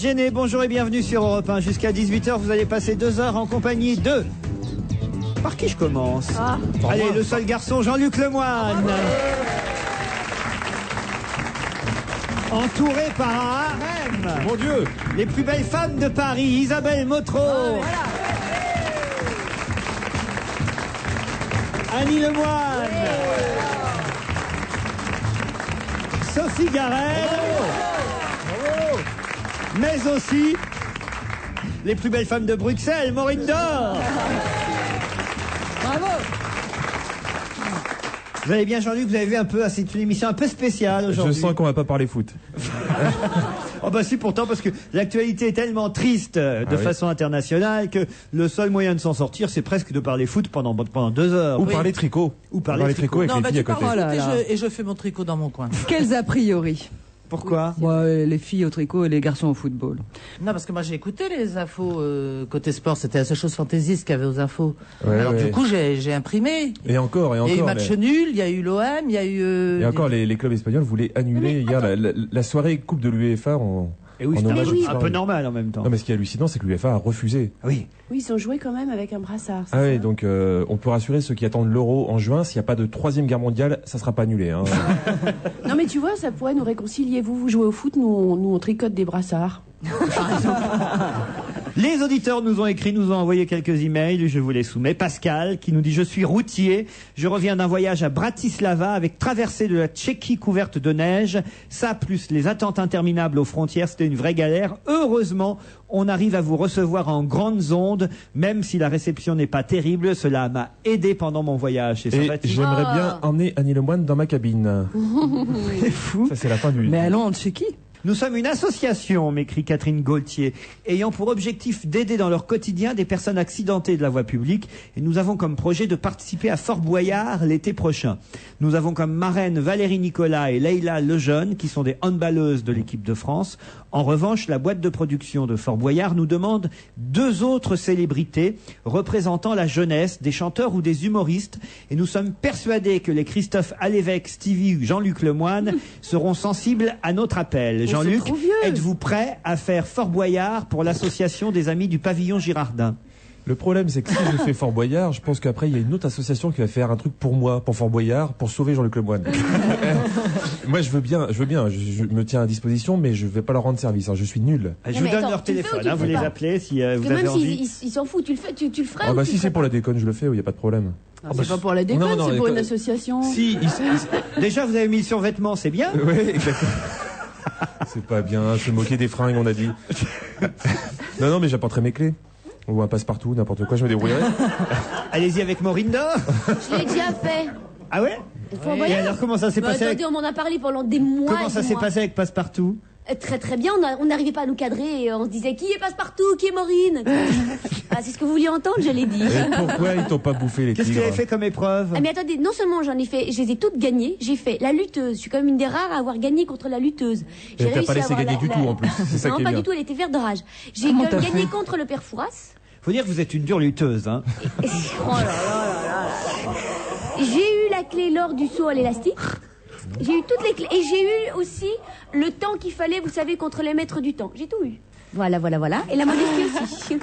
Géné, bonjour et bienvenue sur Europe 1. Jusqu'à 18h, vous allez passer 2 heures en compagnie de... Par qui je commence? Allez, le seul garçon, Jean-Luc Lemoyne. Entouré par un harem. Mon Dieu. Les plus belles femmes de Paris, Isabelle Motro. Annie Lemoine. Sophie Garel. Mais aussi les plus belles femmes de Bruxelles, Maureen Dor. Bravo. Vous allez bien, Jean-Luc? Vous avez vu un peu, c'est une émission un peu spéciale aujourd'hui. Je sens qu'on va pas parler foot. Oh bah si, pourtant, parce que l'actualité est tellement triste de façon internationale que le seul moyen de s'en sortir, c'est presque de parler foot pendant 2 heures. Ou parler tricot. Ou parler tricot avec les filles à côté. Et je fais mon tricot dans mon coin. Quels a priori? Pourquoi? Les filles au tricot et les garçons au football. Non, parce que moi j'ai écouté les infos côté sport, c'était la seule chose fantaisiste qu'il y avait aux infos. Ouais, alors ouais. du coup j'ai imprimé. Et encore. Il y a eu match nul, il y a eu l'OM, il y a eu... Et encore, les clubs espagnols voulaient annuler hier la soirée Coupe de l'UEFA en... Et oui, c'est un peu normal en même temps. Non, mais ce qui est hallucinant, c'est que l'UEFA a refusé. Oui. Oui, ils ont joué quand même avec un brassard. Ah oui, donc on peut rassurer ceux qui attendent l'Euro en juin, s'il n'y a pas de 3e guerre mondiale, ça sera pas annulé. Hein. Non mais tu vois, ça pourrait nous réconcilier. Vous jouez au foot, nous on tricote des brassards. Les auditeurs nous ont écrit, nous ont envoyé quelques emails, je vous les soumets. Pascal qui nous dit: je suis routier, je reviens d'un voyage à Bratislava avec traversée de la Tchéquie couverte de neige. Ça plus les attentes interminables aux frontières, c'était une vraie galère. Heureusement, on arrive à vous recevoir en grandes ondes, même si la réception n'est pas terrible. Cela m'a aidé pendant mon voyage. C'est Et sympathique. j'aimerais bien emmener Annie Lemoine dans ma cabine. C'est fou. Ça, c'est la fin du... Mais allons en Tchéquie. Nous sommes une association, m'écrit Catherine Gaultier, ayant pour objectif d'aider dans leur quotidien des personnes accidentées de la voie publique. Et nous avons comme projet de participer à Fort Boyard l'été prochain. Nous avons comme marraines Valérie Nicolas et Leïla Lejeune, qui sont des handballeuses de l'équipe de France. En revanche, la boîte de production de Fort Boyard nous demande 2 autres célébrités représentant la jeunesse, des chanteurs ou des humoristes. Et nous sommes persuadés que les Christophe Alévèque, Stevie ou Jean-Luc Lemoyne seront sensibles à notre appel. Jean-Luc, êtes-vous prêt à faire Fort Boyard pour l'association des Amis du Pavillon Girardin? Le problème, c'est que si je fais Fort Boyard, je pense qu'après, il y a une autre association qui va faire un truc pour moi, pour Fort Boyard, pour sauver Jean-Luc Lemoyne. Moi, je veux bien, je me tiens à disposition, mais je vais pas leur rendre service, hein, je suis nul. Je vous donne leur téléphone, vous les appelez si vous avez envie. Même s'ils s'en foutent, tu le ferais. Ah bah si c'est pour la déconne, je le fais, il n'y a pas de problème. C'est pas pour la déconne, c'est pour une association. Si, déjà vous avez mis le survêtement, c'est bien. Oui, exactement. C'est pas bien, se moquer des fringues, on a dit. Non, mais j'apporterai mes clés. Ou un passe-partout, n'importe quoi, je me débrouillerai. Allez-y avec Maureen Dor. Je l'ai déjà fait. Ah ouais? Et alors comment ça s'est passé attendez, on m'en a parlé pendant des mois. Comment ça s'est passé avec Passepartout? Très très bien, on n'arrivait pas à nous cadrer et on se disait qui est Passepartout, qui est Maureen. C'est ce que vous vouliez entendre, je l'ai dit. Et pourquoi ils t'ont pas bouffé les tigres? Qu'est-ce que tu avais fait comme épreuve? Mais attendez, non seulement je les ai toutes gagnées, j'ai fait la lutteuse. Je suis quand même une des rares à avoir gagné contre la lutteuse. Et t'as pas laissé gagner du tout en plus. C'est ça non, qui est pas bien. du tout, elle était verte de rage. J'ai gagné contre le père Fouras. Faut dire que vous êtes une dure lutteuse, hein. Oh là là là là. J'ai eu la clé lors du saut à l'élastique. J'ai eu toutes les clés. Et j'ai eu aussi le temps qu'il fallait, vous savez, contre les maîtres du temps. J'ai tout eu. Voilà. Et la modestie aussi.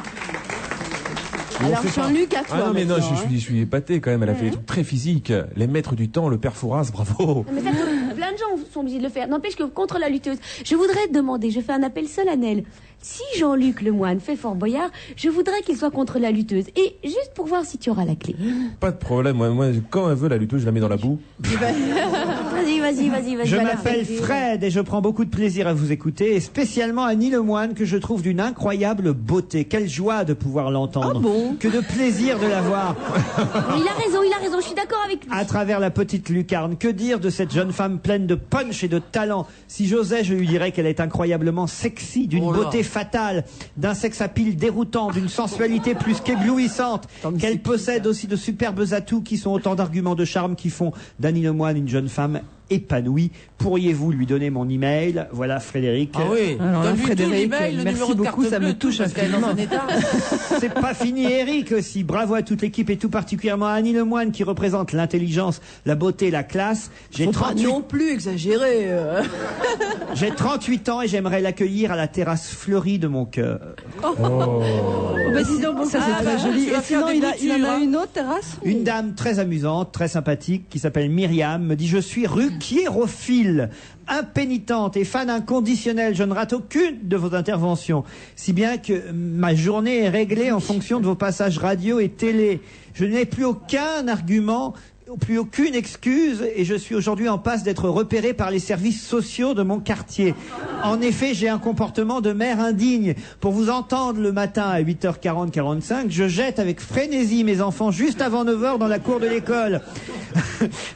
Alors Jean-Luc, à toi. Ah non, mais non, maintenant, je suis épaté quand même. Elle a fait des trucs très physiques. Les maîtres du temps, le père Fouras, bravo. Mais ça, plein de gens sont obligés de le faire. N'empêche que contre la lutteuse, je voudrais demander, je fais un appel solennel. Si Jean-Luc Lemoyne fait Fort Boyard, je voudrais qu'il soit contre la lutteuse. Et juste pour voir si tu auras la clé. Pas de problème. Moi, quand elle veut la lutteuse, je la mets dans la boue. Vas-y. Je m'appelle Fred et je prends beaucoup de plaisir à vous écouter, et spécialement Annie Lemoine que je trouve d'une incroyable beauté. Quelle joie de pouvoir l'entendre. Ah bon? Que de plaisir de la voir Il a raison, je suis d'accord avec lui. à travers la petite lucarne. Que dire de cette jeune femme pleine de punch et de talent? Si j'osais, je lui dirais qu'elle est incroyablement sexy, d'une beauté fatale, d'un sex appeal déroutant, d'une sensualité plus qu'éblouissante, qu'elle possède aussi de superbes atouts qui sont autant d'arguments de charme qui font d'Annie Lemoine une jeune femme épanoui. Pourriez-vous lui donner mon email? Voilà, Frédéric. Ah oui. Alors là, Donne-lui tout Frédéric, l'email, le merci numéro de beaucoup, carte ça me bleue, touche tout, parce qu'elle est dans un état. C'est pas fini, Eric aussi. Bravo à toute l'équipe et tout particulièrement à Annie Lemoine qui représente l'intelligence, la beauté, la classe. J'ai Faut pas 38 non plus exagérer. J'ai 38 ans et j'aimerais l'accueillir à la terrasse fleurie de mon cœur. Bah, dis donc, ça c'est très joli. Et sinon, il en a une autre terrasse? Une dame très amusante, très sympathique, qui s'appelle Myriam, me dit: je suis ruquiérophile, impénitente et fan inconditionnel. Je ne rate aucune de vos interventions, si bien que ma journée est réglée en fonction de vos passages radio et télé. Je n'ai plus aucun argument, plus aucune excuse, et je suis aujourd'hui en passe d'être repéré par les services sociaux de mon quartier. En effet, j'ai un comportement de mère indigne. Pour vous entendre le matin à 8h40-45, je jette avec frénésie mes enfants juste avant 9h dans la cour de l'école.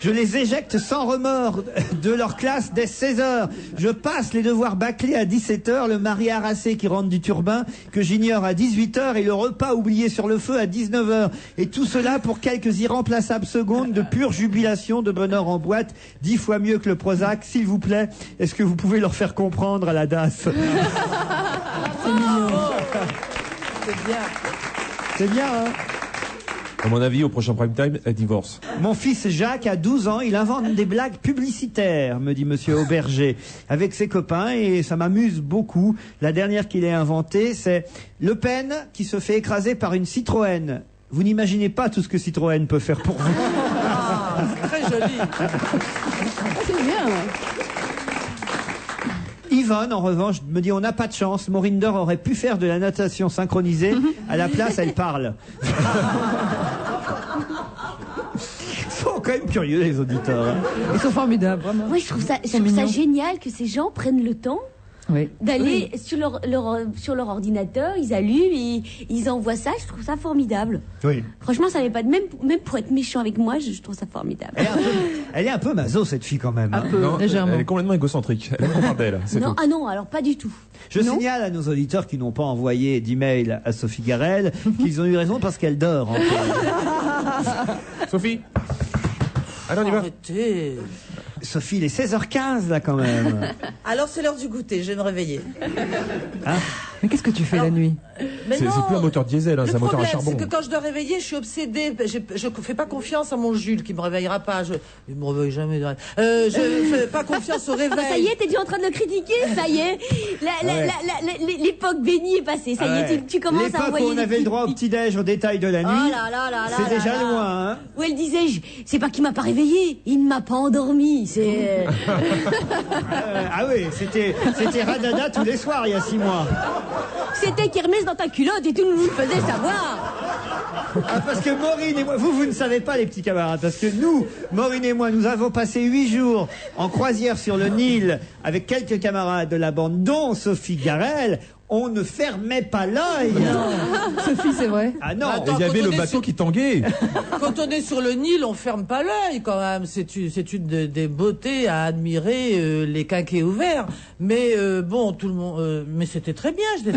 Je les éjecte sans remords de leur classe dès 16h. Je passe les devoirs bâclés à 17h, le mari harassé qui rentre du turbin, que j'ignore à 18h, et le repas oublié sur le feu à 19h. Et tout cela pour quelques irremplaçables secondes de pure jubilation, de bonheur en boîte, 10 fois mieux que le Prozac. S'il vous plaît, est-ce que vous pouvez leur faire comprendre à la DAS? C'est mignon. C'est bien. C'est bien, hein? À mon avis, au prochain prime time, elle divorce. Mon fils Jacques a 12 ans, il invente des blagues publicitaires, me dit monsieur Auberger, avec ses copains, et ça m'amuse beaucoup. La dernière qu'il ait inventée, c'est Le Pen qui se fait écraser par une Citroën. Vous n'imaginez pas tout ce que Citroën peut faire pour vous. Ah, c'est très joli. C'est bien. Yvonne, en revanche, me dit: on n'a pas de chance. Maurinder aurait pu faire de la natation synchronisée. À la place, elle parle. Ils sont quand même curieux, les auditeurs. Hein. Ils sont formidables, vraiment. Moi, je trouve ça génial que ces gens prennent le temps Oui. d'aller sur leur ordinateur, ils allument, ils envoient ça. Je trouve ça formidable. Oui. Franchement, ça n'est pas de même pour être méchant avec moi, je trouve ça formidable. Elle est un peu maso, cette fille, quand même. Hein. Un peu, Non, légèrement. elle est complètement égocentrique. Elle aime qu'on parle d'elle. C'est Non, tout. ah non, alors pas du tout. Je signale à nos auditeurs qui n'ont pas envoyé d'email à Sophie Garel qu'ils ont eu raison parce qu'elle dort. Sophie, allez, on y va. Arrêtez. Sophie, il est 16h15 là quand même. Alors c'est l'heure du goûter, je vais me réveiller. Mais qu'est-ce que tu fais la nuit? Mais C'est non, plus un moteur diesel, hein, c'est le un moteur à problème, charbon. c'est que quand je dois réveiller, je suis obsédée. Je fais pas confiance à mon Jules qui me réveillera pas. Il me réveille jamais. Je fais pas confiance au réveil. Bah, ça y est, t'es déjà en train de le critiquer, ça y est. L'époque bénie est passée, ça y est, tu commences à L'époque où envoyer on avait le droit au petit-déj au détail de la nuit, Oh là là là là c'est là déjà là. loin. Hein. Où elle disait, c'est pas qu'il m'a pas réveillé, il ne m'a pas endormi. C'est. Ah oui, c'était radada tous les soirs il y a 6 mois. C'était Kermesse dans ta culotte et tout le monde faisait savoir. Ah, parce que Maureen et moi, vous ne savez pas les petits camarades, parce que nous, Maureen et moi, nous avons passé 8 jours en croisière sur le Nil avec quelques camarades de la bande, dont Sophie Garel. On ne fermait pas l'œil. Sophie, c'est vrai? Ah non. Attends, Et il y avait quand le on est bateau sur- qui tanguait. Quand on est sur le Nil, on ferme pas l'œil quand même. C'est une des beautés à admirer, les quinquets ouverts. Mais bon, tout le monde. Mais c'était très bien.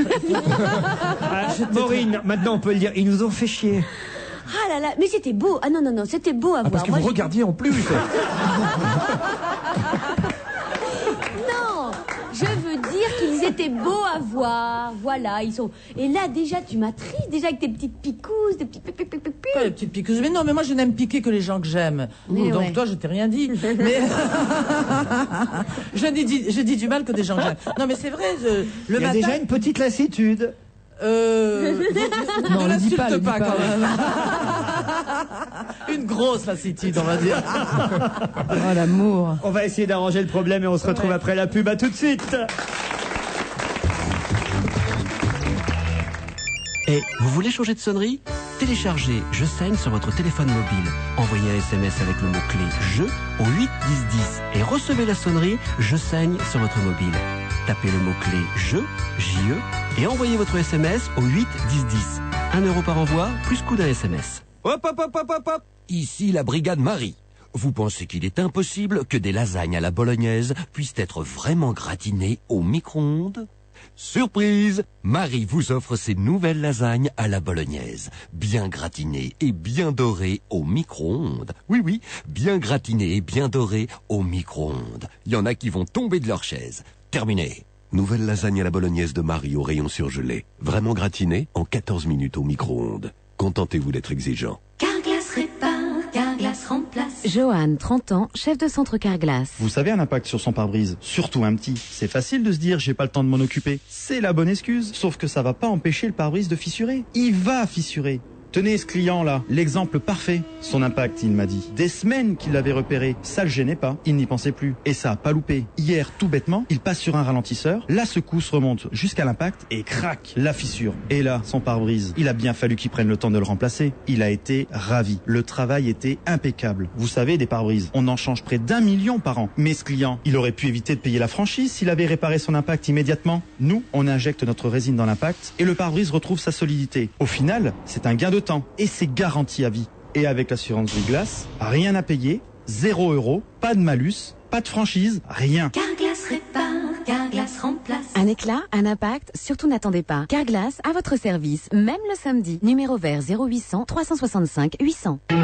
Maureen, maintenant on peut le dire, ils nous ont fait chier. Ah là là, mais c'était beau. Ah non, c'était beau à voir. Parce que Moi, vous regardiez en plus. Non, je veux dire qu'ils étaient beaux à voir. Voilà, ils sont. Et là, déjà, tu m'attristes, déjà avec tes petites picousses, des petits Pas les petites piqueuses. Mais non, mais moi je n'aime piquer que les gens que j'aime. Mais Donc ouais. toi, je t'ai rien dit. Mais j'ai dit du mal que des gens que j'aime. Non, mais c'est vrai. Le Il y a matin. déjà une petite lassitude. Non, Ne le dis pas, l'insulte le dis pas pas. quand même. Une grosse lassitude, on va dire. Oh, l'amour. On va essayer d'arranger le problème et on se retrouve après la pub. À tout de suite. Et vous voulez changer de sonnerie? Téléchargez Je saigne sur votre téléphone mobile. Envoyez un SMS avec le mot-clé JE au 8 10 10 et recevez la sonnerie Je saigne sur votre mobile. Tapez le mot-clé JE, J-E, et envoyez votre SMS au 8 10 10. 1 euro par envoi, plus coût d'un SMS. Hop, hop, hop, hop, hop, hop. Ici la brigade Marie. Vous pensez qu'il est impossible que des lasagnes à la bolognaise puissent être vraiment gratinées au micro-ondes? Surprise! Marie vous offre ses nouvelles lasagnes à la bolognaise. Bien gratinées et bien dorées au micro-ondes. Oui, oui, bien gratinées et bien dorées au micro-ondes. Il y en a qui vont tomber de leur chaise. Terminé. Nouvelle lasagne à la bolognaise de Marie au rayon surgelé. Vraiment gratinée en 14 minutes au micro-ondes. Contentez-vous d'être exigeant. Carglass répare, Carglass remplace. Johan, 30 ans, chef de centre Carglass. Vous savez un impact sur son pare-brise, surtout un petit. C'est facile de se dire j'ai pas le temps de m'en occuper. C'est la bonne excuse. Sauf que ça va pas empêcher le pare-brise de fissurer. Il va fissurer. Tenez ce client-là, l'exemple parfait. Son impact, il m'a dit. Des semaines qu'il l'avait repéré, ça le gênait pas, il n'y pensait plus. Et ça a pas loupé. Hier, tout bêtement, il passe sur un ralentisseur, la secousse remonte jusqu'à l'impact et crac, la fissure. Et là, son pare-brise, il a bien fallu qu'il prenne le temps de le remplacer. Il a été ravi. Le travail était impeccable. Vous savez, des pare-brises, on en change près d'1 million par an. Mais ce client, il aurait pu éviter de payer la franchise s'il avait réparé son impact immédiatement. Nous, on injecte notre résine dans l'impact et le pare-brise retrouve sa solidité. Au final, c'est un gain de temps et c'est garanti à vie. Et avec l'assurance Briglass, rien à payer, 0 €, pas de malus, pas de franchise, rien. Carglass répare, Carglass remplace. Un éclat, un impact, surtout n'attendez pas. Carglass à votre service, même le samedi. Numéro vert 0800 365 800. On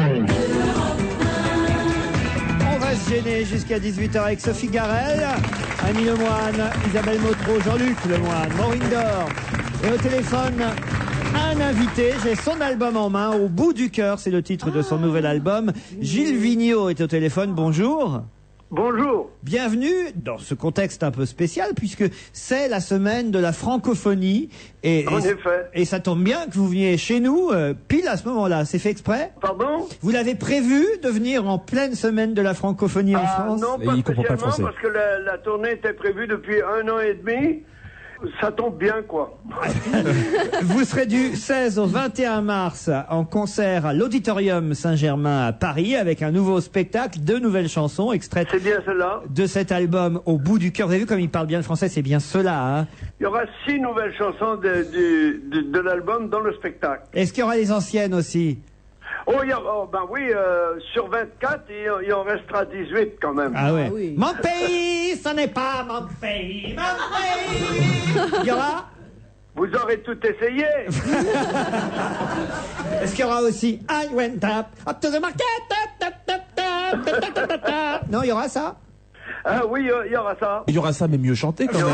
va se gêner jusqu'à 18h avec Sophie Garel, Annie Lemoine, Isabelle Motro, Jean-Luc Lemoine, Maureen Dor. Et au téléphone, un invité, j'ai son album en main, Au bout du cœur, c'est le titre de son nouvel album. Gilles Vigneault est au téléphone, bonjour. Bonjour. Bienvenue dans ce contexte un peu spécial puisque c'est la semaine de la francophonie En effet. Et ça tombe bien que vous veniez chez nous pile à ce moment-là. C'est fait exprès? Pardon? Vous l'avez prévu de venir en pleine semaine de la francophonie en France? Non, pas spécialement parce que la tournée était prévue depuis 1 an et demi. Ça tombe bien, quoi. Vous serez du 16 au 21 mars en concert à l'Auditorium Saint-Germain à Paris avec un nouveau spectacle, 2 nouvelles chansons extraites de cet album Au bout du cœur. Vous avez vu comme il parle bien le français, c'est bien cela, hein? Il y aura 6 nouvelles chansons de l'album dans le spectacle. Est-ce qu'il y aura les anciennes aussi? Ben oui, sur 24, il en restera 18 quand même. Ah ouais. Oui. Mon pays, ce n'est pas mon pays, mon pays. Il y aura? Vous aurez tout essayé. Est-ce qu'il y aura aussi I went up to the market? Non, il y aura ça? Ah oui, il y aura ça. Il y aura ça, mais mieux chanté quand même.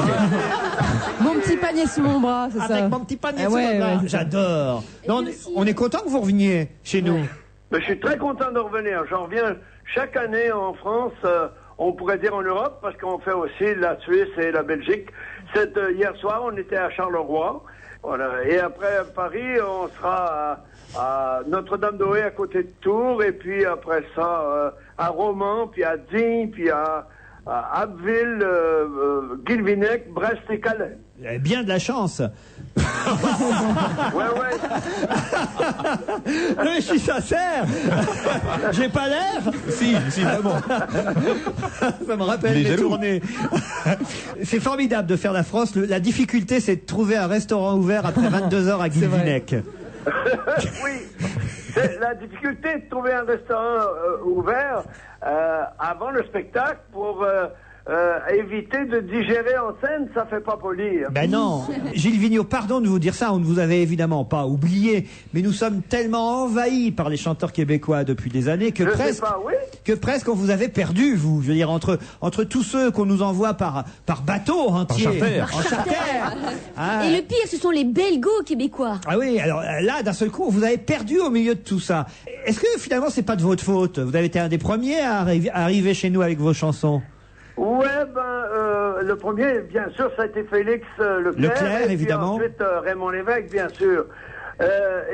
Mon petit panier sous mon bras, c'est ça. Avec mon petit panier sous mon bras. J'adore. On est content que vous reveniez chez nous. Mais je suis très content de revenir. J'en reviens chaque année en France, on pourrait dire en Europe, parce qu'on fait aussi la Suisse et la Belgique. Hier soir, on était à Charleroi. Voilà. Et après, à Paris, on sera à Notre-Dame-de-Haye, à côté de Tours. Et puis après ça, à Romans, puis à Digne, puis à Abbeville, Guilvinec, Brest et Calais. Vous avez bien de la chance. Ouais. Non, mais je suis sincère. J'ai pas l'air. Si, vraiment. Ça me rappelle les tournées. C'est formidable de faire la France. La difficulté, c'est de trouver un restaurant ouvert après 22h à Guilvinec. Oui. C'est la difficulté de trouver un restaurant ouvert avant le spectacle pour éviter de digérer en scène, ça fait pas poli. Ben non. Gilles Vigneault, pardon de vous dire ça, on ne vous avait évidemment pas oublié, mais nous sommes tellement envahis par les chanteurs québécois depuis des années que presque on vous avait perdu, vous. Je veux dire, entre tous ceux qu'on nous envoie par bateau entier. Par charter. Et le pire, ce sont les belgos québécois. Ah oui, alors là, d'un seul coup, vous avez perdu au milieu de tout ça. Est-ce que finalement, c'est pas de votre faute? Vous avez été un des premiers à arriver chez nous avec vos chansons. Ouais, le premier, bien sûr, ça a été Félix Leclerc, et évidemment. Puis ensuite Raymond Lévesque, bien sûr.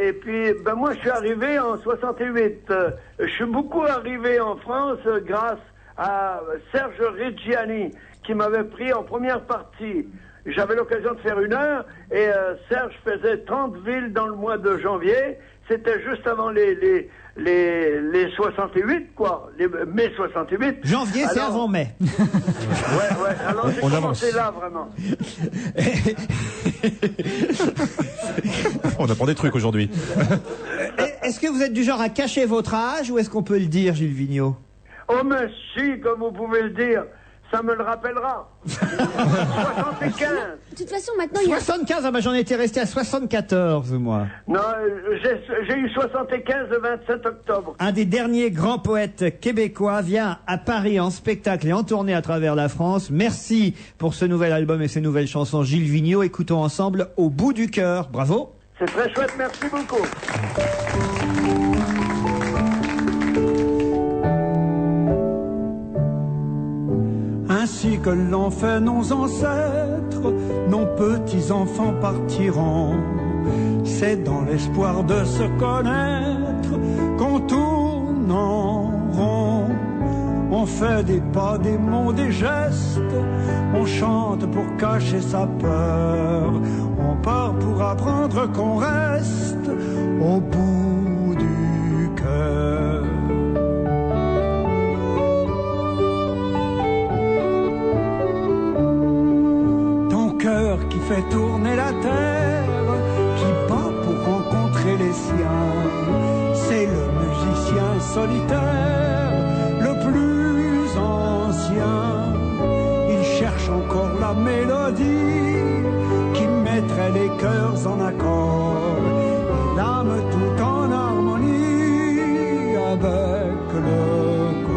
Et puis, moi, je suis arrivé en 68. Je suis beaucoup arrivé en France grâce à Serge Reggiani, qui m'avait pris en première partie. J'avais l'occasion de faire 1 heure, et Serge faisait 30 villes dans le mois de janvier. C'était juste avant les 68, quoi. Les mai 68. Janvier, c'est avant mai. Ouais. Alors, j'ai commencé là, vraiment. On apprend des trucs aujourd'hui. Est-ce que vous êtes du genre à cacher votre âge ou est-ce qu'on peut le dire, Gilles Vigneault? Oh, mais si, comme vous pouvez le dire. ça me le rappellera. 75. De toute façon, maintenant, il y a... 75, ah bah j'en étais resté à 74, moi. Non, j'ai eu 75 le 27 octobre. Un des derniers grands poètes québécois vient à Paris en spectacle et en tournée à travers la France. Merci pour ce nouvel album et ces nouvelles chansons. Gilles Vigneault, écoutons ensemble Au bout du cœur. Bravo. C'est très chouette, merci beaucoup. Ainsi que l'ont fait nos ancêtres, nos petits-enfants partiront. C'est dans l'espoir de se connaître qu'on tourne en rond. On fait des pas, des mots, des gestes, on chante pour cacher sa peur. On part pour apprendre qu'on reste au bout du cœur. Cœur qui fait tourner la terre, qui bat pour rencontrer les siens, c'est le musicien solitaire, le plus ancien. Il cherche encore la mélodie qui mettrait les cœurs en accord, et l'âme tout en harmonie avec le corps.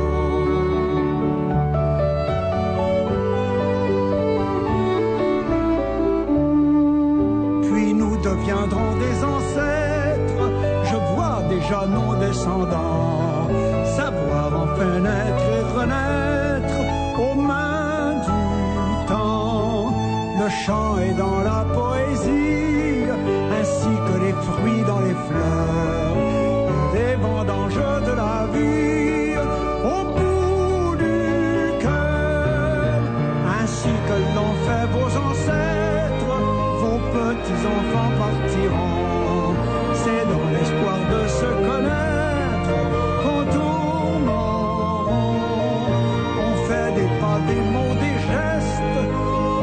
Deviendront des ancêtres, je vois déjà nos descendants savoir enfin naître et renaître aux mains du temps. Le chant est dans la poésie, ainsi que les fruits dans les fleurs, les vendanges de la vie au bout du cœur. Ainsi que l'ont fait vos ancêtres, vos petits-enfants partiront. C'est dans l'espoir de se connaître qu'on tourne en rond. On fait des pas, des mots, des gestes,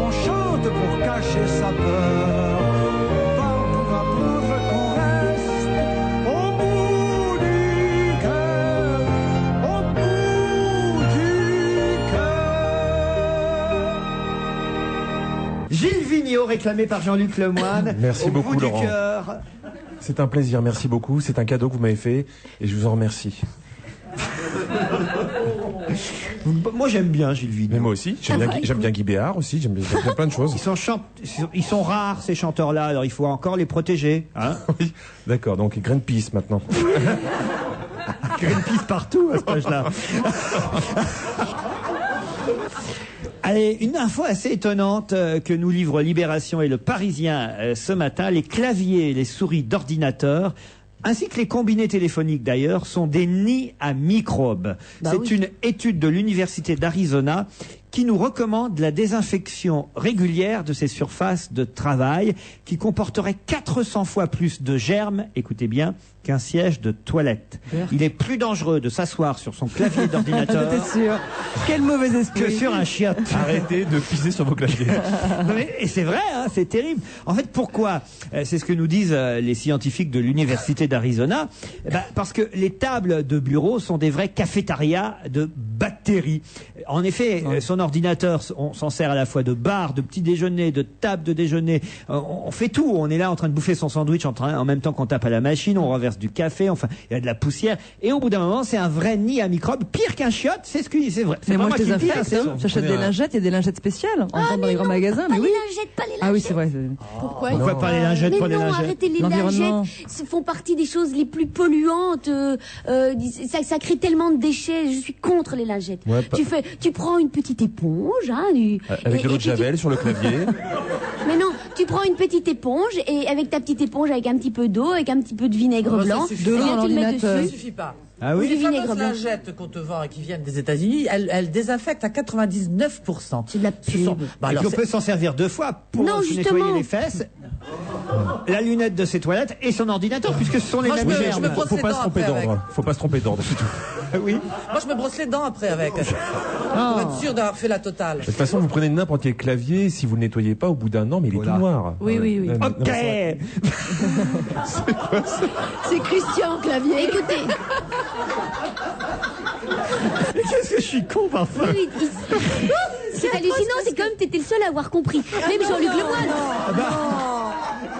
on chante pour cacher sa peur. On part pour apprendre qu'on reste au bout du cœur, au bout du cœur. Gilles Vigneault, réclamé par Jean-Luc Lemoyne. Merci Au beaucoup, bout du Laurent. cœur. C'est un plaisir, merci beaucoup. C'est un cadeau que vous m'avez fait et je vous en remercie. Moi j'aime bien Gilles Vigneault. Mais moi aussi, j'aime bien Guy Béard aussi, j'aime bien plein de choses. Ils sont rares ces chanteurs-là, alors il faut encore les protéger. Hein. Oui, d'accord, donc Greenpeace maintenant. Greenpeace partout à cet âge-là. Allez, une info assez étonnante que nous livrent Libération et Le Parisien ce matin. Les claviers et les souris d'ordinateur, ainsi que les combinés téléphoniques d'ailleurs, sont des nids à microbes. C'est une étude de l'Université d'Arizona qui nous recommande la désinfection régulière de ces surfaces de travail qui comporteraient 400 fois plus de germes, écoutez bien, qu'un siège de toilette. Il est plus dangereux de s'asseoir sur son clavier d'ordinateur J'étais sûr. Quel mauvais esprit. que sur un chiotte. Arrêtez de pisser sur vos claviers. Non, et c'est vrai, hein, c'est terrible. En fait, pourquoi? C'est ce que nous disent les scientifiques de l'Université d'Arizona. Parce que les tables de bureau sont des vrais cafétérias de bactéries. En effet, son ordinateur, on s'en sert à la fois de bar, de petit déjeuner, de table de déjeuner. On fait tout. On est là en train de bouffer son sandwich en même temps qu'on tape à la machine, on renverse du café, enfin, il y a de la poussière. Et au bout d'un moment, c'est un vrai nid à microbes. Pire qu'un chiotte, c'est ce que c'est vrai. Mais moi, je les qui le dis, affecte. J'achète des lingettes, il y a des lingettes spéciales. On vend dans les grands magasins. Mais oui. Les lingettes, pas les lingettes. Ah oui, c'est vrai. Pourquoi pas les lingettes, mais pas les non, lingettes. arrêtez les L'environnement. lingettes. Font partie des choses les plus polluantes. Ça crée tellement de déchets. Je suis contre les lingettes. Ouais, Tu prends une petite éponge, hein, avec de l'eau de Javel sur le clavier. Mais non, tu prends une petite éponge et avec ta petite éponge, avec un petit peu d'eau, avec un petit peu de vinaigre blanc, ça et suffit bien pas. tu le mets Ça dessus. suffit pas. Ah oui. Du Les vinaigre fameuses blanc. lingettes qu'on te vend et qui viennent des États-Unis, elles désinfectent à 99%. C'est de la pub. Et puis on peut s'en servir deux fois pour Non, se justement. nettoyer les fesses, la lunette de ses toilettes et son ordinateur, puisque ce sont les Moi, mêmes je me germes. brosse Faut les pas dents se tromper après d'ordre. Faut pas se tromper d'ordre, c'est tout. Oui. Moi, je me brosse les dents après avec. Pour être sûr d'avoir fait la totale. De toute façon, vous prenez n'importe quel clavier, si vous ne le nettoyez pas, au bout d'un an, mais il est tout noir. Oui, oui, oui. Non, Ok. C'est Christian Clavier. Écoutez. Qu'est-ce que je suis con parfois. Oui, sinon, c'est comme t'étais le seul à avoir compris. Même Jean-Luc Lemoyne.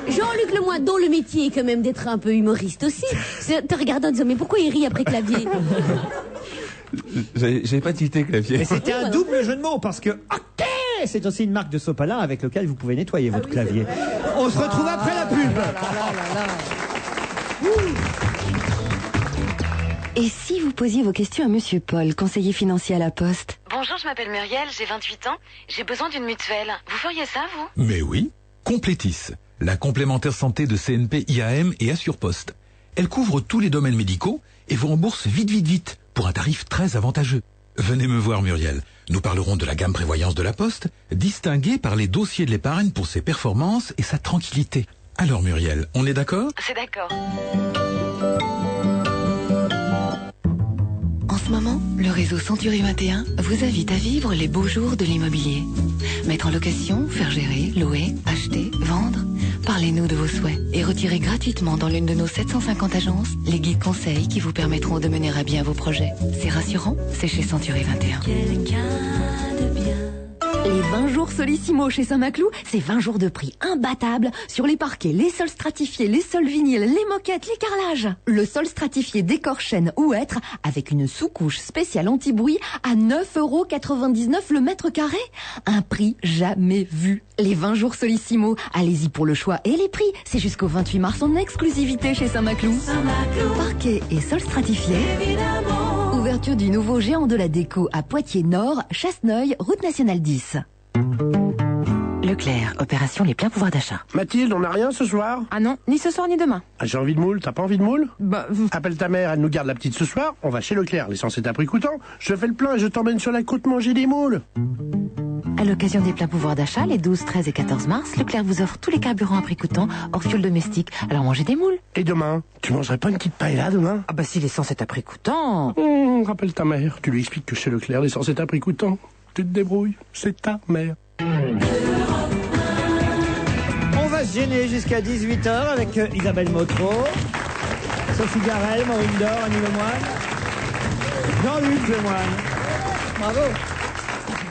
Jean-Luc Lemoyne, dont le métier est quand même d'être un peu humoriste aussi, te regardant en disant, mais pourquoi il rit après clavier? J'avais pas tilté clavier. Mais c'était un double jeu de mots parce que OK, c'est aussi une marque de sopalin avec lequel vous pouvez nettoyer votre clavier. On se retrouve après la pub. Et si vous posiez vos questions à Monsieur Paul, conseiller financier à la Poste? Bonjour, je m'appelle Muriel, j'ai 28 ans. J'ai besoin d'une mutuelle. Vous feriez ça, vous? Mais oui, Complétis, la complémentaire santé de CNP, IAM et Assurepost. Elle couvre tous les domaines médicaux et vous rembourse vite, pour un tarif très avantageux. Venez me voir, Muriel. Nous parlerons de la gamme prévoyance de la Poste, distinguée par les dossiers de l'épargne pour ses performances et sa tranquillité. Alors, Muriel, on est d'accord? C'est d'accord. En ce moment, le réseau Century 21 vous invite à vivre les beaux jours de l'immobilier. Mettre en location, faire gérer, louer, acheter, vendre. Parlez-nous de vos souhaits et retirez gratuitement dans l'une de nos 750 agences les guides conseils qui vous permettront de mener à bien vos projets. C'est rassurant, c'est chez Century 21. Les 20 jours Solissimo chez Saint-Maclou, c'est 20 jours de prix imbattables sur les parquets, les sols stratifiés, les sols vinyles, les moquettes, les carrelages. Le sol stratifié décor chêne ou hêtre avec une sous-couche spéciale anti-bruit à 9,99 € le mètre carré. Un prix jamais vu. Les 20 jours Solissimo, allez-y pour le choix et les prix. C'est jusqu'au 28 mars en exclusivité chez Saint-Maclou. Parquet et sol stratifié. Ouverture du nouveau géant de la déco à Poitiers-Nord, Chasseneuil, route nationale 10. Leclerc, opération les pleins pouvoirs d'achat. Mathilde, on n'a rien ce soir? Ah non, ni ce soir ni demain. Ah, j'ai envie de moule, t'as pas envie de moule? Bah, Appelle ta mère, elle nous garde la petite ce soir, on va chez Leclerc, l'essence est à prix coûtant. Je fais le plein et je t'emmène sur la côte manger des moules. À l'occasion des pleins pouvoirs d'achat, les 12, 13 et 14 mars, Leclerc vous offre tous les carburants à prix coûtant, hors fuel domestique. Alors mangez des moules. Et demain? Tu mangerais pas une petite paella demain? Ah bah si l'essence est à prix coûtant. Rappelle ta mère, tu lui expliques que chez Leclerc, l'essence est à prix coûtant. Tu te débrouilles, c'est ta mère. On va se gêner jusqu'à 18h avec Isabelle Motro, Sophie Garel, Maureen Dor, Annie Lemoine, Jean-Luc Lemoine. Bravo.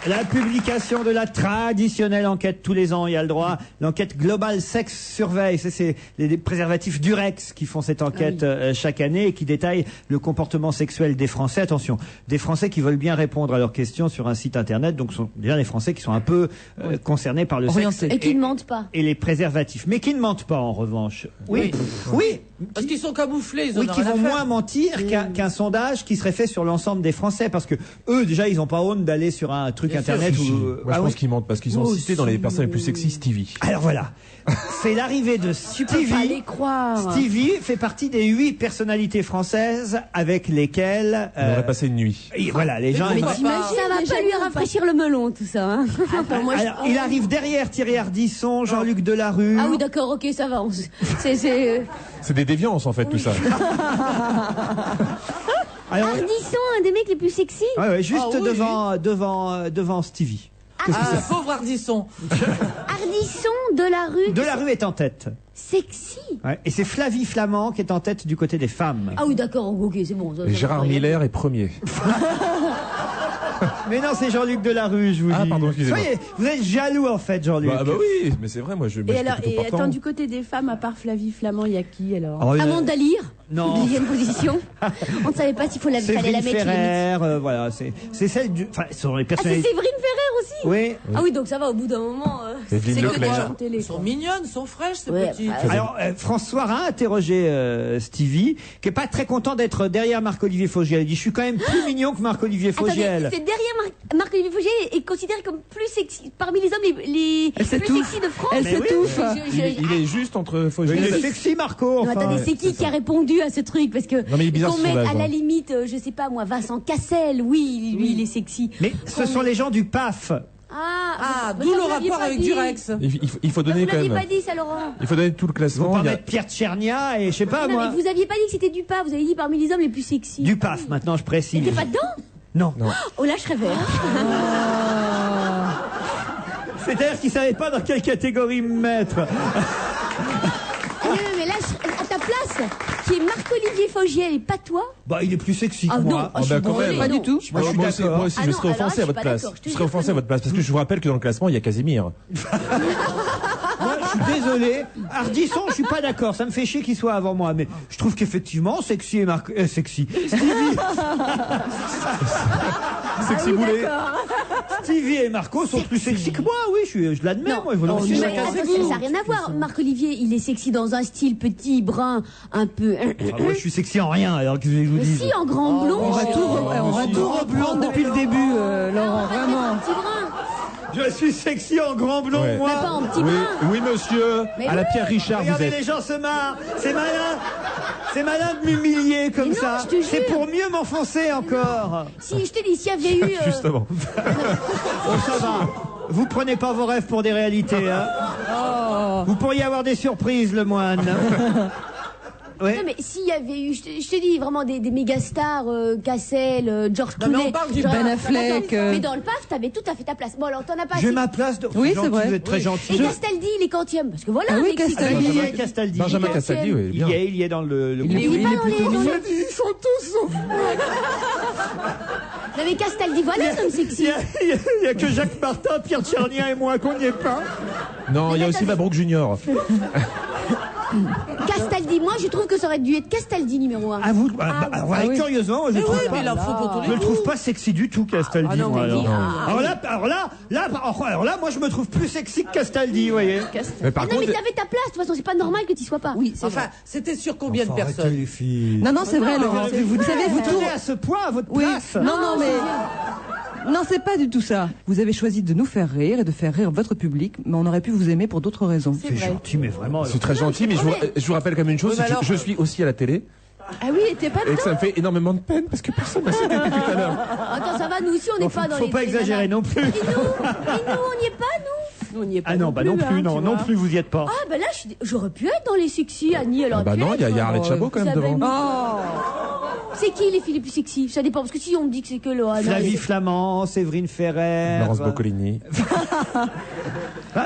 La publication de la traditionnelle enquête tous les ans, il y a le droit. L'enquête Global Sex Survey, c'est les préservatifs Durex qui font cette enquête chaque année et qui détaillent le comportement sexuel des Français. Attention, des Français qui veulent bien répondre à leurs questions sur un site internet, donc ce sont déjà des Français qui sont un peu concernés par le sexe. Et qui ne mentent pas. Et les préservatifs, mais qui ne mentent pas en revanche. Oui. Parce qu'ils sont camouflés, ils Oui, qui vont moins mentir qu'un sondage qui serait fait sur l'ensemble des Français, parce que eux, déjà, ils n'ont pas honte d'aller sur un truc internet où... Moi, je pense qu'ils mentent parce qu'ils ont cité dans les personnes les plus sexy Stevie. Alors voilà, c'est l'arrivée de Stevie. Pas les croire. Stevie fait partie des 8 personnalités françaises avec lesquelles... On aurait passé une nuit. Et voilà, les gens... Mais t'imagines, ça va pas lui rafraîchir le melon, tout ça. Hein. Attends, moi, Alors, il arrive derrière Thierry Ardisson, Jean-Luc Delarue... Ah oui, d'accord, ok, ça va. C'est des déviances en fait tout ça. Alors, Ardisson, un des mecs les plus sexy. ouais, juste devant Stevie. Pauvre Ardisson. Ardisson, Delarue. Delarue est en tête. Sexy. Ouais, et c'est Flavie Flamand qui est en tête du côté des femmes. Ah oui, d'accord, ok, c'est bon. Ça, Et Gérard Miller est premier. Mais non, c'est Jean-Luc Delarue, je vous dis. Ah, pardon, excusez-moi. Soyez, vous êtes jaloux en fait, Jean-Luc. Bah oui, mais c'est vrai, moi je. Et alors, et attends, du côté des femmes, à part Flavie Flamand, il y a qui alors? Amanda Lear. Non. Deuxième position. On ne savait pas s'il fallait la Séverine mettre. Ferrer, voilà, c'est celle du. Enfin, ce sont les Ah, c'est personnalités. Séverine Ferrer aussi. Oui. Ah oui, donc ça va au bout d'un moment. C'est que Leclerc. elles sont mignonnes, sont fraîches ces Ouais, petites. Alors, François a interrogé Stevie, qui est pas très content d'être derrière Marc-Olivier Fogiel. Il dit, je suis quand même plus mignon que Marc-Olivier Fogiel. C'est derrière Marc-Olivier Fogiel est considéré comme plus sexy parmi les hommes les plus sexy de France. Elle s'étouffe. Il est juste entre Fogiel. Il est sexy, Marco. Non, Enfin. attendez, c'est qui a répondu à ce truc? Parce que Non, mais il est bizarre, qu'on ce mette sondage, à la hein. limite, je sais pas moi, Vincent Cassel, oui, lui il est sexy. Mais ce sont les gens du PAF. D'où le rapport avec Durex. Il faut donner Vous quand l'aviez même. pas dit ça, Laurent. Il faut donner tout le Vous classement. pouvez Il y a- mettre Pierre Tchernia et je sais pas Non, moi. mais vous aviez pas dit que c'était du PAF, vous avez dit parmi les hommes les plus sexy. Du PAF, maintenant je précise. T'es pas dedans? Non. Oh là, je rêvais. C'est-à-dire qu'ils savaient pas dans quelle catégorie me mettre. Mais là, à ta place, qui est Marc-Olivier Fogiel et pas toi. Bah, il est plus sexy que Ah moi. non, ah, je suis quand désolée, même. pas du tout. Moi, je suis moi aussi, d'accord. moi aussi, Ah je non, serais alors là, offensé je à suis votre pas place. d'accord, je te Je serais jure offensé que à votre place parce que je vous rappelle que dans le classement, il y a Casimir. Moi, je suis désolé. Ardisson, je suis pas d'accord. Ça me fait chier qu'il soit avant moi. Mais je trouve qu'effectivement, sexy et sexy. Stevie. Sexy boulet. Stevie et Marco sont plus sexy que moi. Oui, je l'admets. Moi, Mais volontiers. ça n'a rien à voir. Marc-Olivier, il est sexy dans un style petit, brun, un peu. Ah, moi, je suis sexy en rien. Alors que je vous Mais dis. si, en grand blond. On va tout reprendre depuis le début, Laurent, vraiment. Petit brun. Je suis sexy en grand blond, Ouais. moi. Mais pas en petit Oui, brun. oui, monsieur. Mais À la oui. Pierre Richard, vous Regardez, les êtes. gens se marrent. C'est malin. C'est malin de m'humilier comme Mais non, ça. je te C'est jure. pour mieux m'enfoncer encore. Si, je te dis, s'il y avait eu. Justement. Oh, ça va. Vous prenez pas vos rêves pour des réalités. Hein. Oh. Vous pourriez avoir des surprises, le moine. Ouais. Non mais s'il y avait eu, je te dis vraiment des méga stars, Cassel, George Non, mais Clooney, on parle du genre- Ben Affleck, Attends, mais dans le PAF, t'avais tout à fait ta place. Bon alors t'en as pas. J'ai assez. ma place. De... Oui, gentil, c'est vrai. Vous êtes très gentil. Et Castaldi, il est quantième parce que voilà. Ah oui, un mec sexy. Castaldi. Benjamin Castaldi. Benjamin Castaldi, oui, bien. Il y est dans le Il groupe. est pas dans les. dans les- Ils sont tous sauf moi. Non mais Castaldi, voilà un homme sexy. Il y a que Jacques Martin, Pierre Tchernia et moi qu'on n'y est pas. Non, il y a Mais aussi attendez. Mabrouk Junior. Castaldi, moi je trouve que ça aurait dû être Castaldi numéro 1. À vous, oui. curieusement, je Mais trouve oui, pas. mais il en faut pour tous les Je le trouve goûts. pas sexy du tout, Castaldi. Ah non, moi, mais alors. dis, Alors là, moi, je me trouve plus sexy que Castaldi, vous voyez. Mais par Non contre, mais t'avais ta place, de toute façon c'est pas normal que tu sois pas. Oui, Enfin, c'était sur combien de Enfin, arrêtez, personnes les filles. Non, non, c'est vrai, Laurent. Vous savez, vous tenez à ce point à votre Oui. place. Non, non, mais. Non, c'est pas du tout ça. Vous avez choisi de nous faire rire et de faire rire votre public, mais on aurait pu vous aimer pour d'autres raisons. C'est gentil, mais vraiment. c'est très gentil, mais je vous rappelle quand même une chose, Oui, c'est mais que alors- je suis aussi à la télé Ah oui, et t'es pas et que ça me fait énormément de peine parce que personne n'a cité depuis tout à l'heure. Attends, ça va, nous aussi on n'est pas dans Faut les. pas exagérer non plus. Et nous, on n'y est pas, nous. Nous, on n'y est pas. Ah non, bah non plus, non, non plus, vous y êtes pas. Ah bah là, j'aurais pu être dans les sexy, Annie, alors. Ah bah non, il y a Arlette Chabot quand même devant. C'est qui les filles les plus sexy? Ça dépend, parce que si on me dit que c'est que Laurent. Flavie Flamand, Séverine Ferrer. Laurence Boccolini.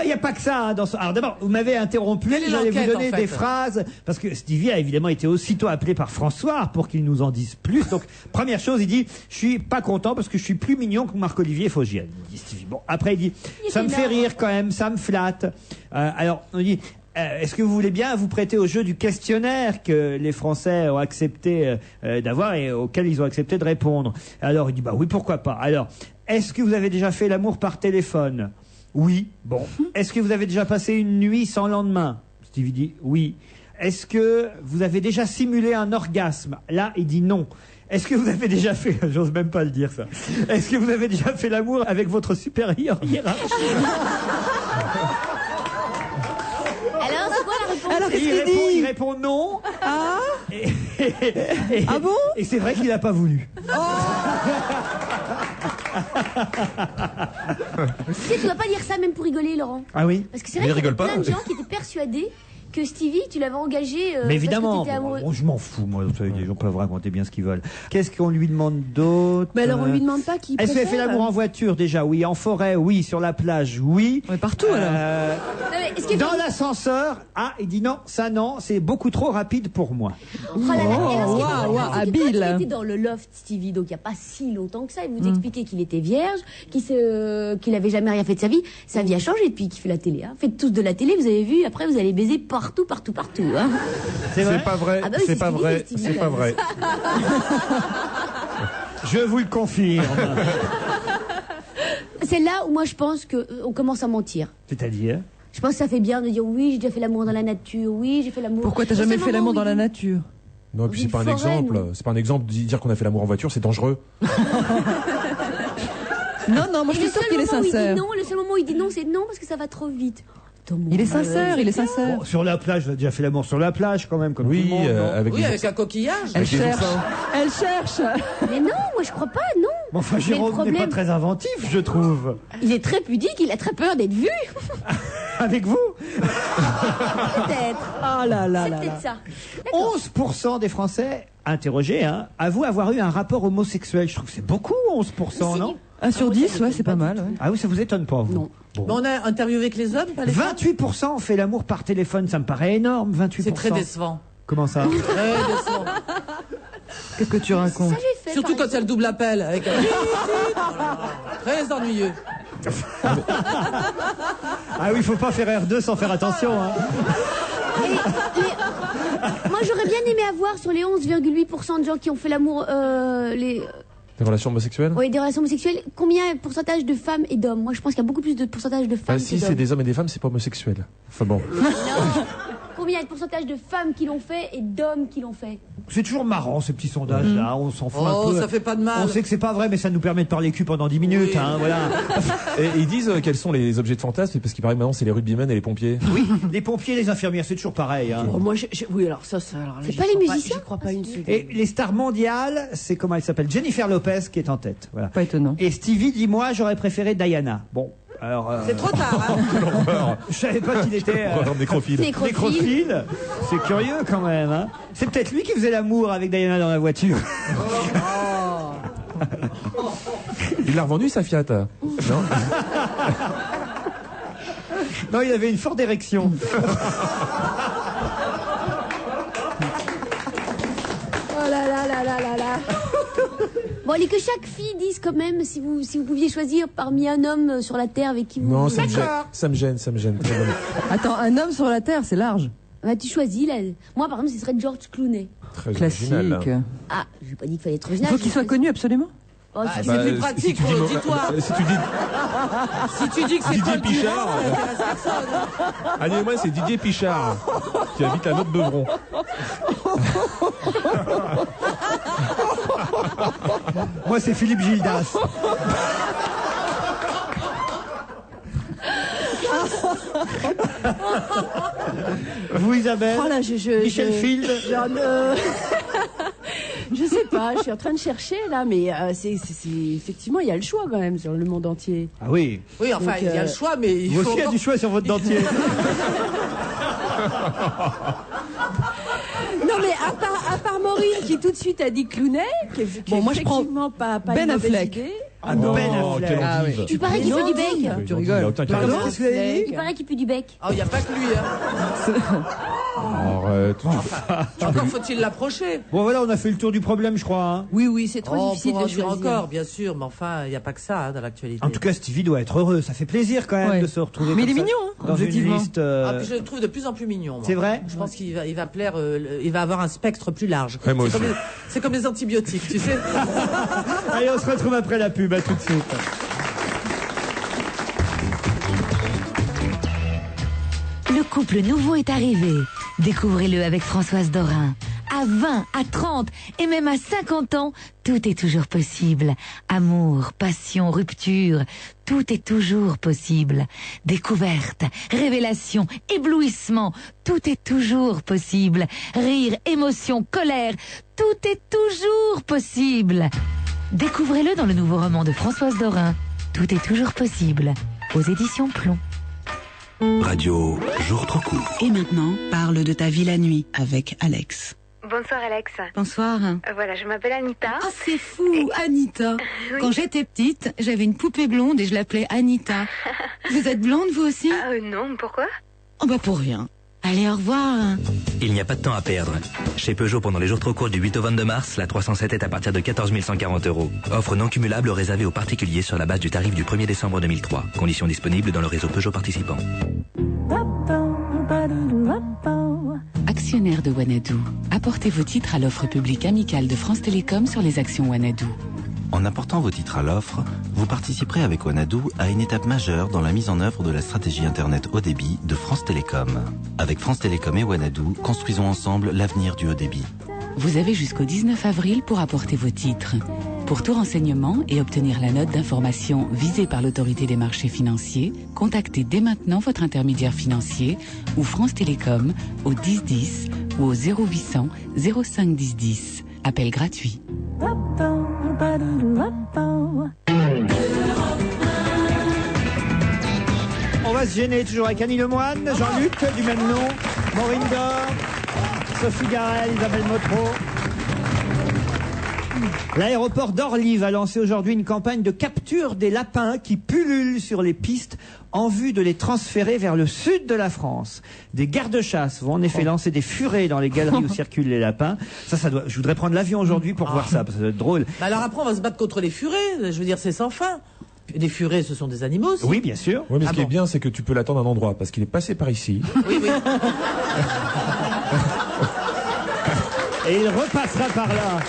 Il n'y a pas que ça. Hein, dans ce... Alors d'abord, vous m'avez interrompu, Quelle est j'allais vous l'enquête, donner en fait des phrases, parce que Stevie a évidemment été aussitôt appelé par François pour qu'il nous en dise plus. Donc, première chose, il dit, je suis pas content parce que je suis plus mignon que Marc-Olivier Fogiel, dit Stevie. Bon, après il dit, ça me fait rire quand même, ça me flatte. Alors, on dit... est-ce que vous voulez bien vous prêter au jeu du questionnaire que les Français ont accepté d'avoir et auquel ils ont accepté de répondre? Alors il dit bah oui, pourquoi pas. Alors, est-ce que vous avez déjà fait l'amour par téléphone? Oui. Bon. Est-ce que vous avez déjà passé une nuit sans lendemain? Stevie dit oui. Est-ce que vous avez déjà simulé un orgasme? Là, il dit non. Est-ce que vous avez déjà fait, j'ose même pas le dire ça, est-ce que vous avez déjà fait l'amour avec votre supérieur hiérarchique? Alors, c'est quoi la réponse? Alors, qu'est-ce il, qu'il répond, dit? il répond non. Ah Ah bon? Et c'est vrai qu'il n'a pas voulu. Tu sais, tu dois pas dire ça même pour rigoler, Laurent. Ah oui. Parce que c'est Mais vrai il qu'il y a rigole pas. plein de gens qui étaient persuadés que Stevie, tu l'avais engagé. Mais évidemment, parce que t'étais amoureux. bon, je m'en fous, moi. Vous savez, les gens peuvent raconter bien ce qu'ils veulent. Qu'est-ce qu'on lui demande d'autre? Mais alors, on lui demande pas qui. Est-ce qu'elle fait l'amour en voiture déjà? Oui. En forêt? Oui. Sur la plage? Oui. Ouais, partout, alors. Non, mais est-ce qu'il Dans l'ascenseur? Ah, il dit non, ça non, c'est beaucoup trop rapide pour moi. Oh là là, et alors, ce qui est drôle, waouh, c'est que habile. quand il était dans le loft, Stevie, donc il n'y a pas si longtemps que ça, il vous expliquait qu'il était vierge, qu'il avait jamais rien fait de sa vie. Sa vie a changé depuis qu'il fait la télé. Hein. Faites tous de la télé, vous avez vu, après vous allez baiser partout, partout, partout. Hein. C'est vrai? C'est pas vrai, Ah bah oui, c'est c'est pas ce qu'il vrai, dit, c'est pas vrai. Je vous le confirme. C'est là où moi je pense qu'on commence à mentir. C'est-à-dire? Je pense que ça fait bien de dire oui, j'ai déjà fait l'amour dans la nature, oui, j'ai fait l'amour. Pourquoi t'as Au jamais seul fait moment l'amour où dans il la dit- nature? Non, et puis c'est Une pas un forêt, exemple. nous. C'est pas un exemple de dire qu'on a fait l'amour en voiture, c'est dangereux. Non, non, moi je Et suis le sûre seul qu'il est moment où il dit sincère. non, le seul moment où il dit non, c'est non parce que ça va trop vite. Il est sincère, il est sincère. Bon, sur la plage, vous avez déjà fait l'amour sur la plage quand même, comme tout Oui, le monde. non avec Oui, des avec un coquillage. Elle Avec des cherche. oursins. Elle cherche. Mais non, moi je crois pas, non. Mais enfin, Mais le Jérôme n'est problème- pas très inventif, je trouve. Il est très pudique, il a très peur d'être vu. Avec vous? Peut-être. Ah là là C'est là peut-être là. ça. D'accord. 11% des Français interrogés avouent avoir eu un rapport homosexuel. Je trouve que c'est beaucoup, 11%, non? 1 sur 10, ouais, c'est pas mal. Ouais. Ah oui, ça vous étonne pas, vous? Non. Bon. Mais on a interviewé que les hommes, pas les femmes. 28% ont fait l'amour par téléphone, ça me paraît énorme, 28%. C'est très décevant. Comment ça? Qu'est-ce que tu racontes? Surtout quand il y a le double appel. Avec un... Très ennuyeux. Ah oui, faut pas faire R2 sans faire attention. Hein. Moi, j'aurais bien aimé avoir sur les 11,8% de gens qui ont fait l'amour, Des relations homosexuelles? Oui, des relations homosexuelles. Combien de pourcentage de femmes et d'hommes? Moi, je pense qu'il y a beaucoup plus de pourcentage de femmes que si d'hommes. c'est des hommes et des femmes, c'est pas homosexuel. Enfin bon. Non. Combien il y a de pourcentage de femmes qui l'ont fait et d'hommes qui l'ont fait? C'est toujours marrant ces petits sondages-là, on s'en fout un Oh, peu. ça fait pas de mal. On sait que c'est pas vrai, mais ça nous permet de parler cul pendant 10 minutes, hein, voilà. Et ils disent quels sont les objets de fantasme, parce qu'il paraît que maintenant c'est les rugbymen et les pompiers. Oui, les pompiers et les infirmières, c'est toujours pareil. Hein. Oh, moi, oui, alors ça, alors là, C'est j'y pas les crois musiciens? J'y crois pas une seconde. Et les stars mondiales, c'est comment elle s'appelle? Jennifer Lopez qui est en tête. Voilà. Pas étonnant. Et Stevie dit moi j'aurais préféré Diana. Bon, alors. C'est trop tard. Hein. Je savais pas qu'il était nécrophile. Nécrophile. C'est curieux quand même. Hein. C'est peut-être lui qui faisait l'amour avec Diana dans la voiture. Il l'a revendu sa Fiat. Non. Non, il avait une forte érection. Oh là là là là là là. Bon, allez, que chaque fille dise quand même, si vous pouviez choisir parmi un homme sur la Terre avec qui vous... Non, ça me gêne. Très bonne. Attends, un homme sur la Terre, c'est large. Bah, tu choisis, là. Moi, par exemple, ce serait George Clooney. Très Classique. original. Ah, j'ai pas dit qu'il fallait être Il original. faut qu'il soit connu absolument. Oh, c'est plus pratique, dis-toi. Si tu dis Si tu dis que c'est Didier Paul Pichard. Durand, ça intéresse personne. Allez, moi c'est Didier Pichard qui habite à Note-Beuvron. Moi, c'est Philippe Gildas. Vous, Isabelle? Oh là, Michel Field? Je sais pas, je suis en train de chercher là, mais c'est effectivement, il y a le choix quand même sur le monde entier. Ah oui. Oui, enfin, il y a le choix, mais il Vous faut... aussi, il y a du choix sur votre dentier. Non mais à part Maureen qui tout de suite a dit Clooney, qui Bon, moi, je prends effectivement pas Ben une mauvaise Affleck. idée. Ah non, Ben Affleck. Ah oui. Il paraît qu'il fait du bec. Tu rigoles. Pardon, qu'est-ce que vous avez dit? Il paraît qu'il pue du bec. Oh, il n'y a pas que lui. Hein. Arrête. Encore faut-il l'approcher. Bon, voilà, on a fait le tour du problème, je crois. Hein. Oui, c'est trop difficile on de pourra en dire choisir. encore, bien sûr, mais enfin, il n'y a pas que ça hein, dans l'actualité. En tout cas, Stevie doit être heureux. Ça fait plaisir quand même Ouais. de se retrouver. Mais comme il est ça mignon, hein, dans une objectivement. liste. Ah, puis je le trouve de plus en plus mignon. moi. C'est vrai? Je pense qu'il va plaire, il va avoir un spectre plus large. Ouais, moi aussi. C'est comme les antibiotiques, tu sais. Allez, on se retrouve après la pub. À tout de suite. Le couple nouveau est arrivé. Découvrez-le avec Françoise Dorin. À 20, à 30 et même à 50 ans, tout est toujours possible. Amour, passion, rupture, tout est toujours possible. Découverte, révélation, éblouissement, tout est toujours possible. Rire, émotion, colère, tout est toujours possible. Découvrez-le dans le nouveau roman de Françoise Dorin. Tout est toujours possible. Aux éditions Plomb. Radio, jour trop court. Et maintenant, parle de ta vie la nuit avec Alex. Bonsoir Alex. Bonsoir. Voilà, je m'appelle Anita. Ah, c'est fou, Anita. Oui. Quand j'étais petite, j'avais une poupée blonde et je l'appelais Anita. Vous êtes blonde, vous aussi? Non, pourquoi? Oh bah pour rien. Allez, au revoir. Il n'y a pas de temps à perdre. Chez Peugeot, pendant les jours trop courts du 8 au 22 mars, la 307 est à partir de 14 140 €. Offre non cumulable réservée aux particuliers sur la base du tarif du 1er décembre 2003. Conditions disponibles dans le réseau Peugeot participant. Actionnaire de Wanadoo, apportez vos titres à l'offre publique amicale de France Télécom sur les actions Wanadoo. En apportant vos titres à l'offre, vous participerez avec Wanadoo à une étape majeure dans la mise en œuvre de la stratégie Internet haut débit de France Télécom. Avec France Télécom et Wanadoo, construisons ensemble l'avenir du haut débit. Vous avez jusqu'au 19 avril pour apporter vos titres. Pour tout renseignement et obtenir la note d'information visée par l'autorité des marchés financiers, contactez dès maintenant votre intermédiaire financier ou France Télécom au 10 10 ou au 0800 05 10 10. Appel gratuit. On va se gêner toujours avec Annie Lemoine, Jean-Luc du même nom, Maureen Dor, Sophie Garel, Isabelle Motro. L'aéroport d'Orly va lancer aujourd'hui une campagne de capture des lapins qui pullulent sur les pistes en vue de les transférer vers le sud de la France. Des gardes-chasse vont en effet lancer des furets dans les galeries où circulent les lapins. Je voudrais prendre l'avion aujourd'hui pour voir ça, parce que ça doit être drôle. Bah alors après, on va se battre contre les furets. Je veux dire, c'est sans fin. Les furets, ce sont des animaux aussi. Oui, bien sûr. Oui, mais ce qui est bien, c'est que tu peux l'attendre à un endroit, parce qu'il est passé par ici. Oui, oui. Et il repassera par là.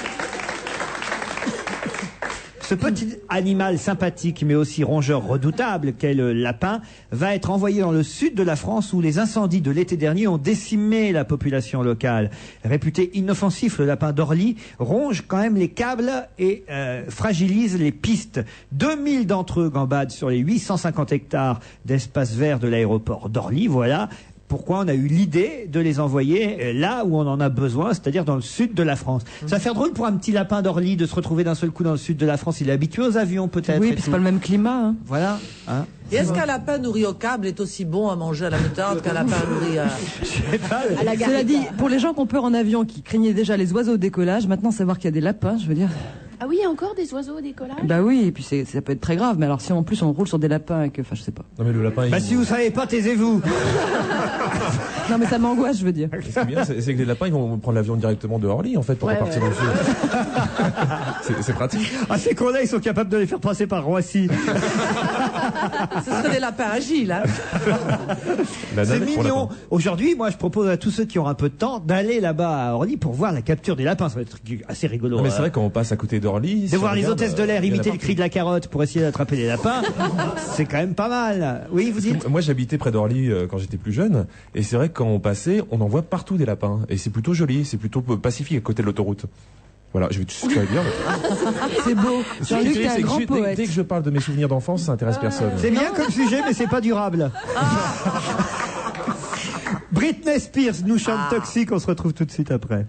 Ce petit animal sympathique, mais aussi rongeur redoutable qu'est le lapin, va être envoyé dans le sud de la France où les incendies de l'été dernier ont décimé la population locale. Réputé inoffensif, le lapin d'Orly ronge quand même les câbles et fragilise les pistes. 2000 d'entre eux gambadent sur les 850 hectares d'espace vert de l'aéroport d'Orly. Voilà pourquoi on a eu l'idée de les envoyer là où on en a besoin, c'est-à-dire dans le sud de la France. Ça va faire drôle pour un petit lapin d'Orly de se retrouver d'un seul coup dans le sud de la France. Il est habitué aux avions peut-être. Oui, puis c'est pas le même climat. Hein. Voilà. Hein. Et est-ce qu'un lapin nourri au câble est aussi bon à manger à la moutarde qu'un lapin nourri à... à la Cela dit, pour les gens qui ont peur en avion, qui craignaient déjà les oiseaux au décollage, maintenant savoir qu'il y a des lapins, je veux dire... Ah oui, il y a encore des oiseaux au décollage? Bah oui, et puis ça peut être très grave, mais alors si en plus on roule sur des lapins et que... Enfin, je sais pas. Non mais le lapin... Bah si vous savez pas, taisez-vous. Non mais ça m'angoisse, je veux dire. Ce qui est bien, c'est que les lapins, ils vont prendre l'avion directement de Orly, en fait, pour repartir dans le sud. C'est pratique. Ah, ces cons-là, ils sont capables de les faire passer par Roissy. Ce serait des lapins agiles, hein. C'est mignon. Aujourd'hui, moi, je propose à tous ceux qui ont un peu de temps d'aller là-bas à Orly pour voir la capture des lapins. Ça va être assez rigolo. Non, mais c'est vrai, quand on passe à côté d'Orly... De voir les hôtesses de l'air imiter le cri de la carotte pour essayer d'attraper les lapins, c'est quand même pas mal. Oui, vous dites? Moi, j'habitais près d'Orly quand j'étais plus jeune, et c'est vrai que quand on passait, on en voit partout des lapins, et c'est plutôt joli, c'est plutôt pacifique à côté de l'autoroute. Voilà, je vais tout ce que je vais dire. C'est beau. Jean-Luc, t'es un grand poète. Dès que je parle de mes souvenirs d'enfance, ça intéresse personne. C'est bien comme sujet, mais c'est pas durable. Britney Spears nous chante Toxic, on se retrouve tout de suite après.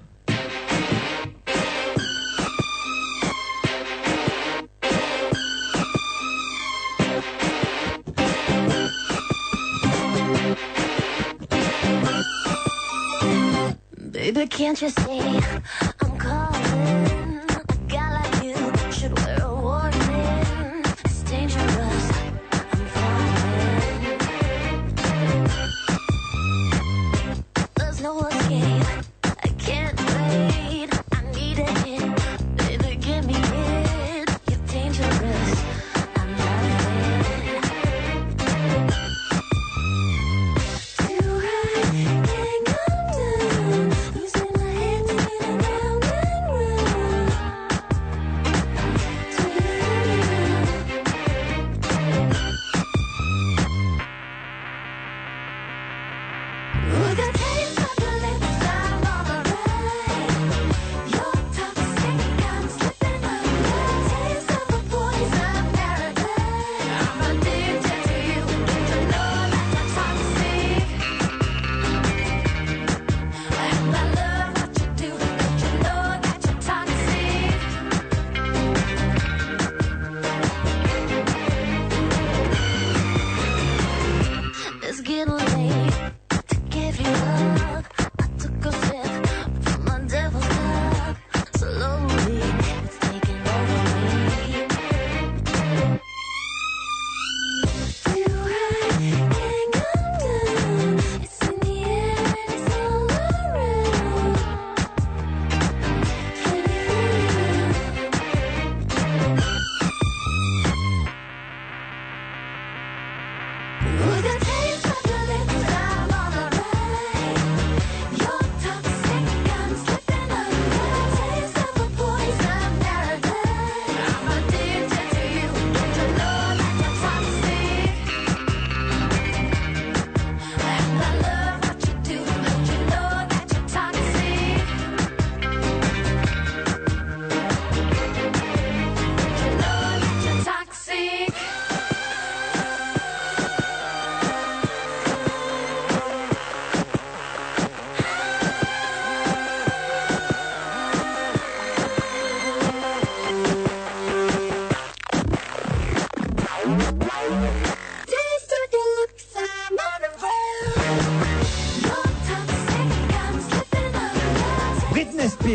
Baby, can't you see I'm calling? A guy like you should wear a warning. It's dangerous. I'm falling. There's no escape. I can't wait. I need a hit. Baby, give me it. You're dangerous. I'm loving. Too high, can't come down. Losing my head, spinning round.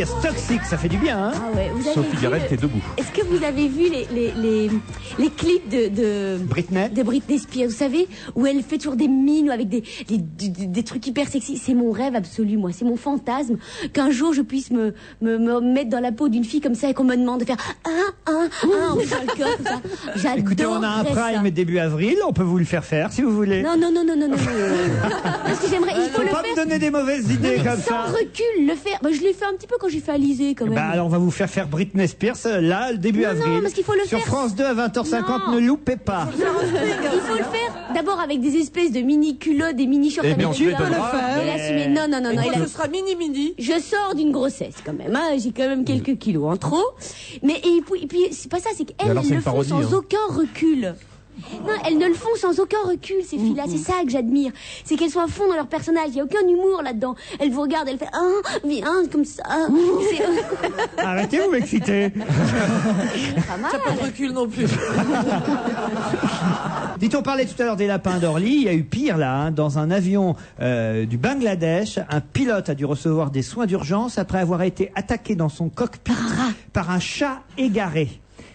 Spears, Toxic, ça fait du bien, hein. Ah ouais, vous avez Sophie vu Garrett, t'es debout. Est-ce que vous avez vu les clips de Britney Spears, vous savez, où elle fait toujours des mines ou avec des trucs hyper sexy. C'est mon rêve absolu, moi. C'est mon fantasme qu'un jour je puisse me mettre dans la peau d'une fille comme ça et qu'on me demande de faire en faisant le cœur, tout ça. J'adore. Écoutez, on a un prime début avril, on peut vous le faire si vous voulez. Non. Parce que j'aimerais, il faut le pas faire. me donner des mauvaises idées comme ça. Sans recul, le faire. Bah, je l'ai fait un petit peu quand j'ai fait Alizé, quand même. Bah alors on va vous faire Britney Spears là début avril. Non, parce qu'il faut le sur faire. France 2 à 20h50, ne loupez pas. Il faut le faire d'abord avec des espèces de mini culottes, des mini shorts. Eh bien, tu Et le feras. l'assumer. Non. Et Et quand là, ce sera mini. je sors d'une grossesse quand même. Hein. J'ai quand même quelques kilos en trop. Mais et puis c'est pas ça, c'est qu'elles alors, c'est le une font parodie, sans hein. aucun recul. Non, elles ne le font sans aucun recul, ces filles-là. C'est ça que j'admire. C'est qu'elles sont à fond dans leur personnage. Il n'y a aucun humour là-dedans. Elles vous regardent, elles font viens, comme ça. Arrêtez, vous m'excitez. Pas mal. T'as pas de recul non plus. Dites, on parlait tout à l'heure des lapins d'Orly. Il y a eu pire là, hein. Dans un avion du Bangladesh, un pilote a dû recevoir des soins d'urgence après avoir été attaqué dans son cockpit par un chat égaré.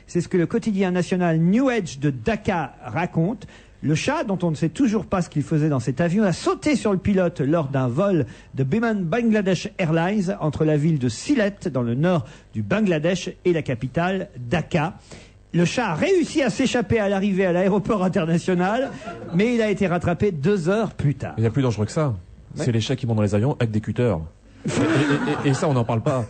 C'est ce que le quotidien national New Age de Dhaka raconte. Le chat, dont on ne sait toujours pas ce qu'il faisait dans cet avion, a sauté sur le pilote lors d'un vol de Biman Bangladesh Airlines entre la ville de Sylhet, dans le nord du Bangladesh, et la capitale Dhaka. Le chat a réussi à s'échapper à l'arrivée à l'aéroport international, mais il a été rattrapé 2 heures plus tard. Il y a plus dangereux que ça. C'est les chats qui montent dans les avions avec des cutters. Et ça, on n'en parle pas.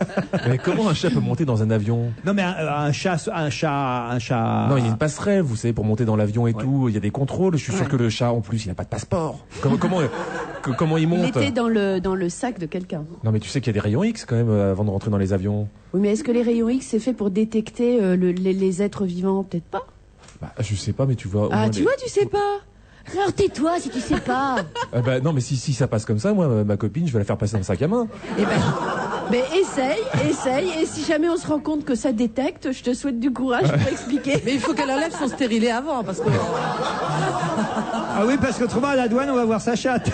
Mais comment un chat peut monter dans un avion? Non, mais un chat. Non, il y a une passerelle, vous savez, pour monter dans l'avion et tout. Il y a des contrôles. Je suis sûr que le chat, en plus, il n'a pas de passeport. Comment il monte? Il était dans le sac de quelqu'un. Non, mais tu sais qu'il y a des rayons X quand même avant de rentrer dans les avions. Oui, mais est-ce que les rayons X, c'est fait pour détecter les êtres vivants? Peut-être pas. Bah, je sais pas, mais tu vois. Ah, tu vois, tu sais pas. Alors tais-toi si tu sais pas. Bah, non, mais si ça passe comme ça, moi, ma copine, je vais la faire passer dans le sac à main. Eh ben, mais essaye, et si jamais on se rend compte que ça détecte, je te souhaite du courage pour expliquer. Mais il faut qu'elle enlève son stérilet avant, parce que... Ah oui, parce qu'autrement, à la douane, on va voir sa chatte.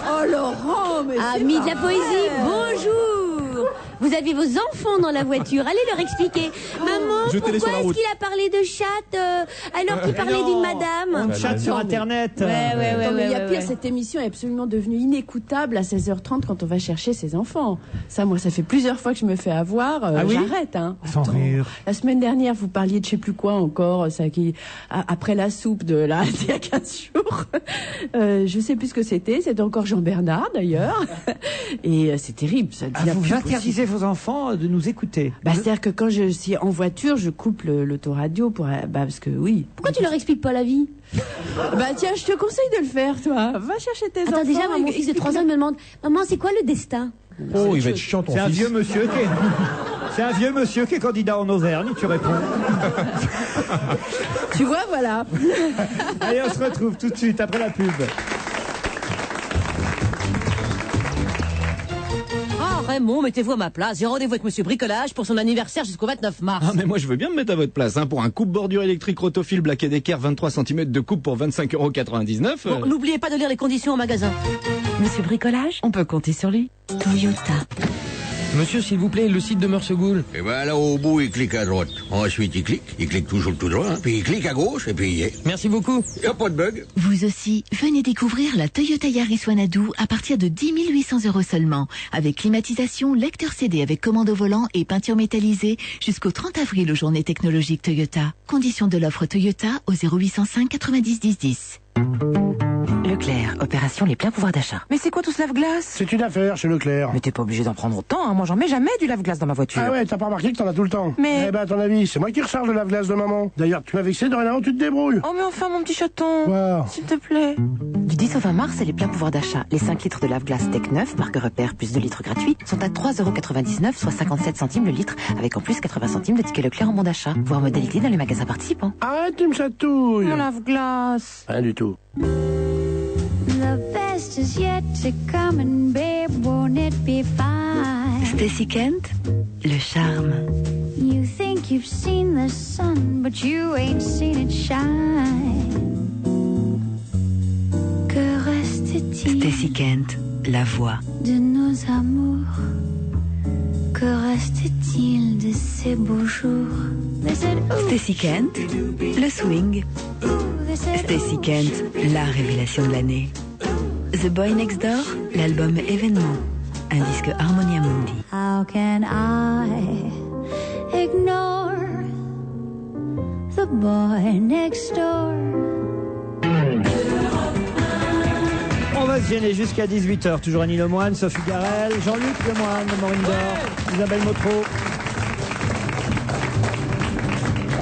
Oh Laurent, mais Amis de la poésie, bonjour. Vous avez vos enfants dans la voiture, allez leur expliquer. Maman, pourquoi est-ce qu'il a parlé de chatte alors qu'il parlait d'une madame? On chatte sur Internet. Ouais, mais il y a pire, ouais. cette émission est absolument devenue inécoutable à 16h30 quand on va chercher ses enfants. Ça, moi, ça fait plusieurs fois que je me fais avoir. Ah oui, j'arrête. Hein. Sans rire. La semaine dernière, vous parliez de je sais plus quoi encore, ça qui après la soupe de là, il y a 15 jours. Je sais plus ce que c'était. C'était encore Jean Bernard d'ailleurs. Et c'est terrible. Ça devient vous plus interdisez vos enfants de nous écouter. Bah, c'est-à-dire que quand je suis en voiture, je coupe l'autoradio pour parce que oui. Pourquoi tu leur expliques pas la vie? Bah tiens, je te conseille de le faire, toi. Va chercher tes enfants. Attends, déjà, mon fils de 3 ans me demande, maman, c'est quoi le destin? Oh, il va être chiant ton fils. C'est un vieux monsieur qui est candidat en Auvergne, tu réponds. Tu vois, voilà. Allez, on se retrouve tout de suite après la pub. Raymond, mettez-vous à ma place. J'ai rendez-vous avec Monsieur Bricolage pour son anniversaire jusqu'au 29 mars. Ah, mais moi, je veux bien me mettre à votre place, hein, pour un coupe-bordure électrique Rotofil Black & Decker 23 cm de coupe pour 25,99 €. Bon, n'oubliez pas de lire les conditions au magasin. Monsieur Bricolage, on peut compter sur lui. Toyota. Monsieur, s'il vous plaît, le site de Meursegoul. Et ben là, au bout, il clique à droite. Ensuite, il clique toujours tout droit, hein. Puis il clique à gauche, et puis il y est. Merci beaucoup. Y a pas de bug. Vous aussi, venez découvrir la Toyota Yaris Wanadu à partir de 10 800 € seulement. Avec climatisation, lecteur CD avec commande au volant et peinture métallisée jusqu'au 30 avril aux journées technologiques Toyota. Conditions de l'offre Toyota au 0805 90 10 10. Leclerc, opération les pleins pouvoirs d'achat. Mais c'est quoi tout ce lave-glace? C'est une affaire chez Leclerc. Mais t'es pas obligé d'en prendre autant, hein. Moi j'en mets jamais du lave-glace dans ma voiture. Ah ouais, t'as pas remarqué que t'en as tout le temps? Mais... Eh ben, à ton avis, c'est moi qui recharge le lave-glace de maman. D'ailleurs, tu m'as vexé, dorénavant, tu te débrouilles. Oh mais enfin mon petit chaton. Quoi? S'il te plaît. Du 10 au 20 mars, c'est les pleins pouvoirs d'achat. Les 5 litres de lave-glace Tech 9, marque repère plus 2 litres gratuits, sont à 3,99 €, soit 57 centimes le litre, avec en plus 80 centimes de ticket Leclerc en bon d'achat. Voir modalité dans les magasins participants. Arrête, tu me chatouilles. Mon lave-glace. Rien du tout. The best is yet to come and babe, won't it be fine? Stacy Kent, le charme. You think you've seen the sun, but you ain't seen it shine. Que reste-t-il? Stacy Kent, la voix. De nos amours, que reste-t-il de ces beaux jours? Stacy Kent, le swing. Stacy Kent, la révélation de l'année. The Boy Next Door, l'album événement. Un disque Harmonia Mundi. How can I ignore the boy next door? On va se gêner jusqu'à 18h. Toujours Annie Lemoine, Sophie Garel, Jean-Luc Lemoine, Maureen Dor, Isabelle Motro.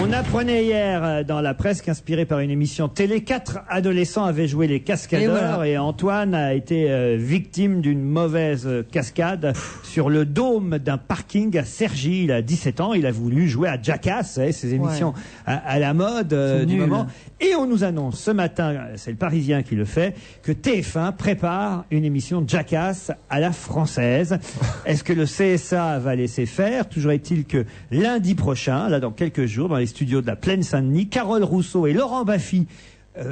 On apprenait hier dans la presse qu'inspiré par une émission télé, 4 adolescents avaient joué les cascadeurs et Antoine a été victime d'une mauvaise cascade sur le dôme d'un parking à Cergy. Il a 17 ans, il a voulu jouer à Jackass, ces émissions à la mode du moment. Et on nous annonce ce matin, c'est le Parisien qui le fait, que TF1 prépare une émission Jackass à la française. Est-ce que le CSA va laisser faire? Toujours est-il que lundi prochain, là dans quelques jours, dans les studios de la Plaine Saint-Denis, Carole Rousseau et Laurent Baffy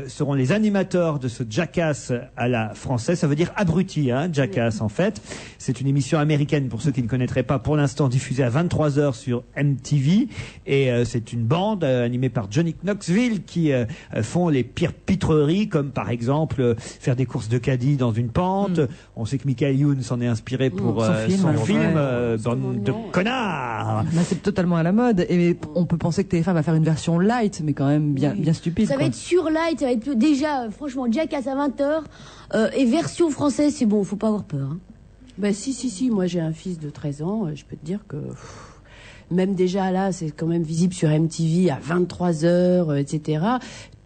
seront les animateurs de ce Jackass à la française. Ça veut dire abruti, hein, Jackass en fait. C'est une émission américaine pour ceux qui ne connaîtraient pas, pour l'instant diffusée à 23h sur MTV. Et c'est une bande animée par Johnny Knoxville qui font les pires pitreries, comme par exemple faire des courses de caddie dans une pente. On sait que Michael Youn s'en est inspiré pour son film Bande de connards. Bah, c'est totalement à la mode. Et on peut penser que TF1 va faire une version light, mais quand même bien stupide. Ça va être sur light. Ça va être déjà, franchement, Jackass à 20h et version française, c'est bon, faut pas avoir peur. Hein. Bah si, moi j'ai un fils de 13 ans, je peux te dire que même déjà là, c'est quand même visible sur MTV à 23h, etc.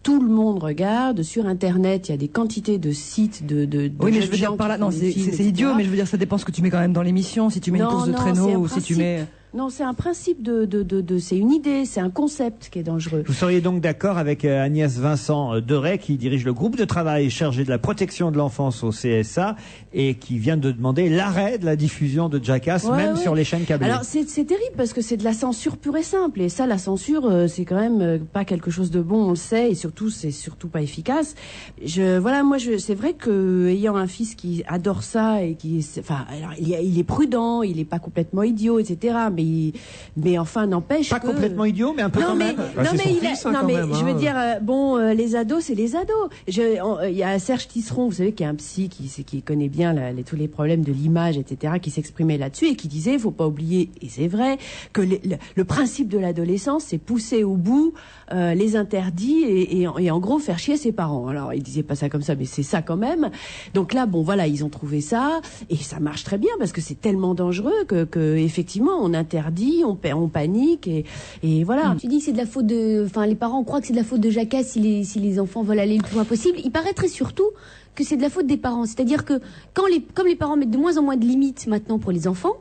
Tout le monde regarde. Sur Internet, il y a des quantités de sites de oui, mais je veux dire par là, non, c'est idiot, mais je veux dire, ça dépend ce que tu mets quand même dans l'émission, si tu mets une course de traîneau ou si tu mets... Non, c'est un principe c'est une idée, c'est un concept qui est dangereux. Vous seriez donc d'accord avec Agnès Vincent Deray, qui dirige le groupe de travail chargé de la protection de l'enfance au CSA et qui vient de demander l'arrêt de la diffusion de Jackass, sur les chaînes câblées. Alors c'est terrible parce que c'est de la censure pure et simple, et ça, la censure, c'est quand même pas quelque chose de bon, on le sait, et surtout c'est surtout pas efficace. C'est vrai que ayant un fils qui adore ça et qui, alors il est prudent, il est pas complètement idiot, etc. Mais enfin, n'empêche pas complètement idiot, mais un peu quand même. Je veux dire, les ados, c'est les ados. Il y a Serge Tisseron, vous savez, qui est un psy qui connaît bien tous les problèmes de l'image, etc., qui s'exprimait là-dessus et qui disait, faut pas oublier, et c'est vrai, que le principe de l'adolescence, c'est pousser au bout les interdits et en gros faire chier ses parents. Alors, il disait pas ça comme ça, mais c'est ça quand même. Donc là, ils ont trouvé ça et ça marche très bien parce que c'est tellement dangereux que effectivement, on interdit, on panique et voilà. Tu dis que c'est de la faute les parents croient que c'est de la faute de Jackass si les enfants veulent aller le plus loin possible. Il paraîtrait surtout que c'est de la faute des parents. C'est-à-dire que comme les parents mettent de moins en moins de limites maintenant pour les enfants,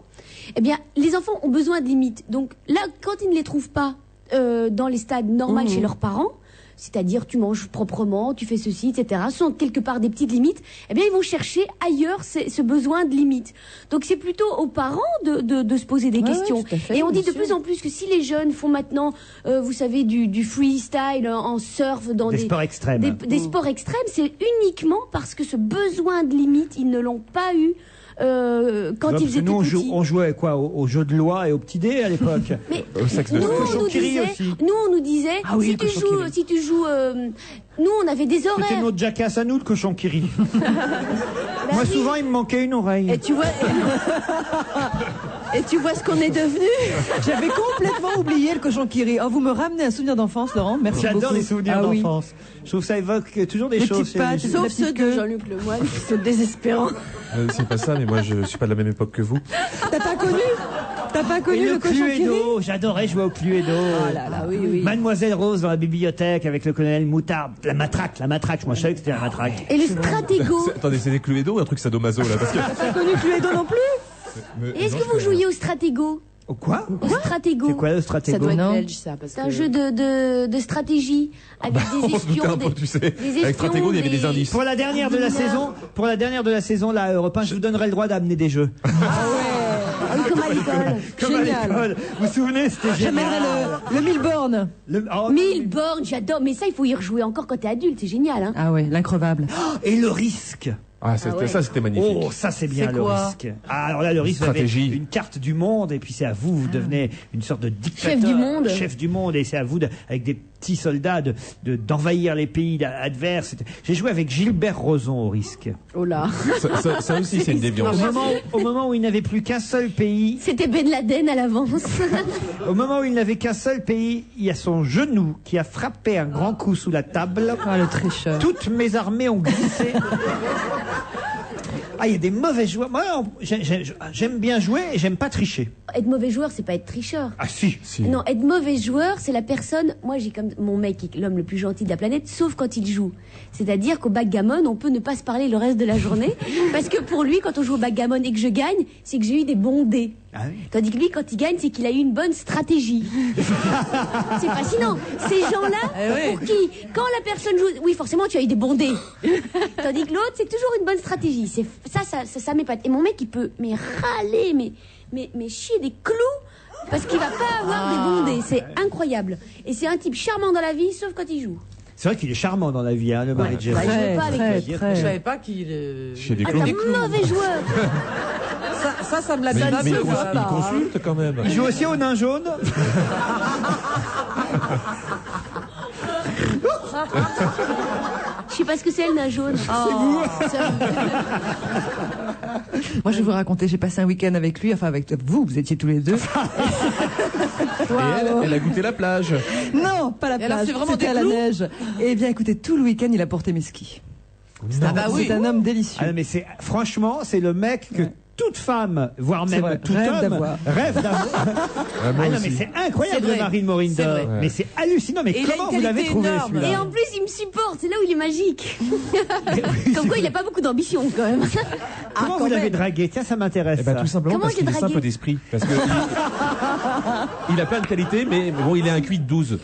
eh bien, les enfants ont besoin de limites. Donc là, quand ils ne les trouvent pas dans les stades normaux chez leurs parents, c'est-à-dire tu manges proprement, tu fais ceci, etc., sont quelque part des petites limites, eh bien ils vont chercher ailleurs ce besoin de limites. Donc c'est plutôt aux parents de se poser des questions. Et on dit de plus en plus que si les jeunes font maintenant, vous savez, du freestyle en surf, dans des sports extrêmes, des sports extrêmes, c'est uniquement parce que ce besoin de limites, ils ne l'ont pas eu quand ils étaient petits. On jouait quoi, au jeu de loi et au petit dé à l'époque. Au sexe de nous on nous disait si tu joues nous on avait des horaires. C'était notre Jackass à nous, le cochon qui rit. Moi souvent il me manquait une oreille. Et tu vois ce qu'on est devenu. J'avais complètement oublié le cochon qui rit. Oh, vous me ramenez un souvenir d'enfance, Laurent. Merci beaucoup. J'adore les souvenirs d'enfance. Je trouve que ça évoque toujours des choses. Sauf ceux de Jean-Luc Lemoine qui sont désespérants. C'est pas ça, mais moi je suis pas de la même époque que vous. T'as pas connu le cochon qui rit? J'adorais jouer au Cluedo. Oh là là, oui. Mademoiselle Rose dans la bibliothèque avec le colonel Moutarde. La matraque. Moi je savais que c'était la matraque. Et le Stratégo. Attendez, c'est des Cluedo ou un truc sadomaso là parce que... T'as pas connu Cluedo non plus? Et est-ce que vous jouiez au Stratégo? Au quoi? Au Stratégo. C'est quoi le Stratégo? Ça doit être belge, ça. C'est un jeu de stratégie avec des espions. Tu sais. Avec Stratégo, il y avait des indices. Pour la dernière de la saison, là, Europe 1, je vous donnerai le droit d'amener des jeux. Ah ouais. Comme à l'école. Comme à l'école. Vous vous souvenez, c'était génial. Le Milborn. Milborn, j'adore. Mais ça, il faut y rejouer encore quand t'es adulte. C'est génial, hein. Ah ouais, l'increvable. Et le risque. Ah, ça c'était magnifique. Oh, ça c'est bien C'est le quoi risque. Ah, alors là, le risque, vous avez Stratégie. une carte du monde, et puis c'est à vous, vous devenez une sorte de dictateur. Chef du monde. Chef du monde, et c'est à vous, avec des petits soldats, d'envahir les pays adverses. J'ai joué avec Gilbert Rozon au risque. Oh là. Ça aussi, c'est une déviance. Au moment où il n'avait plus qu'un seul pays, C'était Ben Laden à l'avance. au moment où il n'avait qu'un seul pays, il y a son genou qui a frappé un grand coup sous la table. Ah, le tricheur. Toutes mes armées ont glissé. Ah, il y a des mauvais joueurs. Moi, j'aime bien jouer et j'aime pas tricher. Être mauvais joueur, c'est pas être tricheur. Ah si. Non, être mauvais joueur, c'est la personne. Moi, j'ai comme mon mec, qui est l'homme le plus gentil de la planète, sauf quand il joue. C'est-à-dire qu'au backgammon, on peut ne pas se parler le reste de la journée, parce que pour lui, quand on joue au backgammon et que je gagne, c'est que j'ai eu des bons dés. Ah oui. Tandis que lui, quand il gagne, c'est qu'il a eu une bonne stratégie. C'est fascinant. Ces gens-là, Eh oui. pour qui, quand la personne joue, oui, forcément, tu as eu des bons dés. Tandis que l'autre, c'est toujours une bonne stratégie. C'est ça m'épate. Et mon mec, il peut râler, mais chier des clous. Parce qu'il va pas avoir des bons dés. C'est incroyable. Et c'est un type charmant dans la vie, sauf quand il joue. C'est vrai qu'il est charmant dans la vie, hein, le mari de Jérémy. Bah, je veux pas avec lui. Je savais pas qu'il. Chez des Ah, clous. t'es un mauvais joueur. Ça me l'a Mais donné un il peu. quoi. consulte quand même. Il joue aussi au nain jaune. Je sais pas ce que c'est le nain jaune. Moi, je vais vous raconter, j'ai passé un week-end avec lui, enfin avec vous étiez tous les deux. Et elle a goûté la plage. Non, pas la Et alors, plage, c'est vraiment c'était des à la clous neige. Et bien écoutez, tout le week-end, il a porté mes skis. Ah bah oui. C'est un homme délicieux. Ah, mais franchement, c'est le mec que toute femme, voire C'est même vrai, tout rêve homme, d'avoir. rêve d'avoir. Ah, moi Ah non, aussi. mais c'est incroyable, C'est vrai. le Marine Maureen C'est d'Or. vrai. Mais c'est hallucinant. Mais Et il a comment une vous l'avez qualité trouvé, énorme. celui-là Et en plus, il me supporte. C'est là où il est magique. Comme quoi, il a pas beaucoup d'ambition, quand même. Comment vous l'avez dragué? Tiens, ça m'intéresse. Eh ben, ça. tout simplement Comment parce j'ai qu'il est dragué simple d'esprit. Parce que il a plein de qualités, mais bon, il est un QI de 12.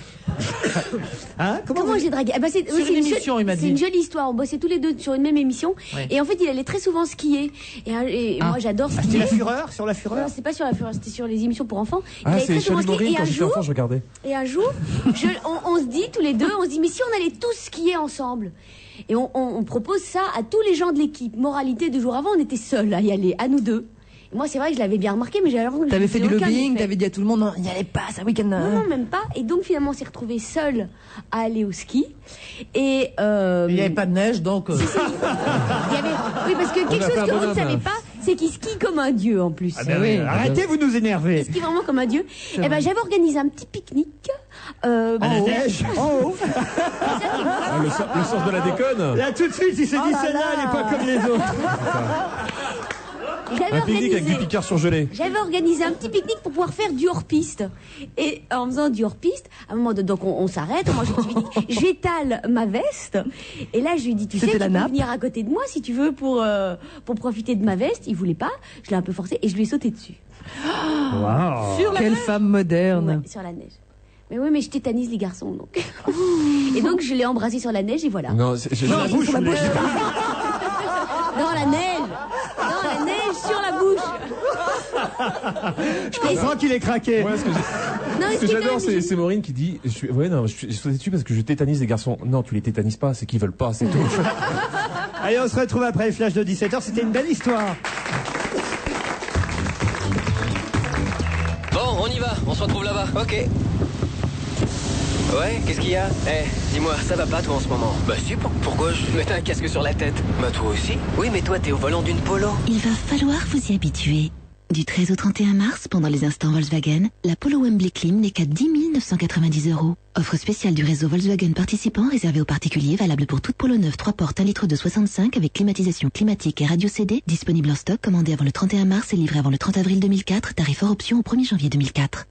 Hein? Comment j'ai dragué? Ah bah, Sur une émission, il m'a c'est dit. une jolie histoire. On bossait tous les deux sur une même émission. Ouais. Et en fait, il allait très souvent skier. Et moi, j'adore Ah, c'était skier. la fureur? Sur la fureur? Non, c'était pas sur la fureur, c'était sur les émissions pour enfants. Il Ah, allait c'est très souvent Charlie skier. Maureen, quand j'étais enfant, je regardais. Et un jour, on se dit tous les deux, on se dit, mais si on allait tous skier ensemble? Et on propose ça à tous les gens de l'équipe. Moralité, 2 jours avant, on était seuls à y aller, à nous deux. Et moi, c'est vrai que je l'avais bien remarqué, mais j'avais l'impression que T'avais je fait du faisais aucun lobbying, effet. t'avais dit à tout le monde, non, n'y allez pas, c'est un week-end. Non, même pas. Et donc, finalement, on s'est retrouvés seuls à aller au ski. Et Il n'y avait pas de neige, donc. il y avait... Oui, parce que quelque a chose fait un que vous ne bonhomme. savez pas, c'est qu'il skie comme un dieu, en plus. Ah ben oui. Arrêtez, vous nous énervez. Il skie vraiment comme un dieu. Et ben, j'avais organisé un petit pique-nique. À la en haut. neige. En haut. Ah, le sens de la déconne. Là, tout de suite, il s'est dit, celle-là, elle n'est pas comme les autres. J'avais Un pique-nique avec du organisé... Picard surgelé. J'avais organisé un petit pique-nique pour pouvoir faire du hors-piste. Et en faisant du hors-piste, à un moment donné, donc on s'arrête, on mange un petit pique-nique. J'étale ma veste. Et là, je lui dis, tu sais, C'était tu la peux nappe. venir à côté de moi si tu veux pour profiter de ma veste. Il voulait pas. Je l'ai un peu forcé et je lui ai sauté dessus. Waouh. Sur la Quelle neige. femme moderne. Ouais, sur la neige. Mais oui, mais je tétanise les garçons, donc. Et donc, je l'ai embrassé sur la neige et voilà. Non, Dans la bouche, Sur la vous voulez bouche. dire. Dans la neige. Dans la neige, sur la bouche. Je comprends qu'il est craqué. Ouais, ce que Non, mais ce que ce qui est j'adore, quand même c'est Maureen qui dit ouais, non, je suis sauté dessus parce que je tétanise les garçons. Non, tu les tétanises pas, c'est qu'ils veulent pas, c'est tout. Allez, on se retrouve après le flash de 17h. C'était une belle histoire. Bon, on y va, on se retrouve là-bas. Ok. Ouais, qu'est-ce qu'il y a? Dis-moi, ça va pas toi en ce moment? Bah si, pourquoi je mettais un casque sur la tête? Bah toi aussi? Oui, mais toi t'es au volant d'une Polo. Il va falloir vous y habituer. Du 13 au 31 mars, pendant les instants Volkswagen, la Polo Wembley Clim n'est qu'à 10 990 €. Offre spéciale du réseau Volkswagen participant réservée aux particuliers, valable pour toute Polo neuve 3 portes 1 litre de 65 avec climatisation climatique et radio CD, disponible en stock, commandé avant le 31 mars et livré avant le 30 avril 2004, tarif hors option au 1er janvier 2004.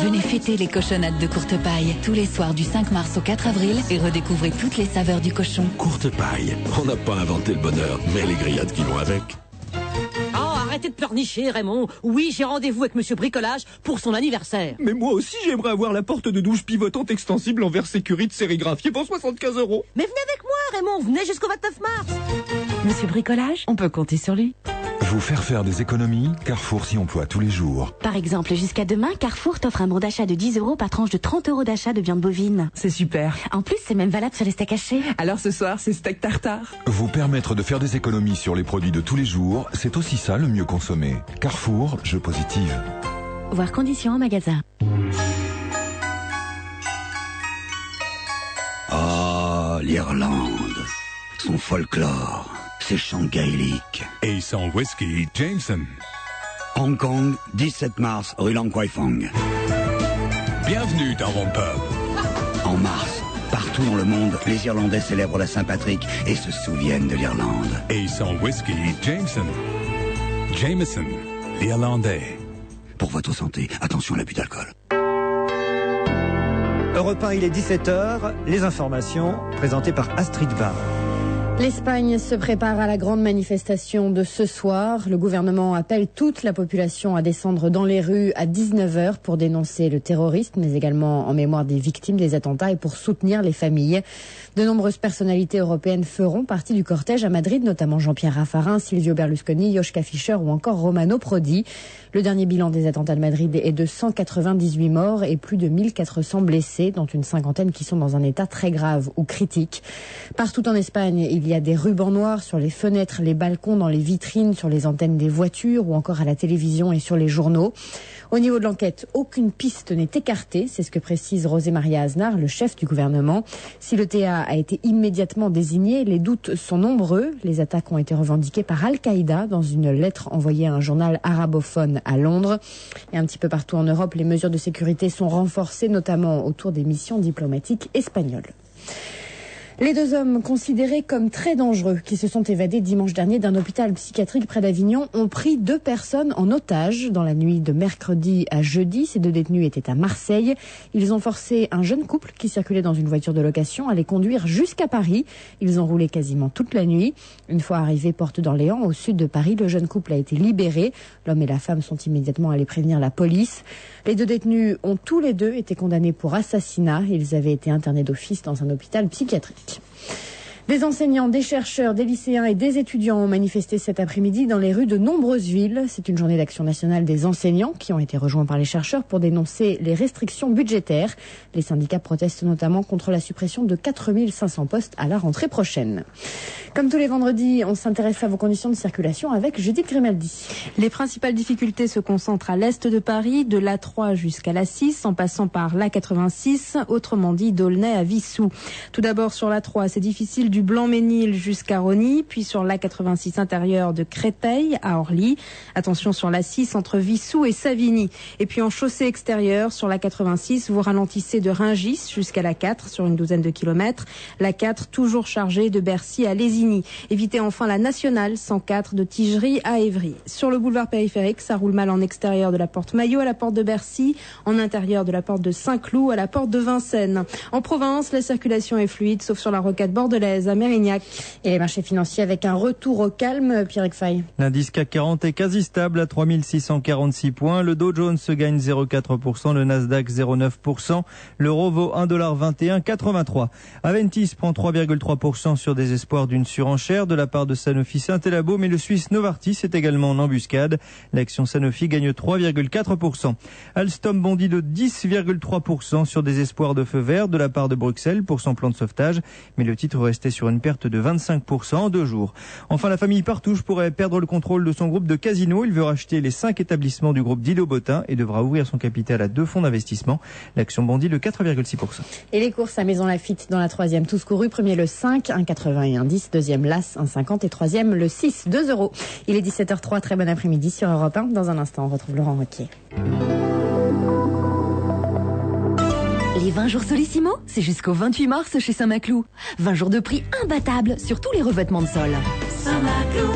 Venez fêter les cochonnades de Courte Paille tous les soirs du 5 mars au 4 avril et redécouvrez toutes les saveurs du cochon. Courte paille. On n'a pas inventé le bonheur, mais les grillades qui vont avec. Oh, arrêtez de pleurnicher, Raymond. Oui, j'ai rendez-vous avec Monsieur Bricolage pour son anniversaire. Mais moi aussi, j'aimerais avoir la porte de douche pivotante extensible en verre sécurité sérigraphiée pour 75 €. Mais venez avec moi, Raymond. Venez jusqu'au 29 mars. Monsieur Bricolage, on peut compter sur lui. Vous faire des économies, Carrefour s'y emploie tous les jours. Par exemple, jusqu'à demain, Carrefour t'offre un bon d'achat de 10 € par tranche de 30 € d'achat de viande bovine. C'est super. En plus, c'est même valable sur les steaks hachés. Alors ce soir, c'est steak tartare. Vous permettre de faire des économies sur les produits de tous les jours, c'est aussi ça le mieux consommer. Carrefour, jeu positive. Voir conditions en magasin. Ah, l'Irlande. Son folklore, ses chants gaéliques. Et son whisky Jameson. Hong Kong, 17 mars, rue Lang Kwai Fong. Bienvenue dans mon pub. En mars, partout dans le monde, les Irlandais célèbrent la Saint-Patrick et se souviennent de l'Irlande. Et son whisky Jameson. Jameson, l'Irlandais. Pour votre santé, attention à l'abus d'alcool. Europe 1, il est 17h. Les informations présentées par Astrid Barr. L'Espagne se prépare à la grande manifestation de ce soir. Le gouvernement appelle toute la population à descendre dans les rues à 19h pour dénoncer le terrorisme, mais également en mémoire des victimes des attentats et pour soutenir les familles. De nombreuses personnalités européennes feront partie du cortège à Madrid, notamment Jean-Pierre Raffarin, Silvio Berlusconi, Joschka Fischer ou encore Romano Prodi. Le dernier bilan des attentats de Madrid est de 198 morts et plus de 1400 blessés, dont une cinquantaine qui sont dans un état très grave ou critique. Partout en Espagne, il y a des rubans noirs sur les fenêtres, les balcons, dans les vitrines, sur les antennes des voitures ou encore à la télévision et sur les journaux. Au niveau de l'enquête, aucune piste n'est écartée, c'est ce que précise José María Aznar, le chef du gouvernement. Si le TA a été immédiatement désigné, les doutes sont nombreux. Les attaques ont été revendiquées par Al-Qaïda dans une lettre envoyée à un journal arabophone à Londres. Et un petit peu partout en Europe, les mesures de sécurité sont renforcées, notamment autour des missions diplomatiques espagnoles. Les deux hommes considérés comme très dangereux qui se sont évadés dimanche dernier d'un hôpital psychiatrique près d'Avignon ont pris 2 personnes en otage dans la nuit de mercredi à jeudi. Ces 2 détenus étaient à Marseille. Ils ont forcé un jeune couple qui circulait dans une voiture de location à les conduire jusqu'à Paris. Ils ont roulé quasiment toute la nuit. Une fois arrivés porte d'Orléans, au sud de Paris, le jeune couple a été libéré. L'homme et la femme sont immédiatement allés prévenir la police. Les 2 détenus ont tous les 2 été condamnés pour assassinat. Ils avaient été internés d'office dans un hôpital psychiatrique. Des enseignants, des chercheurs, des lycéens et des étudiants ont manifesté cet après-midi dans les rues de nombreuses villes. C'est une journée d'action nationale des enseignants qui ont été rejoints par les chercheurs pour dénoncer les restrictions budgétaires. Les syndicats protestent notamment contre la suppression de 4500 postes à la rentrée prochaine. Comme tous les vendredis, on s'intéresse à vos conditions de circulation avec Judith Grimaldi. Les principales difficultés se concentrent à l'est de Paris, de l'A3 jusqu'à l'A6, en passant par l'A86, autrement dit d'Aulnay à Vissou. Tout d'abord sur l'A3, c'est difficile du Blanc-Ménil jusqu'à Rosny, puis sur l'A86 intérieur de Créteil à Orly. Attention sur l'A6 entre Vissou et Savigny. Et puis en chaussée extérieure, sur l'A86, vous ralentissez de Rungis jusqu'à l'A4 sur une douzaine de kilomètres. L'A4 toujours chargée de Bercy à Lézigny. Évitez enfin la nationale 104 de Tigerie à Évry. Sur le boulevard périphérique, ça roule mal en extérieur de la porte Maillot à la porte de Bercy, en intérieur de la porte de Saint-Cloud à la porte de Vincennes. En province, la circulation est fluide, sauf sur la rocade bordelaise à Mérignac. Et les marchés financiers avec un retour au calme, Pierre Fay. L'indice CAC 40 est quasi stable à 3646 points. Le Dow Jones se gagne 0,4%, le Nasdaq 0,9%. L'euro vaut 1,2183. Aventis prend 3,3% sur des espoirs d'une surenchère de la part de Sanofi Saint-Elabo, mais le Suisse Novartis est également en embuscade. L'action Sanofi gagne 3,4%. Alstom bondit de 10,3% sur des espoirs de feu vert de la part de Bruxelles pour son plan de sauvetage, mais le titre restait sur une perte de 25% en 2 jours. Enfin, la famille Partouche pourrait perdre le contrôle de son groupe de casinos. Il veut racheter les 5 établissements du groupe Didot-Botin et devra ouvrir son capital à 2 fonds d'investissement. L'action bondit de 4,6%. Et les courses à Maison Lafitte dans la 3e, tous courus. Premier le 5, 1,80 et 1,10. Deuxième l'As, 1,50 et troisième le 6, 2 €. Il est 17h03, très bon après-midi sur Europe 1. Dans un instant, on retrouve Laurent Ruquier. Les 20 jours Solissimo, c'est jusqu'au 28 mars chez Saint-Maclou. 20 jours de prix imbattables sur tous les revêtements de sol. Saint-Maclou,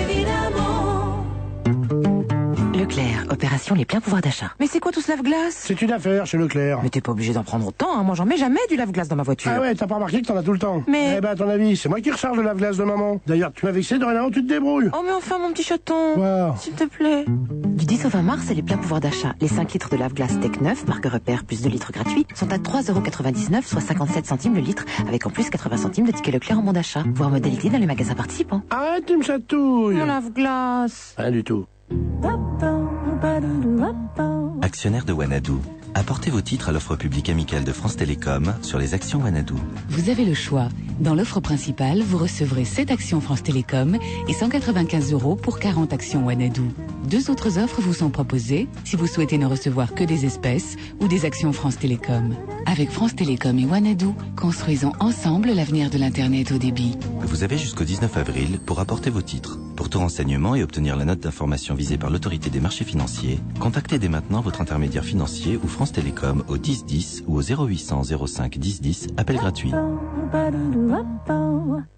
évidemment. Le Leclerc. Opération les pleins pouvoirs d'achat. Mais c'est quoi tout ce lave-glace? C'est une affaire chez Leclerc. Mais t'es pas obligé d'en prendre autant, hein. Moi j'en mets jamais du lave-glace dans ma voiture. Ah ouais, t'as pas remarqué que t'en as tout le temps? Mais... Eh ben, à ton avis, c'est moi qui recharge le lave-glace de maman. D'ailleurs, tu m'as vexé, dorénavant, tu te débrouilles. Oh mais enfin mon petit chaton. Wow. S'il te plaît. Du 10 au 20 mars, c'est les pleins pouvoirs d'achat. Les 5 litres de lave-glace Tech 9, marque Repère, plus 2 litres gratuits, sont à 3,99 €, soit 57 centimes le litre, avec en plus 80 centimes de ticket Leclerc en bon d'achat. Voir modalité dans les magasins participants. Arrête, tu me chatouilles. Mon lave-glace. Rien du tout. Actionnaire de Wanadoo, apportez vos titres à l'offre publique amicale de France Télécom sur les actions Wanadoo. Vous avez le choix. Dans l'offre principale, vous recevrez 7 actions France Télécom et 195 € pour 40 actions Wanadoo. 2 autres offres vous sont proposées si vous souhaitez ne recevoir que des espèces ou des actions France Télécom. Avec France Télécom et Wanadoo, construisons ensemble l'avenir de l'Internet haut débit. Vous avez jusqu'au 19 avril pour apporter vos titres. Pour tout renseignement et obtenir la note d'information visée par l'autorité des marchés financiers, contactez dès maintenant votre intermédiaire financier ou France Télécom au 10 10 ou au 0800 05 10 10, appel gratuit.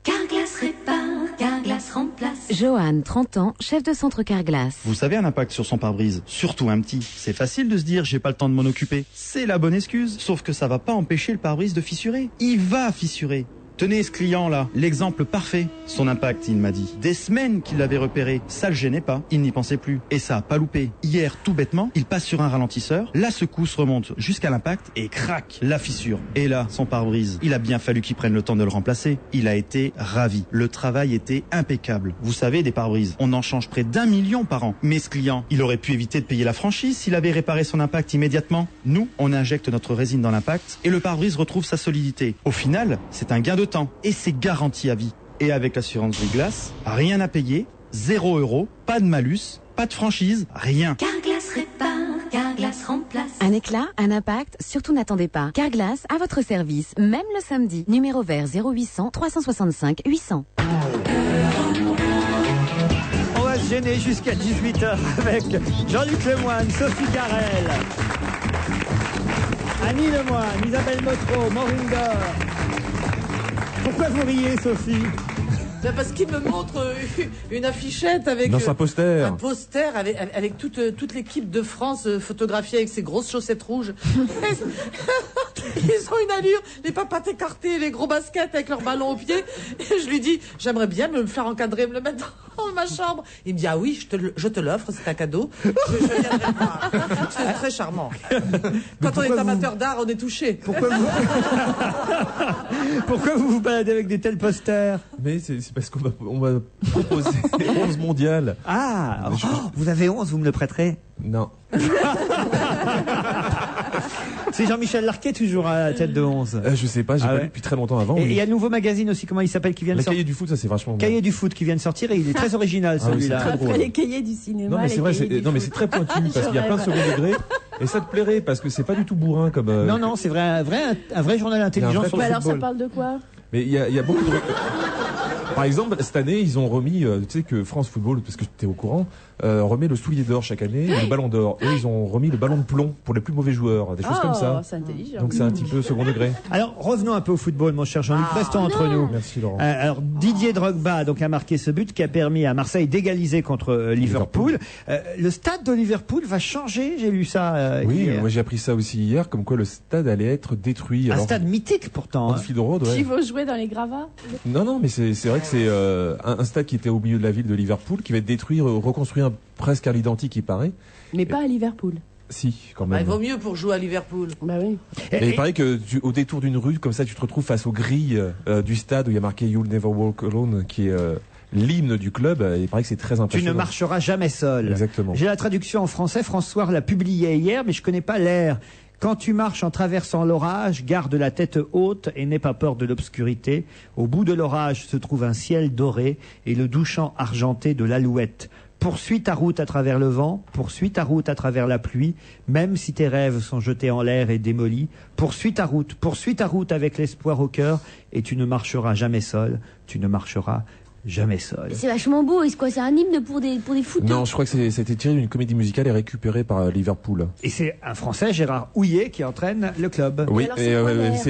Carglass répare, Carglass remplace. Johan, 30 ans, chef de centre Carglass. Vous savez un impact sur son pare-brise, surtout un petit. C'est facile de se dire j'ai pas le temps de m'en occuper. C'est la bonne excuse, sauf que ça va pas empêcher le pare-brise de fissurer. Il va fissurer. Tenez ce client-là, l'exemple parfait. Son impact, il m'a dit. Des semaines qu'il l'avait repéré, ça le gênait pas, il n'y pensait plus. Et ça a pas loupé. Hier, tout bêtement, il passe sur un ralentisseur, la secousse remonte jusqu'à l'impact et crac, la fissure. Et là, son pare-brise, il a bien fallu qu'il prenne le temps de le remplacer. Il a été ravi. Le travail était impeccable. Vous savez, des pare-brises, on en change près d'1 million par an. Mais ce client, il aurait pu éviter de payer la franchise s'il avait réparé son impact immédiatement. Nous, on injecte notre résine dans l'impact et le pare-brise retrouve sa solidité. Au final, c'est un gain de temps et c'est garanti à vie. Et avec l'assurance Gris-Glace, rien à payer, 0 €, pas de malus, pas de franchise, rien. Carglass répare, Carglass remplace. Un éclat, un impact, surtout n'attendez pas. Carglass à votre service, même le samedi. Numéro vert 0800 365 800. On va se gêner jusqu'à 18h avec Jean-Luc Lemoyne, Sophie Carrel, Annie Lemoyne, Isabelle Motro, Maureen Dor. Pourquoi vous riez, Sophie? Ben parce qu'il me montre une affichette avec un poster. Un poster avec toute l'équipe de France photographiée avec ses grosses chaussettes rouges. Ils ont une allure, les papates écartées, les gros baskets avec leurs ballons aux pieds. Et je lui dis, j'aimerais bien me le faire encadrer, me le mettre dans ma chambre. Il me dit, ah oui, je te l'offre, c'est un cadeau. Je viendrai pas. C'est très charmant. Quand on est amateur d'art, on est touché. Pourquoi vous vous baladez avec des tels posters? Mais c'est parce qu'on m'a proposé 11 mondiales. Ah, vous avez 11, vous me le prêterez? Non. C'est Jean-Michel Larquet toujours à la tête de 11. Je sais pas, j'ai pas lu depuis très longtemps avant. Et il y a un nouveau magazine aussi, comment il s'appelle, qui vient de sortir. Cahier du foot, ça c'est vachement bien. Cahier du foot qui vient de sortir et il est très original celui-là. C'est très drôle. Les cahiers du cinéma. Non mais c'est vrai, mais c'est très pointu parce qu'il y a plein de second degré et ça te plairait parce que c'est pas du tout bourrin comme. Non, c'est vrai, un vrai journal intelligent sur le football. Alors ça parle de quoi? Mais il y a beaucoup de. Par exemple, cette année, ils ont remis, tu sais que France Football, parce que tu es au courant, remet le soulier d'or chaque année, le ballon d'or. Et ils ont remis le ballon de plomb pour les plus mauvais joueurs, des choses comme ça. C'est intelligent. Donc c'est un petit peu second degré. Alors revenons un peu au football, mon cher Jean-Luc, restons entre nous. Merci Laurent. Alors Didier Drogba donc a marqué ce but qui a permis à Marseille d'égaliser contre Liverpool. Le stade de Liverpool va changer, j'ai lu ça. Oui, hier. moi j'ai appris ça aussi hier, comme quoi le stade allait être détruit. Un stade mythique pourtant. Anfield Road, ouais. Qui va jouer dans les gravats? Non, mais c'est vrai que c'est un stade qui était au milieu de la ville de Liverpool, qui va être détruit, reconstruit presque à l'identique, il paraît. Mais pas à Liverpool. Si, quand même. Il vaut mieux pour jouer à Liverpool. Bah oui. Et il paraît que au détour d'une rue, comme ça, tu te retrouves face aux grilles du stade où il y a marqué You'll Never Walk Alone, qui est l'hymne du club. Il paraît que c'est très impressionnant. Tu ne marcheras jamais seul. Exactement. J'ai la traduction en français. François l'a publié hier, mais je connais pas l'air. Quand tu marches en traversant l'orage, garde la tête haute et n'aie pas peur de l'obscurité. Au bout de l'orage se trouve un ciel doré et le doux chant argenté de l'alouette. Poursuis ta route à travers le vent, poursuis ta route à travers la pluie, même si tes rêves sont jetés en l'air et démolis. Poursuis ta route avec l'espoir au cœur et tu ne marcheras jamais seul, tu ne marcheras jamais seul. C'est vachement beau. Et c'est quoi? C'est un hymne pour des footeux? Non, je crois que c'était tiré d'une comédie musicale et récupéré par Liverpool. Et c'est un Français, Gérard Houllier, qui entraîne le club. Oui, et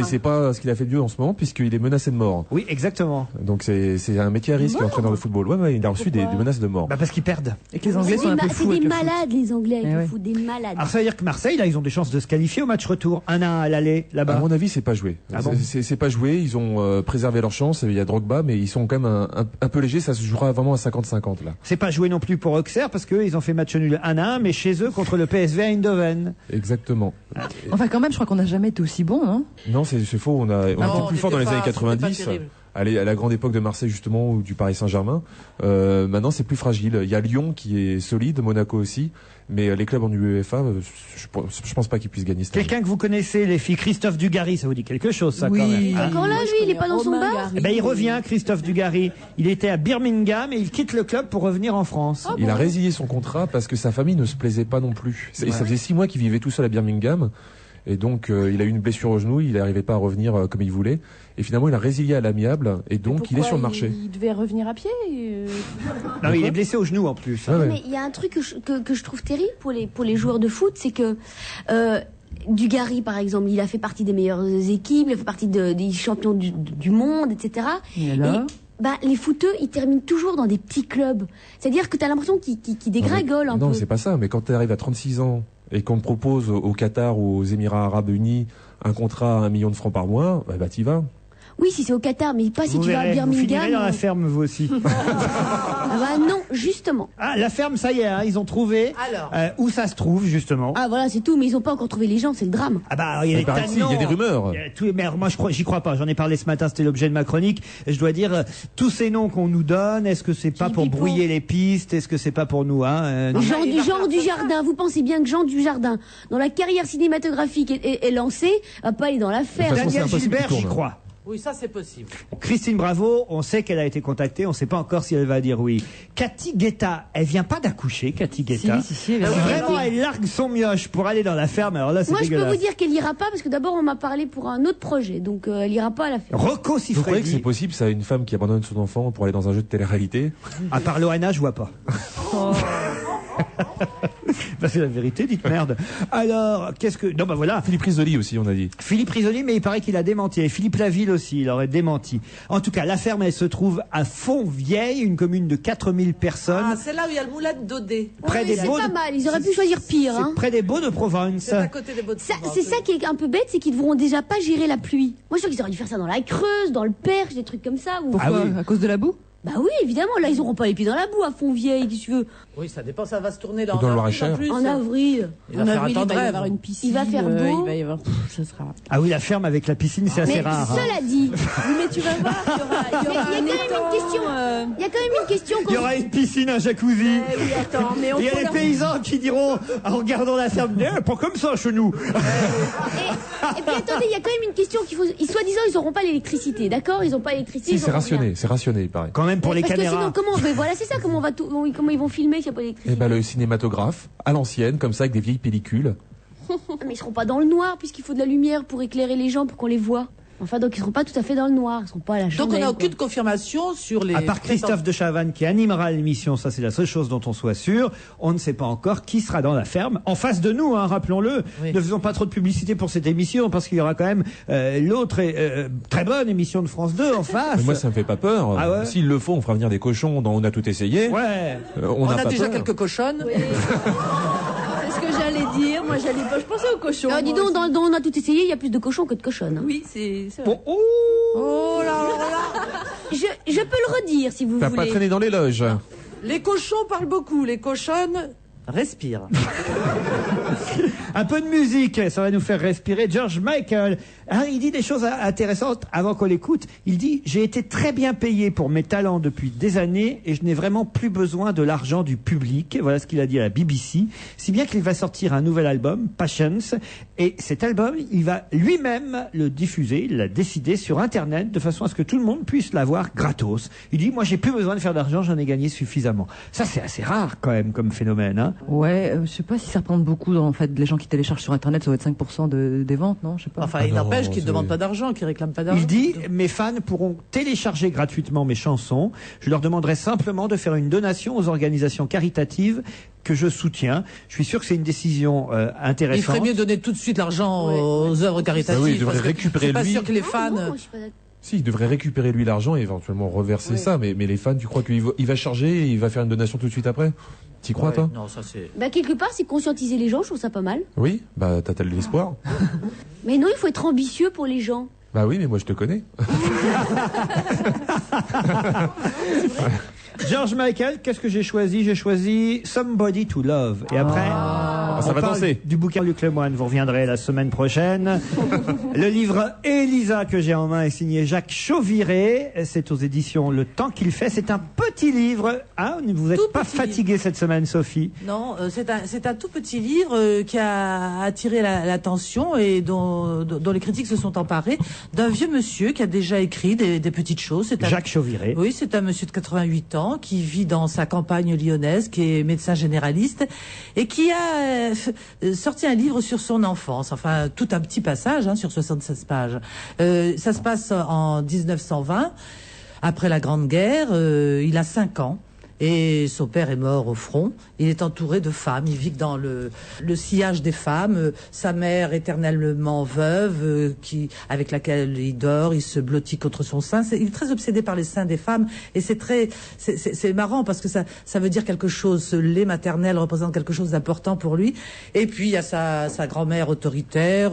c'est pas ce qu'il a fait de mieux en ce moment, puisqu'il est menacé de mort. Oui, exactement. Donc c'est un métier à risque qui est entraîneur de football. Ouais, il a reçu des menaces de mort. Bah parce qu'ils perdent. Et que les Anglais sont un peu fous. C'est des malades, les Anglais, avec le foot, des malades. Alors ça veut dire que Marseille, là, ils ont des chances de se qualifier au match retour. 1-1 à l'aller, là-bas. À mon avis, c'est pas joué. Ah bon c'est pas joué. Ils ont préservé leur chance. Il y a Drogba, mais ils sont quand même un peu légers. Ça se jouera vraiment à 50-50 là. C'est pas joué non plus pour Auxerre parce qu'eux, ils ont fait match nul 1-1, mais chez eux contre le PSV Eindhoven. Exactement. Enfin, quand même, je crois qu'on n'a jamais été aussi bon, non? Non, c'est faux. On était plus fort dans les années 90. À la grande époque de Marseille justement ou du Paris Saint-Germain. Maintenant, c'est plus fragile. Il y a Lyon qui est solide, Monaco aussi, mais les clubs en UEFA, je pense pas qu'ils puissent gagner cette année. Quelqu'un que vous connaissez, les filles, Christophe Dugarry, ça vous dit quelque chose, ça, quand même. Encore là, lui, il est pas dans son bar? Eh ben, il revient, Christophe Dugarry. Il était à Birmingham et il quitte le club pour revenir en France. Il a résilié son contrat parce que sa famille ne se plaisait pas non plus. Et ça faisait 6 mois qu'il vivait tout seul à Birmingham. Et donc, il a eu une blessure au genou, il n'arrivait pas à revenir comme il voulait. Et finalement, il a résilié à l'amiable, et donc il est sur le marché. Il devait revenir à pied Non, il est blessé au genou en plus. Ouais. Mais il y a un truc que je trouve terrible pour les joueurs de foot, c'est que Dugarry, par exemple, il a fait partie des meilleures équipes, il a fait partie des champions du monde, etc. Et alors les footeux, ils terminent toujours dans des petits clubs. C'est-à-dire que tu as l'impression qu'ils dégringolent un peu. Non, c'est pas ça, mais quand tu arrives à 36 ans et qu'on te propose au Qatar ou aux Émirats Arabes Unis un contrat à 1 million de francs par mois, bah t'y vas. Oui, si c'est au Qatar, mais pas si Vous tu vas à verrez, vous Birmingham. finirez dans la ferme, vous aussi. Ah bah non, justement. Ah, la ferme, ça y est, hein, ils ont trouvé où ça se trouve, justement. Ah voilà, c'est tout, mais ils ont pas encore trouvé les gens, c'est le drame. Ah bah, il y a des tas de noms. Il y a des rumeurs. Mais moi, j'y crois pas. J'en ai parlé ce matin, c'était l'objet de ma chronique. Et je dois dire, tous ces noms qu'on nous donne, est-ce que c'est pas pour brouiller les pistes? Est-ce que c'est pas pour nous, hein? Jean Dujardin, vous pensez bien que Jean Dujardin, dont la carrière cinématographique est lancée, va pas aller dans la ferme. Daniel Gilbert, j'y crois. Oui, ça c'est possible. Christine Bravo, on sait qu'elle a été contactée, on ne sait pas encore si elle va dire oui. Cathy Guetta, elle vient pas d'accoucher, Cathy Guetta. Si, Vraiment, elle largue son mioche pour aller dans la ferme, alors là c'est Moi, dégueulasse. je peux vous dire qu'elle ira pas, parce que d'abord, on m'a parlé pour un autre projet, donc elle ira pas à la ferme. Rocco Vous croyez que c'est Siffredi. possible, ça, une femme qui abandonne son enfant pour aller dans un jeu de télé-réalité? À part Loana, je vois pas. Bah, c'est la vérité, dites merde. Alors, qu'est-ce que... Non, bah voilà. Philippe Risoli aussi, on a dit. Philippe Risoli, mais il paraît qu'il a démenti. Et Philippe Laville aussi, il aurait démenti. En tout cas, la ferme, elle se trouve à Fontvieille, une commune de 4000 personnes. Ah, c'est là où il y a le moulin de Dodé. Près des C'est Baux pas de- mal, ils auraient pu choisir pire. C'est Hein. près des Baux-de-Provence. C'est à côté des Baux-de-Provence. C'est ça qui est un peu bête, c'est qu'ils devront déjà pas gérer la pluie. Moi, je suis sûr qu'ils auraient dû faire ça dans la Creuse, dans le Perche, des trucs comme ça. Ou... Pourquoi? À cause de la boue? Bah oui, évidemment, là, ils auront pas les pieds dans la boue à Fontvieille, si tu veux. Oui, ça dépend, ça va se tourner là Ou dans le en Loir-et-Cher. avril, en En plus. avril. Il va faire un temps de il va y rêve. avoir une piscine. Il va faire beau. Il va y avoir... ça sera... Ah oui, la ferme avec la piscine, c'est assez Mais rare. hein. cela dit, Oui, mais tu vas voir, il y aura il y a quand même une question. Il y a quand même une question. Il y aura une piscine, un jacuzzi. Oui, attends, mais on Il y a peut les leur- paysans qui diront, en regardant la ferme, pas comme ça chez nous. Et puis attendez, il y a quand même une question qu'il faut. Soi-disant, ils n'auront pas l'électricité, d'accord? Ils n'ont pas l'électricité. Si, ils c'est auront rien. rationné, c'est rationné, il paraît. Quand même pour les Parce que caméras. sinon, comment? Mais voilà, c'est ça. Comment on va comment ils vont filmer s'il n'y a pas d'électricité? Et ben le cinématographe, à l'ancienne, comme ça, avec des vieilles pellicules. Mais ils seront pas dans le noir puisqu'il faut de la lumière pour éclairer les gens pour qu'on les voit. Enfin, donc ils seront pas tout à fait dans le noir. Ils seront pas à la Donc chandelle. on n'a quoi. aucune confirmation sur les... À part Christophe de Chavannes qui animera l'émission, ça c'est la seule chose dont on soit sûr. On ne sait pas encore qui sera dans la ferme. En face de nous, hein, rappelons-le. Oui. Ne faisons pas trop de publicité pour cette émission parce qu'il y aura quand même l'autre très bonne émission de France 2 en face. Mais moi, ça me fait pas peur. Ah ouais S'il le faut, on fera venir des cochons dans On a tout essayé. Ouais. On On n'a a pas déjà peur. quelques cochonnes. C'est ce que j'allais dire. Moi, je pensais aux cochons. Alors, dis donc, dans On a tout essayé, il y a plus de cochons que de cochonnes. hein. Oui, c'est vrai. Bon, oh. Oh là là. Je peux le redire si vous T'as pas voulez. traîné dans les loges. Les cochons parlent beaucoup, les cochonnes respirent. Un peu de musique, ça va nous faire respirer. George Michael, hein, il dit des choses intéressantes avant qu'on l'écoute. Il dit « J'ai été très bien payé pour mes talents depuis des années et je n'ai vraiment plus besoin de l'argent du public. » Voilà ce qu'il a dit à la BBC. Si bien qu'il va sortir un nouvel album, Patience. Et cet album, il va lui-même le diffuser, il l'a décidé sur Internet de façon à ce que tout le monde puisse l'avoir gratos. Il dit « Moi, j'ai plus besoin de faire d'argent, j'en ai gagné suffisamment. » Ça, c'est assez rare quand même comme phénomène. Hein. Ouais, je sais pas si ça représente beaucoup, en fait, les gens qui téléchargent sur Internet, ça doit être 5% des ventes, non? Je sais pas. Enfin, il n'empêche qu'il ne demande pas d'argent, qu'il réclame pas d'argent. Il dit, mes fans pourront télécharger gratuitement mes chansons. Je leur demanderai simplement de faire une donation aux organisations caritatives que je soutiens. Je suis sûr que c'est une décision intéressante. Il ferait mieux donner tout de suite l'argent aux œuvres caritatives. Bah oui, il devrait parce que récupérer c'est pas lui. sûr que les fans... Si, il devrait récupérer lui l'argent et éventuellement reverser ça, mais les fans, tu crois qu'il va charger et il va faire une donation tout de suite après? T'y crois, toi? Non, ça c'est... Bah, quelque part, c'est conscientiser les gens, je trouve ça pas mal. Oui, bah t'as de l'espoir. Mais non, il faut être ambitieux pour les gens. Bah oui, mais moi je te connais. George Michael, qu'est-ce que j'ai choisi? J'ai choisi Somebody to Love. Et après, ça va danser. Du bouquin Luc Lemoine, vous reviendrez la semaine prochaine. Le livre Elisa que j'ai en main est signé Jacques Chauviré. C'est aux éditions Le Temps qu'il fait. C'est un petit livre. Ah, vous n'êtes pas fatiguée cette semaine, Sophie? Non, c'est un tout petit livre qui a attiré l'attention et dont les critiques se sont emparés d'un vieux monsieur qui a déjà écrit des petites choses. Jacques Chauviré. Oui, c'est un monsieur de 88 ans qui vit dans sa campagne lyonnaise, qui est médecin généraliste et qui a sorti un livre sur son enfance. Enfin, tout un petit passage sur 76 pages. Ça se passe en 1920, après la Grande Guerre. Il a 5 ans. Et son père est mort au front. Il est entouré de femmes. Il vit dans le sillage des femmes. Sa mère, éternellement veuve, avec laquelle il dort, il se blottit contre son sein. Il est très obsédé par les seins des femmes. Et c'est marrant parce que ça veut dire quelque chose. Ce lait maternel représente quelque chose d'important pour lui. Et puis, il y a sa grand-mère autoritaire,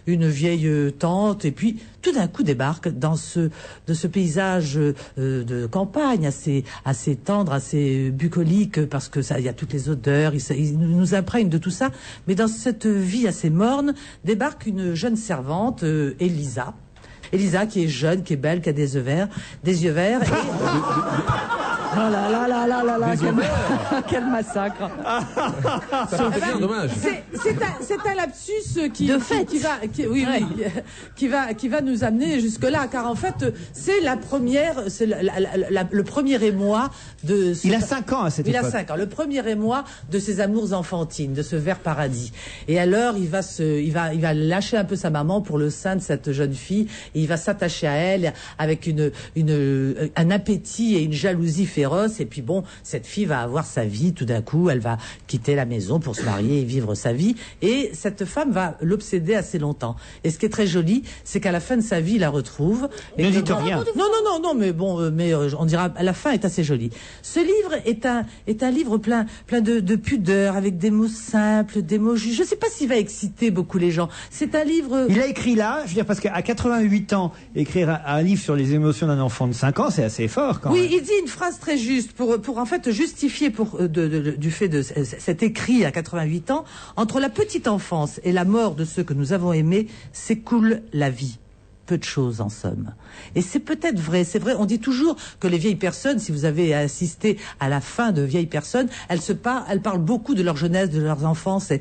une vieille tante. Et puis, tout d'un coup débarque de ce paysage de campagne assez tendre, assez bucolique, parce que il y a toutes les odeurs, il nous imprègne de tout ça. Mais dans cette vie assez morne débarque une jeune servante, Elisa. Elisa qui est jeune, qui est belle, qui a des yeux verts. Et... Oh là là là là là là, quel massacre. Dommage. C'est un lapsus qui va nous amener jusque là, car en fait c'est le premier émoi de il a 5 ans à cette époque. Il a 5 ans, le premier émoi de ses amours enfantines, de ce vert paradis. Et alors il va lâcher un peu sa maman pour le sein de cette jeune fille, et il va s'attacher à elle avec un appétit et une jalousie féroce. Et puis bon, cette fille va avoir sa vie tout d'un coup, elle va quitter la maison pour se marier et vivre sa vie, et cette femme va l'obséder assez longtemps. Et ce qui est très joli, c'est qu'à la fin de sa vie, il la retrouve. Ne dites rien. Non, mais bon, on dira, la fin est assez jolie. Ce livre est un livre plein de pudeur, avec des mots simples, des mots justes. Je ne sais pas s'il va exciter beaucoup les gens. C'est un livre... Il a écrit là, je veux dire, parce qu'à 88 ans, écrire un livre sur les émotions d'un enfant de 5 ans, c'est assez fort quand même. Oui, il dit une phrase très juste pour en fait justifier du fait de cet écrit à 88 ans. Entre la petite enfance et la mort de ceux que nous avons aimés s'écoule la vie. Peu de choses en somme. Et c'est peut-être vrai, c'est vrai. On dit toujours que les vieilles personnes, si vous avez assisté à la fin de vieilles personnes, elles parlent beaucoup de leur jeunesse, de leur enfance, et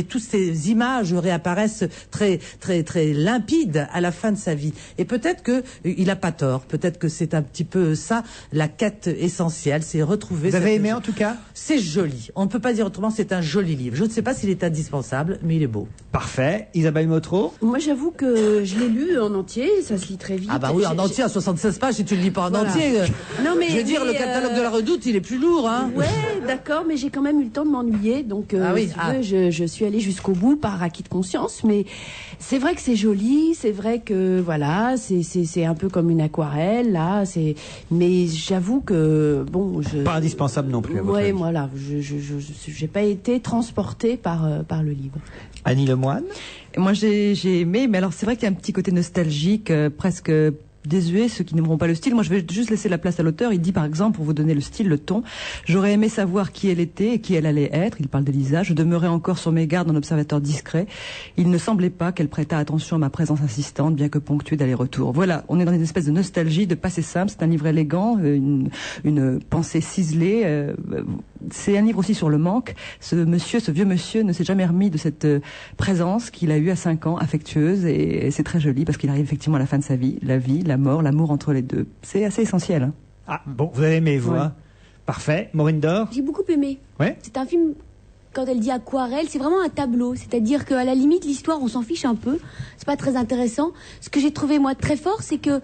toutes ces images réapparaissent très très très limpides à la fin de sa vie. Et peut-être que il a pas tort. Peut-être que c'est un petit peu ça la quête essentielle, c'est retrouver. Vous avez aimé en tout cas? C'est joli. On ne peut pas dire autrement. C'est un joli livre. Je ne sais pas s'il est indispensable, mais il est beau. Parfait. Isabelle Motro. Moi, j'avoue que je l'ai lu en entier, ça se lit très vite. Ah bah oui, en entier, à 76 pages, si tu le lis pas en entier. Non, mais, je veux dire, le catalogue de la Redoute, il est plus lourd, hein. Ouais, d'accord, mais j'ai quand même eu le temps de m'ennuyer, donc je suis allée jusqu'au bout par acquis de conscience, mais c'est vrai que c'est joli, c'est vrai que voilà, c'est un peu comme une aquarelle, là, mais j'avoue que bon, pas indispensable non plus. À votre avis. Voilà, j'ai pas été transportée par le livre. Annie Lemoine. Moi j'ai aimé, mais alors c'est vrai qu'il y a un petit côté nostalgique, presque désuet, ceux qui n'aimeront pas le style. Moi, je vais juste laisser la place à l'auteur. Il dit, par exemple, pour vous donner le style, le ton, j'aurais aimé savoir qui elle était et qui elle allait être. Il parle d'Elisa. Je demeurais encore sur mes gardes en observateur discret. Il ne semblait pas qu'elle prêtât attention à ma présence insistante, bien que ponctuée d'aller-retour. Voilà, on est dans une espèce de nostalgie, de passé simple. C'est un livre élégant, une pensée ciselée. C'est un livre aussi sur le manque. Ce vieux monsieur, ne s'est jamais remis de cette présence qu'il a eue à 5 ans, affectueuse, et c'est très joli parce qu'il arrive effectivement à la fin de sa vie, la vie, la mort, l'amour entre les deux. C'est assez essentiel. Hein. Ah, bon, vous avez aimé, vous, ouais. Parfait. Maureen Dor. J'ai beaucoup aimé. Ouais. C'est un film quand elle dit aquarelle, c'est vraiment un tableau. C'est-à-dire qu'à la limite, l'histoire, on s'en fiche un peu. C'est pas très intéressant. Ce que j'ai trouvé, moi, très fort, c'est que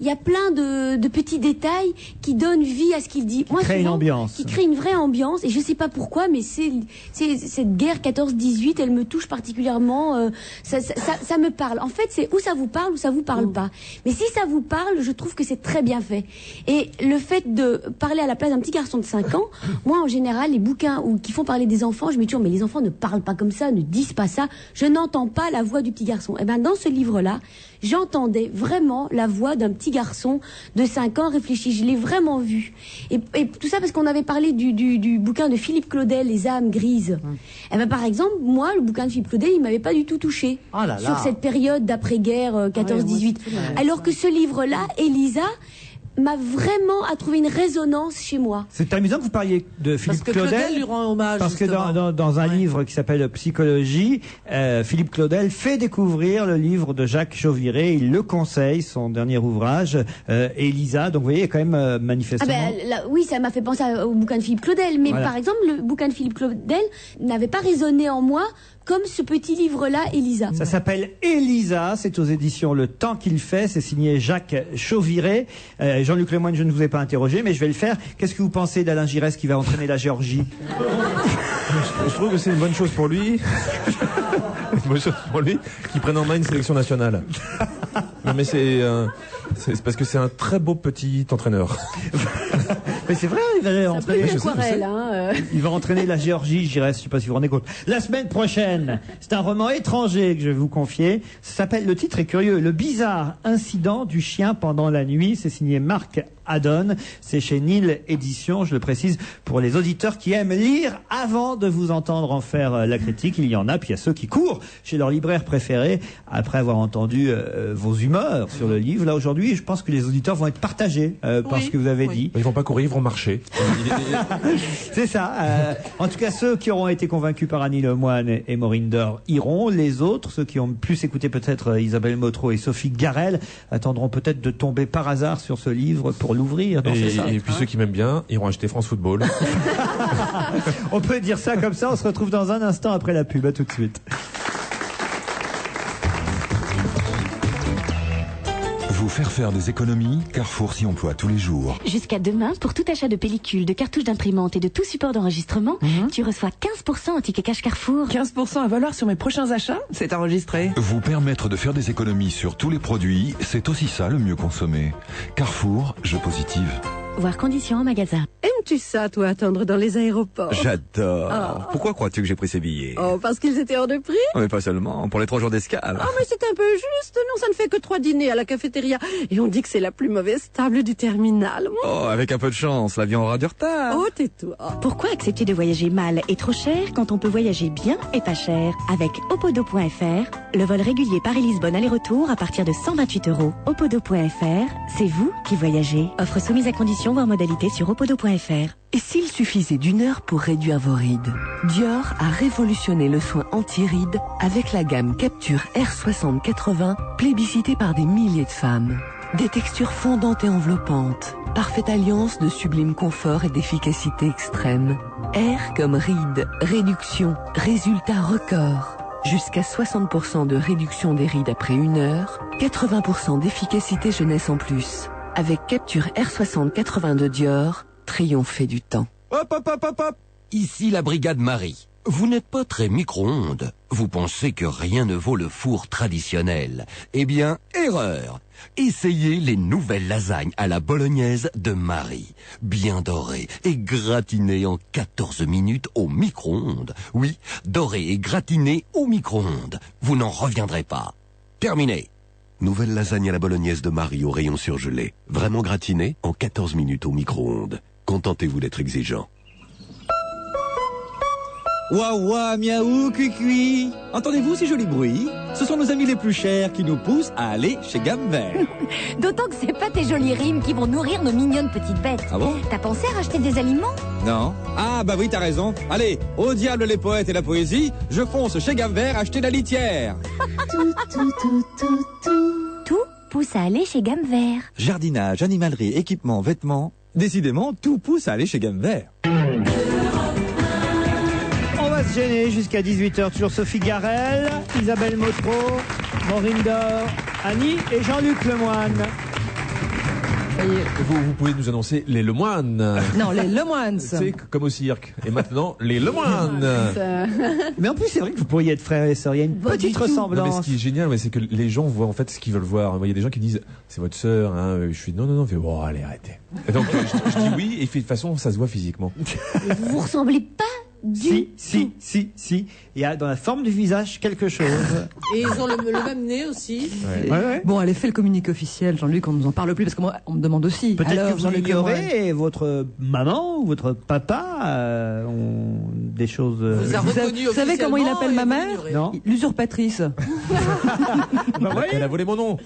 il y a plein de petits détails qui donnent vie à ce qu'il dit. Moi, crée une ambiance. Qui crée une vraie ambiance. Et je sais pas pourquoi, mais c'est cette guerre 14-18, elle me touche particulièrement. Ça me parle. En fait, c'est où ça vous parle ou ça vous parle pas. Mais si ça vous parle, je trouve que c'est très bien fait. Et le fait de parler à la place d'un petit garçon de 5 ans, moi, en général, les bouquins qui font parler des enfants, je me dis toujours, mais les enfants ne parlent pas comme ça, ne disent pas ça. Je n'entends pas la voix du petit garçon. Et ben, dans ce livre-là, j'entendais vraiment la voix d'un petit garçon de 5 ans réfléchi. Je l'ai vraiment vu. Et tout ça parce qu'on avait parlé du bouquin de Philippe Claudel, Les âmes grises. Et ben, par exemple, moi, le bouquin de Philippe Claudel, il m'avait pas du tout touché. Sur cette période d'après-guerre 14-18. Alors que ce livre-là, Elisa, m'a vraiment à trouver une résonance chez moi. C'est amusant que vous parliez de Philippe Claudel. Claudel lui rend hommage. Parce que dans un livre qui s'appelle Psychologie, Philippe Claudel fait découvrir le livre de Jacques Chauviré. Il le conseille, son dernier ouvrage, Elisa. Donc vous voyez, il y a quand même manifestement... oui, ça m'a fait penser au bouquin de Philippe Claudel. Mais voilà. Par exemple, le bouquin de Philippe Claudel n'avait pas résonné en moi comme ce petit livre-là, Elisa. Ça s'appelle Elisa, c'est aux éditions Le Temps qu'il fait, c'est signé Jacques Chauviré. Jean-Luc Lemoyne, je ne vous ai pas interrogé, mais je vais le faire. Qu'est-ce que vous pensez d'Alain Giresse qui va entraîner la Géorgie? Je trouve que c'est une bonne chose pour lui. Une bonne chose pour lui qu'il prenne en main une sélection nationale. Non mais c'est parce que c'est un très beau petit entraîneur. Mais c'est vrai, il va entraîner. Il va entraîner la Géorgie, Giresse, je sais pas si vous vous rendez compte. La semaine prochaine, c'est un roman étranger que je vais vous confier. Ça s'appelle, le titre est curieux, Le bizarre incident du chien pendant la nuit. C'est signé Marc Haddon. C'est chez Nil Éditions, je le précise, pour les auditeurs qui aiment lire avant de vous entendre en faire la critique. Il y en a, puis il y a ceux qui courent chez leur libraire préféré après avoir entendu vos humeurs sur le livre. Là, aujourd'hui, je pense que les auditeurs vont être partagés par ce que vous avez dit. Ils vont pas courir, ils vont marcher. C'est ça. En tout cas, ceux qui auront été convaincus par Annie Lemoine et Maureen Dor iront. Les autres, ceux qui ont plus écouté peut-être Isabelle Motro et Sophie Garel, attendront peut-être de tomber par hasard sur ce livre pour l'ouvrir. Et puis ceux qui m'aiment bien iront acheter France Football. On peut dire ça comme ça. On se retrouve dans un instant après la pub. À tout de suite. Vous faire des économies, Carrefour s'y emploie tous les jours. Jusqu'à demain, pour tout achat de pellicules, de cartouches d'imprimante et de tout support d'enregistrement, tu reçois 15% en ticket cash Carrefour. 15% à valoir sur mes prochains achats? C'est enregistré. Vous permettre de faire des économies sur tous les produits, c'est aussi ça le mieux consommé. Carrefour, je positive. Voir conditions en magasin. Aimes-tu ça, toi, attendre dans les aéroports? J'adore. Ah. Pourquoi crois-tu que j'ai pris ces billets? Oh, parce qu'ils étaient hors de prix? Mais pas seulement, pour les 3 jours d'escale. Oh, mais c'est un peu juste. Non, ça ne fait que 3 dîners à la cafétéria. Et on dit que c'est la plus mauvaise table du terminal. Oh, avec un peu de chance, l'avion aura du retard. Oh, tais-toi. Pourquoi accepter de voyager mal et trop cher quand on peut voyager bien et pas cher? Avec opodo.fr, le vol régulier Paris-Lisbonne aller-retour à partir de 128 €. Opodo.fr, c'est vous qui voyagez. Offre soumise à conditions, voire modalité sur opodo.fr. Et s'il suffisait d'1 heure pour réduire vos rides? Dior a révolutionné le soin anti-rides avec la gamme Capture R60-80, plébiscitée par des milliers de femmes. Des textures fondantes et enveloppantes, parfaite alliance de sublime confort et d'efficacité extrême. R comme rides, réduction, résultat record. Jusqu'à 60% de réduction des rides après 1 heure, 80% d'efficacité jeunesse en plus. Avec Capture R60-80 de Dior, triompher du temps. Hop, hop, hop, hop, hop. Ici la brigade Marie. Vous n'êtes pas très micro-ondes. Vous pensez que rien ne vaut le four traditionnel. Eh bien, erreur. Essayez les nouvelles lasagnes à la bolognaise de Marie. Bien dorées et gratinées en 14 minutes au micro-ondes. Oui, dorées et gratinées au micro-ondes. Vous n'en reviendrez pas. Terminé. Nouvelle lasagne à la bolognaise de Marie au rayon surgelé. Vraiment gratinée en 14 minutes au micro-ondes. Contentez-vous d'être exigeant. Ouah ouah, miaou, cuicui. Entendez-vous ces jolis bruits? Ce sont nos amis les plus chers qui nous poussent à aller chez Gamme Vert. D'autant que c'est pas tes jolies rimes qui vont nourrir nos mignonnes petites bêtes. Ah bon? T'as pensé à racheter des aliments? Non. Ah bah oui, t'as raison. Allez, au diable les poètes et la poésie, je fonce chez Gamme Vert acheter la litière. Tout pousse à aller chez Gamme Vert. Jardinage, animalerie, équipement, vêtements. Décidément, tout pousse à aller chez Gamme Vert. déjeuner jusqu'à 18h. Toujours Sophie Garel, Isabelle Motro, Maureen Dor, Annie et Jean-Luc Lemoine. Vous pouvez nous annoncer les Lemoines. Non, les Lemoines. C'est comme au cirque. Et maintenant, les Lemoines. Mais en plus, c'est vrai que vous pourriez être frères et sœurs. Il y a une petite ressemblance. Non, mais ce qui est génial, c'est que les gens voient en fait ce qu'ils veulent voir. Il y a des gens qui disent c'est votre sœur. Hein. Je suis non. Je fais bon, allez, arrêtez. Et donc je dis oui. Et de toute façon, ça se voit physiquement. Vous ressemblez pas du tout. Si. Il y a dans la forme du visage quelque chose. Et ils ont le même nez aussi. Ouais. Bon, allez, fais le communiqué officiel, Jean-Luc, on nous en parle plus, parce que moi, on me demande aussi. Peut-être Alors, que vous Jean-Luc ignorez, votre maman ou votre papa ont des choses... Vous savez comment il appelle ma mère? Non. L'usurpatrice. Elle a volé mon nom.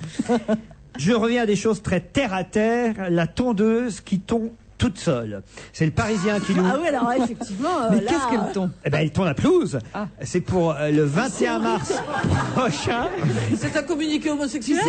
Je reviens à des choses très terre à terre. La tondeuse qui tond toute seule. C'est le Parisien qui nous... Ah oui, alors effectivement... Mais là, qu'est-ce qu'elle tond? Eh ben, elle tond la pelouse. C'est pour le 21 mars prochain. C'est un communiqué homosexuel.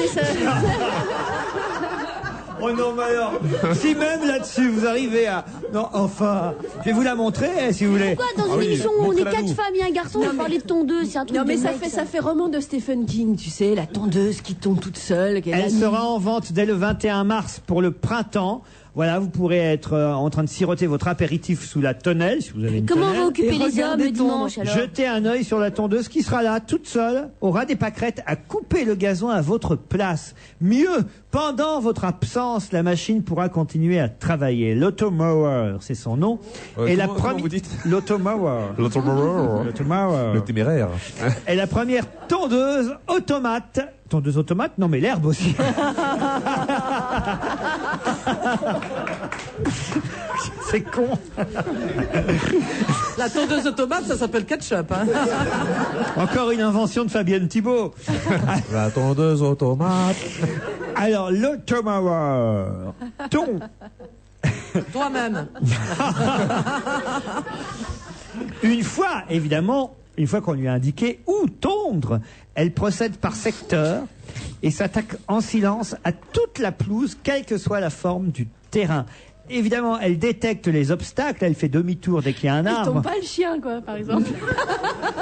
Oh non, mais alors, si même là-dessus vous arrivez à... Non, enfin, je vais vous la montrer si vous voulez. Pourquoi dans une émission où on est 4 femmes et un garçon, on parler de tondeuse, c'est un truc Non, mais de ça mec, fait roman de Stephen King, tu sais, la tondeuse qui tombe toute seule. Elle sera en vente dès le 21 mars pour le printemps. Voilà, vous pourrez être en train de siroter votre apéritif sous la tonnelle, si vous avez une Comment on tonnelle. va occuper les hommes le dimanche alors? Jetez un œil sur la tondeuse qui sera là, toute seule, aura des pâquerettes à couper le gazon à votre place. Mieux, pendant votre absence, la machine pourra continuer à travailler. L'automower, c'est son nom. Et la première, vous dites l'automower. Le téméraire. Et la première tondeuse automate. Tondeuse automate? Non, mais l'herbe aussi. C'est con. La tondeuse automate, ça s'appelle ketchup. Hein. Encore une invention de Fabienne Thibault. La tondeuse automate. Alors, l'automower. Toi-même. Une fois qu'on lui a indiqué où tondre, elle procède par secteur et s'attaque en silence à toute la pelouse, quelle que soit la forme du terrain. Évidemment, elle détecte les obstacles, elle fait demi-tour dès qu'il y a un Elle arbre. tombe pas le chien, quoi, par exemple.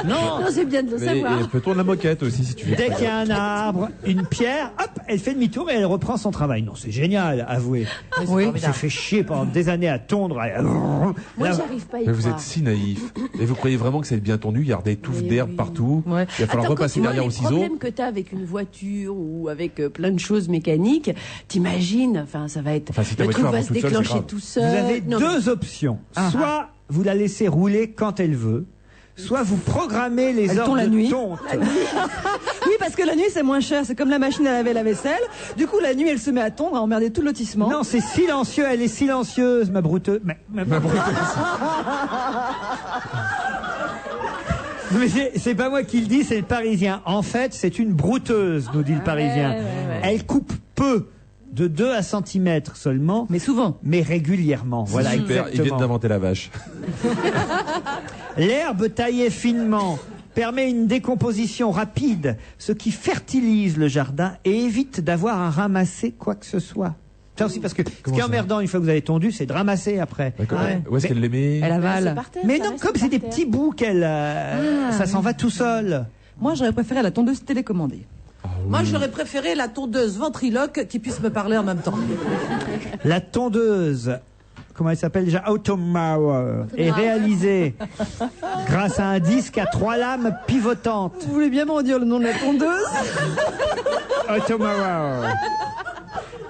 Non, c'est bien de le savoir. Et elle peut tourner la moquette aussi si tu veux. Dès qu'il y a un arbre, une pierre, hop, elle fait demi-tour et elle reprend son travail. Non, c'est génial, avouez. Oui. Elle s'est fait chier pendant des années à tondre. Moi, Là, j'arrive pas à y Mais vous croire. êtes si naïf. Et vous croyez vraiment que ça va être bien tondu? Il y a des touffes d'herbe partout. Il va falloir Attends, repasser quand tu vois derrière au les ciseau. problèmes que tu as avec une voiture ou avec plein de choses mécaniques, t'imagines, enfin, ça va être. Enfin, si ta le truc voiture va avance se toute seule, déclencher c'est grave. tout seul. vous avez Non, deux options. Soit vous la laissez rouler quand elle veut, soit vous programmez les Elle heures tond la de nuit. tonte. Oui, parce que la nuit, c'est moins cher. C'est comme la machine à laver la vaisselle. Du coup, la nuit, elle se met à tondre, à emmerder tout le lotissement. Non, c'est silencieux, elle est silencieuse, ma brouteuse. Ma brouteuse. Mais c'est pas moi qui le dis, c'est le Parisien. En fait, c'est une brouteuse, nous dit le Parisien. Elle coupe peu, de 2 à centimètres seulement. Mais souvent. Mais régulièrement. Voilà, Super, ils exactement. viennent d'inventer la vache. L'herbe taillée finement permet une décomposition rapide, ce qui fertilise le jardin et évite d'avoir à ramasser quoi que ce soit. Ça aussi, parce que ce qui est emmerdant une fois que vous avez tondu, c'est de ramasser après. D'accord. Où est-ce qu'elle les met? Elle avale. Mais non, comme c'est des petits bouts qu'elle, ça s'en va tout seul. Moi, j'aurais préféré la tondeuse télécommandée. Moi, j'aurais préféré la tondeuse ventriloque qui puisse me parler en même temps. La tondeuse, comment elle s'appelle déjà, Automower, est réalisée grâce à un disque à 3 lames pivotantes. Vous voulez bien m'en dire le nom de la tondeuse? Automower.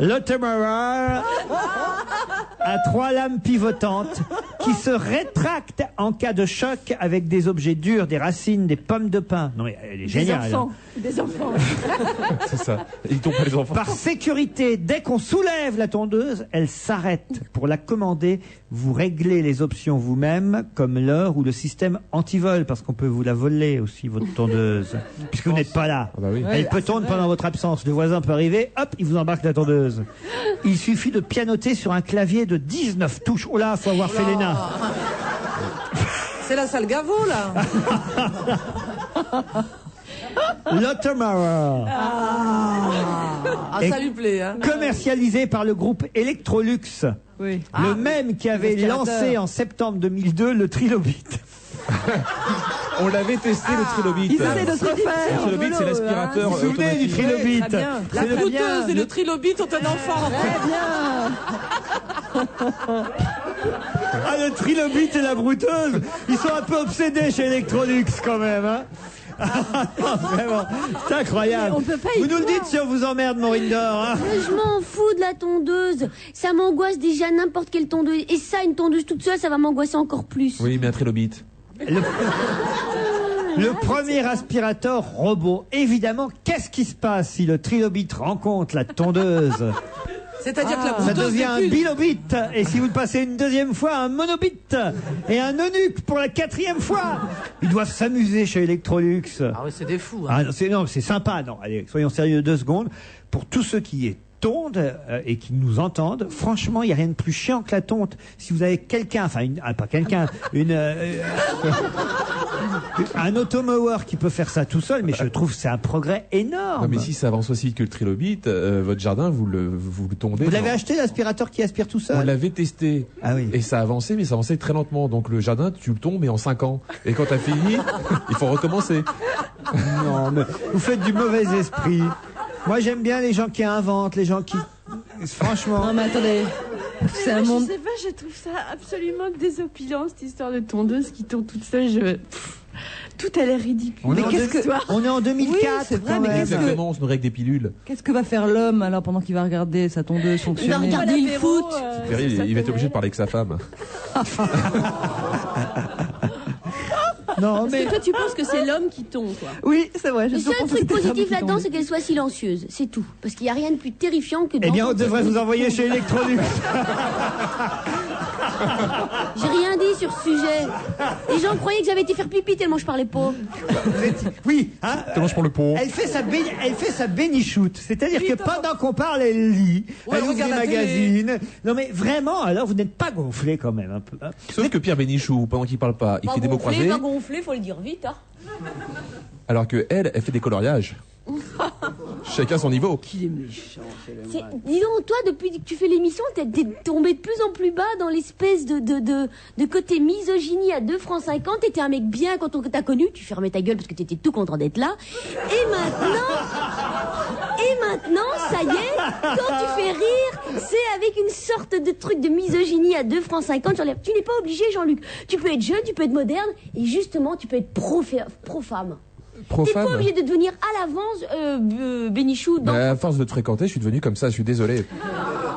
L'Automower a 3 lames pivotantes qui se rétractent en cas de choc avec des objets durs, des racines, des pommes de pin. Non, mais elle est géniale. Des enfants. C'est ça. Ils tombent pas les enfants. Par sécurité, dès qu'on soulève la tondeuse, elle s'arrête. Pour la commander, vous réglez les options vous-même, comme l'heure ou le système anti-vol, parce qu'on peut vous la voler aussi, votre tondeuse, puisque vous n'êtes pas là. Ah bah oui. Elle peut tondre pendant votre absence. Le voisin peut arriver, hop, il vous embarque la tondeuse. Il suffit de pianoter sur un clavier de 19 touches. Oh là, faut avoir fait l'ENA. C'est la salle Gaveau, là. L'Automower. Ça lui plaît, hein. Commercialisé par le groupe Electrolux. Oui. Le même qui avait l'aspirateur. lancé en septembre 2002 le Trilobite. On l'avait testé, le Trilobit. Il essaie de se refaire. Le Trilobit, c'est l'aspirateur. Vous vous souvenez du Trilobit? Très bien. La brouteuse et le Trilobit ont un enfant. Très bien. Ah, le Trilobit et la brouteuse, ils sont un peu obsédés chez Electrolux quand même, hein. Vraiment, c'est incroyable. Mais on peut pas y vous nous le croire. dites si on vous emmerde, Maureen Dor. Hein. Mais je m'en fous de la tondeuse. Ça m'angoisse déjà n'importe quelle tondeuse. Et ça, une tondeuse toute seule, ça va m'angoisser encore plus. Oui, mais un Trilobit. Le premier aspirateur robot. Évidemment, qu'est-ce qui se passe si le Trilobit rencontre la tondeuse? C'est-à-dire que la Ça brouteuse devient un n'est plus... bilobit. Et si vous le passez une deuxième fois, un monobit. Et un eunuque pour la 4e fois. Ils doivent s'amuser chez Electrolux. Ah oui, c'est des fous. Hein. Ah non, c'est sympa. Non, allez, soyons sérieux 2 secondes. Pour tous ceux qui y tondent et qui nous entendent, franchement, il n'y a rien de plus chiant que la tonte. Si vous avez quelqu'un, enfin, pas quelqu'un, un automower qui peut faire ça tout seul, mais je trouve que c'est un progrès énorme. Non, mais si ça avance aussi vite que le Trilobit, votre jardin, vous le tondez. Vous l'avez acheté, l'aspirateur qui aspire tout seul? On l'avait testé. Ah oui. Et ça avançait, mais ça avançait très lentement. Donc le jardin, tu le tombes, mais en 5 ans. Et quand t'as fini, il faut recommencer. Non, mais vous faites du mauvais esprit. Moi, j'aime bien les gens qui inventent, les gens qui... Franchement... Non, mais attendez. C'est un monde... Je sais pas, je trouve ça absolument désopilant, cette histoire de tondeuse qui tourne toute seule. Tout a l'air ridicule. On est, Mais on est en 2004. Oui, c'est vrai, quand mais même. Exactement, on se nourrit avec des pilules. Qu'est-ce que va faire l'homme alors pendant qu'il va regarder sa tondeuse fonctionner? Il va regarder le foot. Il va être obligé de parler avec sa femme. Non, Parce mais... que toi, tu penses que c'est l'homme qui tombe, quoi. Oui, c'est vrai. Le seul truc positif là-dedans, c'est qu'elle soit silencieuse. C'est tout. Parce qu'il n'y a rien de plus terrifiant que... Eh bien, on d'entendre devrait cette vous envoyer musique. chez Electrolux. J'ai rien dit sur ce sujet. Les gens croyaient que j'avais été faire pipi tellement je parlais pas. Oui, hein, Tellement je prends le pont. elle fait sa bénichoute. C'est-à-dire que pendant qu'on parle, elle lit, Ouais, elle ouvre des regarde la télé. magazines. Non mais vraiment, alors vous n'êtes pas gonflé quand même un peu. Hein. Sauf que Pierre Bénichou, pendant qu'il parle pas, il fait des mots croisés. Pas gonflé, faut le dire vite. Hein. Alors que elle fait des coloriages. Chacun son niveau. Qu'il est méchant, Dis donc, toi, depuis que tu fais l'émission, t'es tombé de plus en plus bas dans l'espèce de côté misogynie à 2,50 francs. T'étais un mec bien quand on t'a connu, tu fermais ta gueule parce que t'étais tout content d'être là. Et maintenant, ça y est, quand tu fais rire, c'est avec une sorte de truc de misogynie à 2,50 francs. Tu n'es pas obligé, Jean-Luc. Tu peux être jeune, tu peux être moderne, et justement, tu peux être pro-femme. T'es pas obligé de devenir à l'avance Bénichou. À force de te fréquenter, je suis devenu comme ça, je suis désolé.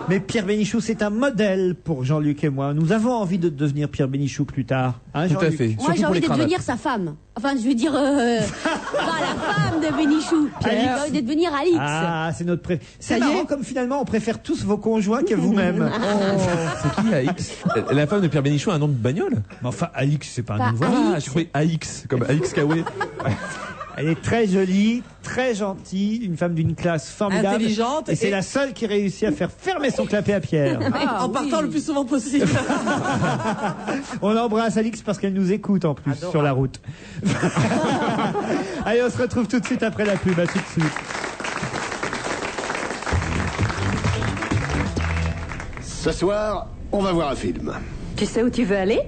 Mais Pierre Bénichou, c'est un modèle pour Jean-Luc et moi. Nous avons envie de devenir Pierre Bénichou plus tard. Hein, Tout à Jean-Luc fait. Moi, j'ai envie de devenir sa femme. Enfin, je veux dire, pas la femme de Bénichou. J'ai envie de devenir Alix. Ah, c'est notre préféré. C'est Ça y marrant est. comme finalement on préfère tous vos conjoints que vous-même. C'est qui AX? La femme de Pierre Bénichou a un nom de bagnole? Mais enfin, Alix, c'est pas un Pas nom de voix. Ah, je croyais AX, comme AX Kawe. Elle est très jolie, très gentille, une femme d'une classe formidable. Intelligente Et c'est et- la seule qui réussit à faire fermer son clapet à Pierre. en partant le plus souvent possible. On embrasse Alix parce qu'elle nous écoute en plus sur la route. Allez, on se retrouve tout de suite après la pub. À tout de suite. Ce soir, on va voir un film. Tu sais où tu veux aller?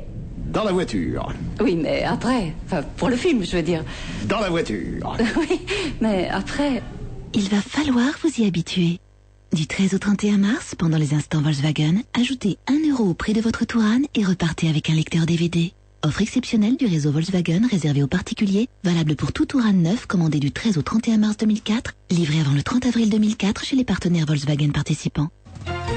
Dans la voiture. Oui, mais après. Enfin, pour le film, je veux dire. Dans la voiture. Oui, mais après. Il va falloir vous y habituer. Du 13 au 31 mars, pendant les instants Volkswagen, ajoutez 1 € au prix de votre Touran et repartez avec un lecteur DVD. Offre exceptionnelle du réseau Volkswagen réservée aux particuliers, valable pour tout Touran neuf commandé du 13 au 31 mars 2004, livré avant le 30 avril 2004 chez les partenaires Volkswagen participants.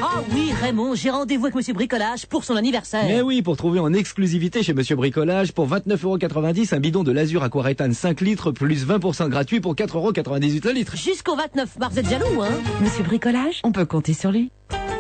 Ah oui, Raymond, j'ai rendez-vous avec Monsieur Bricolage pour son anniversaire. Mais oui, pour trouver en exclusivité chez Monsieur Bricolage, pour 29,90 € un bidon de l'Azur Aquarétane 5 litres, plus 20% gratuit pour 4,98 € le litre. Jusqu'au 29 mars, vous êtes jaloux, hein? Monsieur Bricolage, on peut compter sur lui.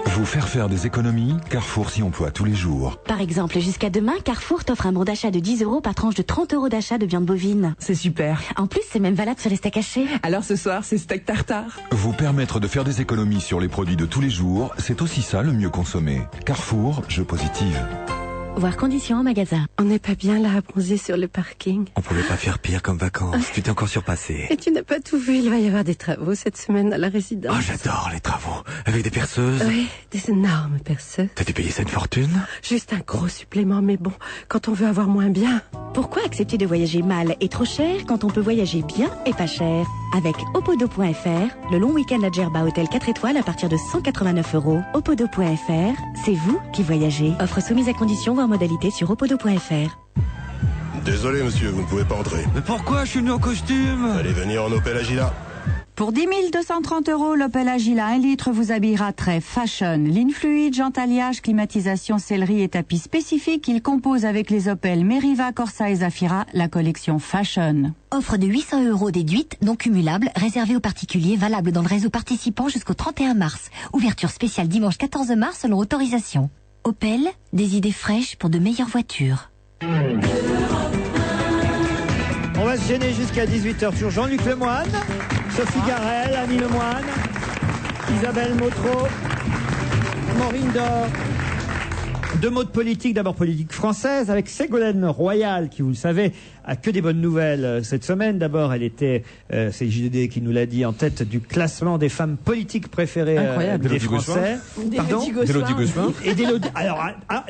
Vous faire des économies, Carrefour s'y emploie tous les jours. Par exemple, jusqu'à demain, Carrefour t'offre un bon d'achat de 10 € par tranche de 30 € d'achat de viande bovine. C'est super. En plus, c'est même valable sur les steaks hachés. Alors ce soir, c'est steak tartare. Vous permettre de faire des économies sur les produits de tous les jours, c'est aussi ça le mieux consommer. Carrefour, je positive. Voir conditions en magasin. On n'est pas bien là à bronzer sur le parking. On pouvait pas faire pire comme vacances. Tu t'es encore surpassé. Et tu n'as pas tout vu, il va y avoir des travaux cette semaine à la résidence. Oh, j'adore les travaux. Avec des perceuses. Oui, des énormes perceuses. T'as dû payer ça une fortune? Juste un gros supplément, mais bon, quand on veut avoir moins bien. Pourquoi accepter de voyager mal et trop cher quand on peut voyager bien et pas cher? Avec Opodo.fr, le long week-end à Djerba Hôtel 4 étoiles à partir de 189 €. Opodo.fr, c'est vous qui voyagez. Offre soumise à conditions, voire modalité sur Opodo.fr. Désolé monsieur, vous ne pouvez pas entrer. Mais pourquoi je suis venu en costume? Allez venir en Opel Agila. Pour 10 230 €, l'Opel Agila 1 litre vous habillera très fashion. Ligne fluide, jante alliage, climatisation, sellerie et tapis spécifiques. Il compose avec les Opel Meriva, Corsa et Zafira la collection fashion. Offre de 800 € déduite, non cumulable, réservée aux particuliers, valable dans le réseau participant jusqu'au 31 mars. Ouverture spéciale dimanche 14 mars selon autorisation. Opel, des idées fraîches pour de meilleures voitures. On va se gêner jusqu'à 18h sur Jean-Luc Lemoyne, Sophie Garel, Annie Lemoyne, Isabelle Motro, Maureen Dor. Deux mots de politique, d'abord politique française, avec Ségolène Royal, qui, vous le savez, a que des bonnes nouvelles cette semaine. D'abord, elle était, c'est le JDD qui nous l'a dit, en tête du classement des femmes politiques préférées des Français. Pardon ? D'Élodie Gossuin. Et alors,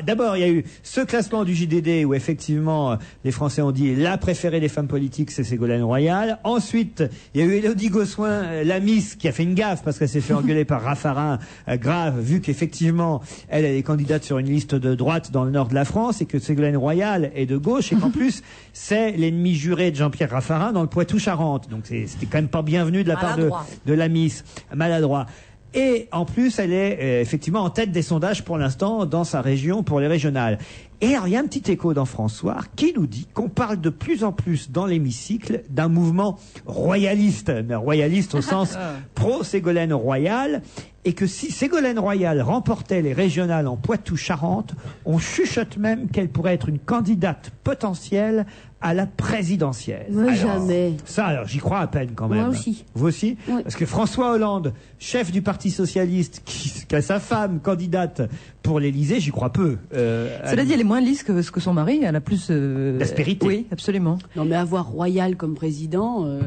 d'abord, il y a eu ce classement du JDD où effectivement les Français ont dit la préférée des femmes politiques, c'est Ségolène Royal. Ensuite, il y a eu Élodie Gossuin, la Miss, qui a fait une gaffe parce qu'elle s'est fait engueuler par Raffarin, grave, vu qu'effectivement elle est candidate sur une liste de droite dans le nord de la France et que Ségolène Royal est de gauche et qu'en plus c'est l'ennemi juré de Jean-Pierre Raffarin dans le Poitou-Charentes. Donc c'était quand même pas bienvenu de la part de la Miss. Maladroit. Et en plus, elle est effectivement en tête des sondages pour l'instant dans sa région pour les régionales. Et alors, il y a un petit écho dans François qui nous dit qu'on parle de plus en plus dans l'hémicycle d'un mouvement royaliste, mais royaliste au sens pro-Ségolène Royal, et que si Ségolène Royal remportait les régionales en Poitou-Charentes, on chuchote même qu'elle pourrait être une candidate potentielle à la présidentielle. Moi, jamais. Ça, alors, j'y crois à peine quand même. Moi aussi. Vous aussi? Oui. Parce que François Hollande, chef du Parti Socialiste, qui a sa femme candidate pour l'Élysée, j'y crois peu. Cela dit, elle est moins lisse que ce que son mari, elle a plus... d'aspérité. Oui, absolument. Non, mais avoir Royal comme président...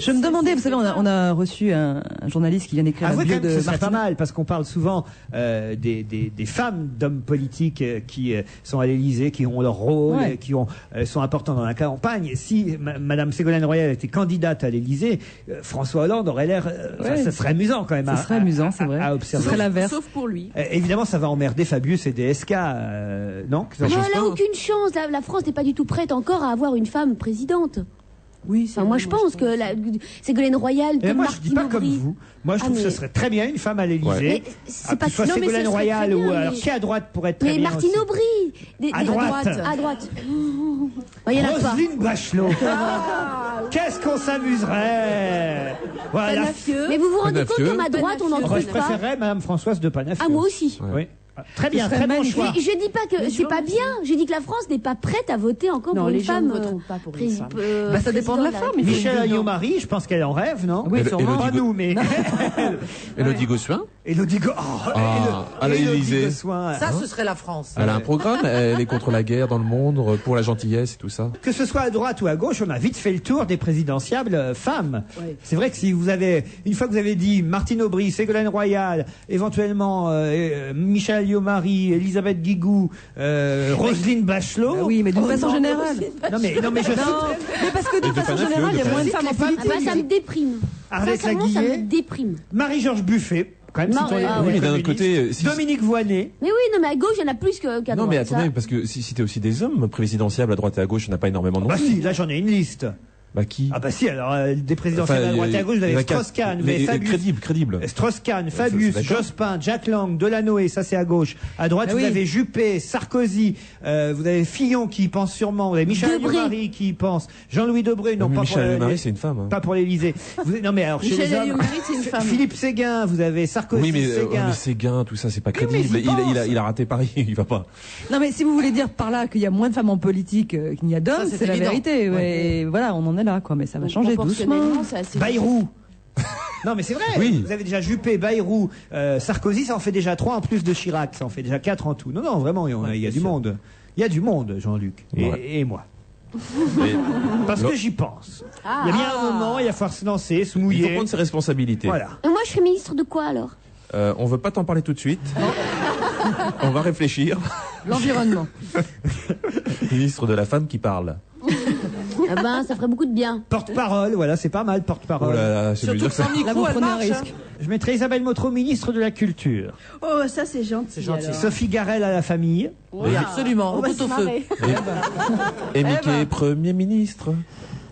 Je me demandais, vous savez, on a reçu un journaliste qui vient d'écrire la bio de ce serait Martine. pas mal, parce qu'on parle souvent des femmes d'hommes politiques qui sont à l'Élysée, qui ont leur rôle, qui sont importants dans la campagne. Si Madame Ségolène Royal était candidate à l'Élysée, François Hollande aurait l'air... ça serait amusant quand même. Ça serait amusant, c'est vrai. À observer. Ce serait l'inverse. Sauf pour lui. Évidemment, ça va emmerder Fabius et DSK, non? Non, elle a aucune chance. La France n'est pas du tout prête encore à avoir une femme présidente. Oui, enfin, moi je pense que Ségolène Royal, comme moi Martine je dis pas Aubry. comme vous. Moi je trouve que ce serait très bien une femme à l'Élysée. C'est pas soit Ségolène Royal ou alors qui à droite pourrait être très mais bien Martine aussi. Aubry. À droite. À droite. Il y en a pas. Roselyne Bachelot. Qu'est-ce qu'on s'amuserait. Voilà. Mais vous vous rendez compte qu'à ma droite on n'en trouve Je pas. préférerais Madame Françoise de Panafieux. Ah, moi aussi. Oui. Très bien, très bon choix. Je dis pas que c'est pas bien. Je dis que la France n'est pas prête à voter encore pour une femme. Non, les gens ne voteront pas pour une femme. Ça dépend de la femme. Michel Alliot-Marie, je pense qu'elle en rêve, non? Oui, sûrement. Pas nous, mais... Élodie Gossuin. Élodie à l'Élysée. Ça, ce serait la France. Elle a un programme, elle est contre la guerre dans le monde, pour la gentillesse et tout ça. Que ce soit à droite ou à gauche, on a vite fait le tour des présidentiables femmes. Oui. C'est vrai que si vous avez, une fois que vous avez dit Martine Aubry, Ségolène Royal, éventuellement Michel Alliot-Marie, Elisabeth Guigou, Roselyne Bachelot. Bah oui, mais d'une façon générale. Non mais je mais parce que d'une façon générale, il y a moins de femmes en politique. Ça me déprime. Arlette Sincèrement, ça Laguillet. me déprime. Marie-Georges Buffet. Quand même, oui, mais d'un autre côté, Dominique Voynet. Mais oui, non, mais à gauche, il y en a plus qu'à droite. Non, mais attendez, parce que si c'était aussi des hommes présidentiables à droite et à gauche, il n'y en a pas énormément non Bah plus. si, là j'en ai une liste. Bah qui? Ah bah si, alors des présidentielles à droite et à gauche, vous avez Strauss-Kahn, vous avez Fabius. Crédible. Strauss-Kahn, Fabius, Jospin, Jack Lang, Delanoë, ça c'est à gauche. À droite, vous avez Juppé, Sarkozy, vous avez Fillon qui y pense sûrement, vous avez Michel Alliot-Marie qui y pense, Jean-Louis Debré, non, pas Michel pour Alliot-Marie, c'est une femme. Hein. Pas pour l'Élysée. Non mais alors chez les hommes, Philippe Séguin, vous avez Sarkozy, oui, mais Séguin. Séguin, tout ça, c'est pas crédible. Il a raté Paris, il va pas. Non mais si vous voulez dire par là qu'il y a moins de femmes en politique qu'il n'y a d'hommes, c'est la vérité. Et voilà, on en est là, quoi. Mais ça va changer doucement. Bayrou. Non, mais c'est vrai. Oui. Vous avez déjà Juppé, Bayrou, Sarkozy, ça en fait déjà 3 en plus de Chirac. Ça en fait déjà 4 en tout. Non, non, vraiment, il y a du monde. Il y a du monde, Jean-Luc. Et moi. Parce que j'y pense. Il y a bien un moment, il va falloir se lancer, se mouiller. Il faut prendre ses responsabilités. Voilà. Et moi, je serais ministre de quoi alors? On veut pas t'en parler tout de suite. On va réfléchir. L'environnement. Ministre de la femme qui parle. Ah ben, ça ferait beaucoup de bien. Porte-parole, voilà, c'est pas mal, porte-parole. Oh là là, c'est Surtout que sans micro, elle marche. Je mettrai Isabelle Motro, ministre de la Culture. Oh, ça c'est gentil. C'est gentil. alors. Sophie Garel à la famille. Oui, absolument. On va Tout se au feu. marrer. Et Mickey, Premier ministre.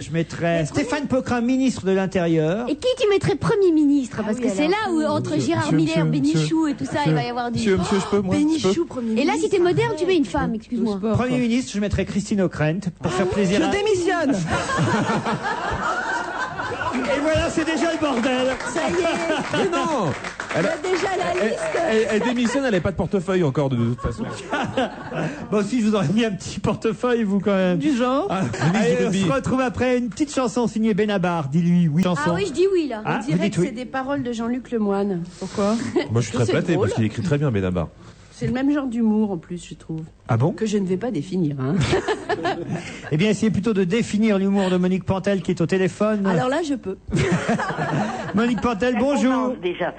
Je mettrai Stéphane Poquelin, ministre de l'Intérieur. Et qui tu mettrais Premier ministre? Parce que c'est là où, entre Gérard Miller, Bénichou et tout ça, il va y avoir du... Monsieur, je peux, moi. Bénichou, Premier Et là, ministre. si t'es moderne, tu mets une femme, excuse-moi. Premier ministre, je mettrai Christine O'Krent pour faire plaisir Je à... démissionne. Et voilà, c'est déjà le bordel. Ça y est, Mais non il y a déjà la liste. Elle démissionne, elle n'avait pas de portefeuille encore de toute façon. Bon, si je vous aurais mis un petit portefeuille, vous quand même. Du genre. Ah, Ministre allez, du on rugby. se retrouve après une petite chanson signée Benabar. Dis-lui oui. Chanson. Ah oui, je dis oui, là. Ah, On vous dirait dites que oui. c'est des paroles de Jean-Luc Lemoyne. Pourquoi? Moi, je suis très C'est flatté drôle. parce qu'il écrit très bien, Benabar. C'est le même genre d'humour en plus, je trouve. Ah bon? Que je ne vais pas définir. Hein. Eh bien, essayez plutôt de définir l'humour de Monique Pantel qui est au téléphone. Alors là, je peux. Monique Pantel, bonjour. Déjà.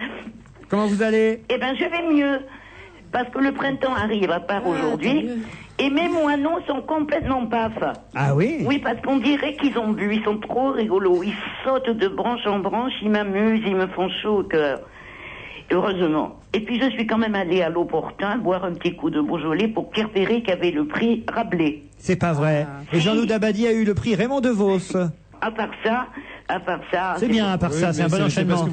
Comment vous allez? Eh ben, je vais mieux. Parce que le printemps arrive à part aujourd'hui. Et mes moineaux sont complètement paf. Ah oui? Oui, parce qu'on dirait qu'ils ont bu. Ils sont trop rigolos. Ils sautent de branche en branche. Ils m'amusent. Ils me font chaud au cœur. Heureusement. Et puis, je suis quand même allée à l'Opportun boire un petit coup de Beaujolais pour Kerpéric avait le prix Rabelais. C'est pas vrai. Et Jean-Loup Dabadi a eu le prix Raymond DeVos. À part ça... C'est bien, à part ça, c'est un bon enchaînement.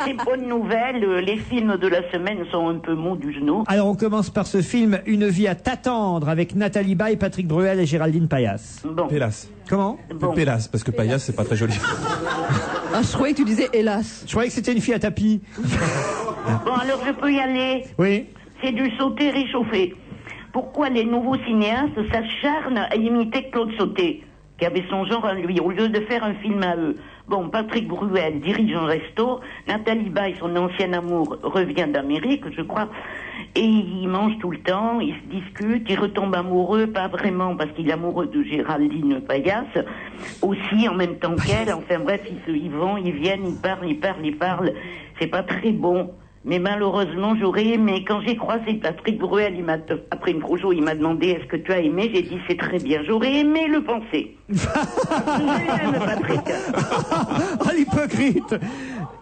C'est bonne nouvelle, les films de la semaine sont un peu mous du genou. Alors on commence par ce film Une vie à t'attendre avec Nathalie Baye, Patrick Bruel et Géraldine Payas. Bon. Pélas. Comment? Pélas, parce que Payas, c'est pas très joli. Ah, je croyais que tu disais hélas. Je croyais que c'était une fille à tapis. Bon, alors je peux y aller. Oui. C'est du sauté réchauffé. Pourquoi les nouveaux cinéastes s'acharnent à imiter Claude Sauté, qui avait son genre à lui, au lieu de faire un film à eux? Bon, Patrick Bruel dirige un resto, Nathalie Baye, son ancien amour, revient d'Amérique, je crois, et ils mangent tout le temps, ils se discutent, ils retombent amoureux, pas vraiment, parce qu'il est amoureux de Géraldine Payas, aussi en même temps qu'elle, enfin bref, ils vont, ils viennent, ils parlent, c'est pas très bon. Mais malheureusement, j'aurais aimé. Quand j'ai croisé Patrick Bruel, après une projo, il m'a demandé est-ce que tu as aimé? J'ai dit c'est très bien. J'aurais aimé le penser. Je l'aime, Patrick. Oh, l'hypocrite.